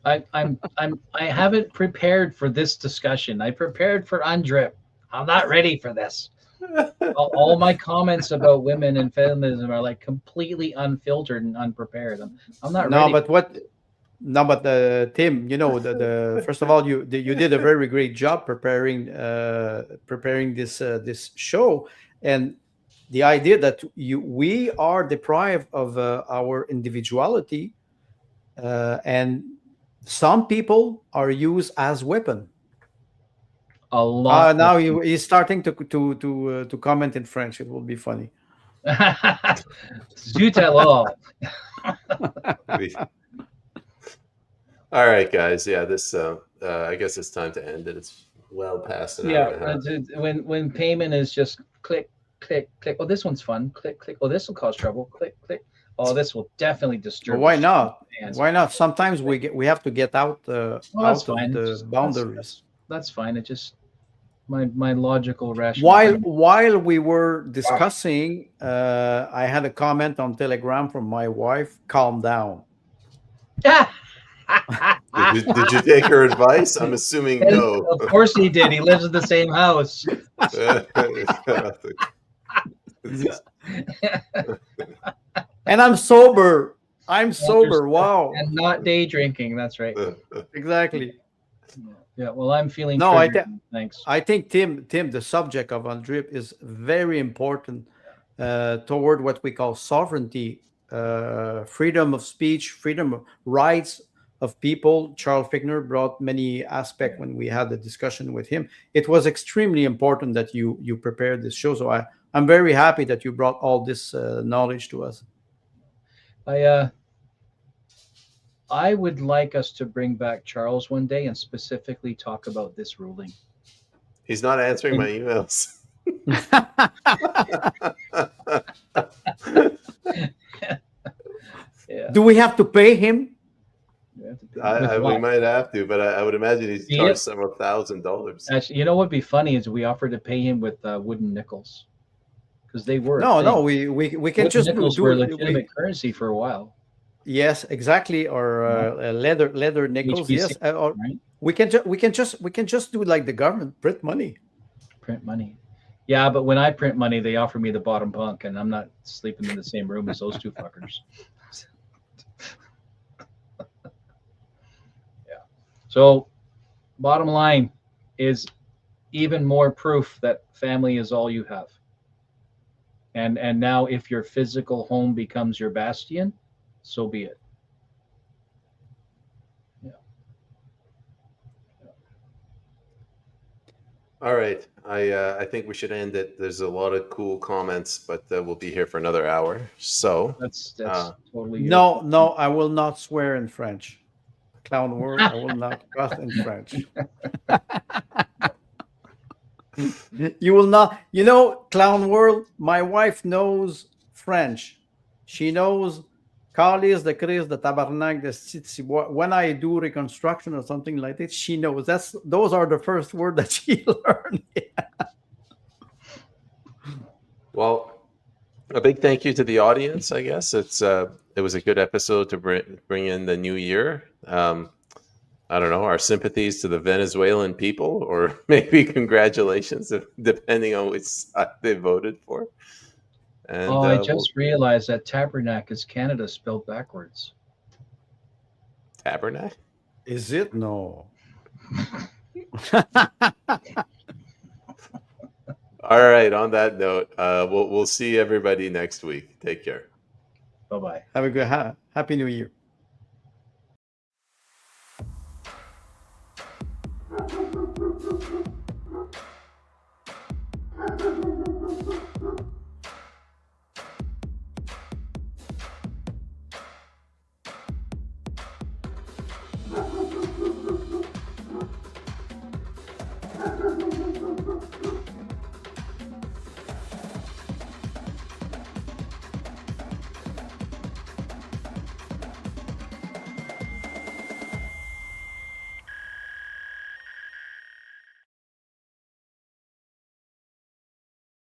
I haven't prepared for this discussion. I prepared for UNDRIP. I'm not ready for this. All my comments about women and feminism are like completely unfiltered and unprepared. I'm not ready. But Tim, first of all, you did a very great job preparing this show, and the idea that we are deprived of our individuality, and some people are used as weapon. A lot. Now he's starting to comment in French. It will be funny. Do tell all. All right, guys. Yeah, this. I guess it's time to end it. It's well past an hour Yeah, and a half. when payment is just click, click, click. Oh, this one's fun. Click, click. Oh, this will cause trouble. Click, click. Oh, this will definitely disturb. Why the not? fans. Why not? Sometimes we have to get out Well, that's out of fine. the Just- boundaries. That's fine. It just my logical rational. While we were discussing, I had a comment on Telegram from my wife. Calm down. Did you take her advice? I'm assuming no. Of course he did. He lives in the same house. And I'm sober. I'm sober. Wow. And not day drinking. That's right. Exactly. Yeah. Well, I'm feeling. No, thanks. I think Tim, the subject of Andrip is very important toward what we call sovereignty, freedom of speech, freedom of rights of people. Charles Fichtner brought many aspects when we had the discussion with him. It was extremely important that you prepared this show. So I'm very happy that you brought all this knowledge to us. I would like us to bring back Charles one day and specifically talk about this ruling. He's not answering my emails. Yeah. Do we have to pay him? We might have to, but I would imagine he's charged several $1,000s. Actually, you know what'd be funny is we offered to pay him with wooden nickels because they were. No, we can wooden just nickels do were legitimate currency for a while. Yes, exactly. Or leather nickels. HBC, yes, or right? we can just do like the government, print money. Print money. Yeah, but when I print money, they offer me the bottom bunk, and I'm not sleeping in the same room as those two fuckers. Yeah. So, bottom line is even more proof that family is all you have. And now, if your physical home becomes your bastion, so be it. Yeah. All right. I think we should end it. There's a lot of cool comments, but we'll be here for another hour. So That's totally No, I will not swear in French. Clown word, I will not cuss in French. You will not. You know, clown world. My wife knows French. She knows Carlis, the Chris, the Tabarnak, the Tsitsi. When I do reconstruction or something like this, she knows. Those are the first words that she learned. Well, a big thank you to the audience. I guess it was a good episode to bring in the new year. I don't know, our sympathies to the Venezuelan people, or maybe congratulations, depending on which side they voted for. And, I just realized that Tabernacle is Canada spelled backwards. Tabernacle? Is it? No. All right. On that note, we'll see everybody next week. Take care. Bye-bye. Have a good Happy New Year.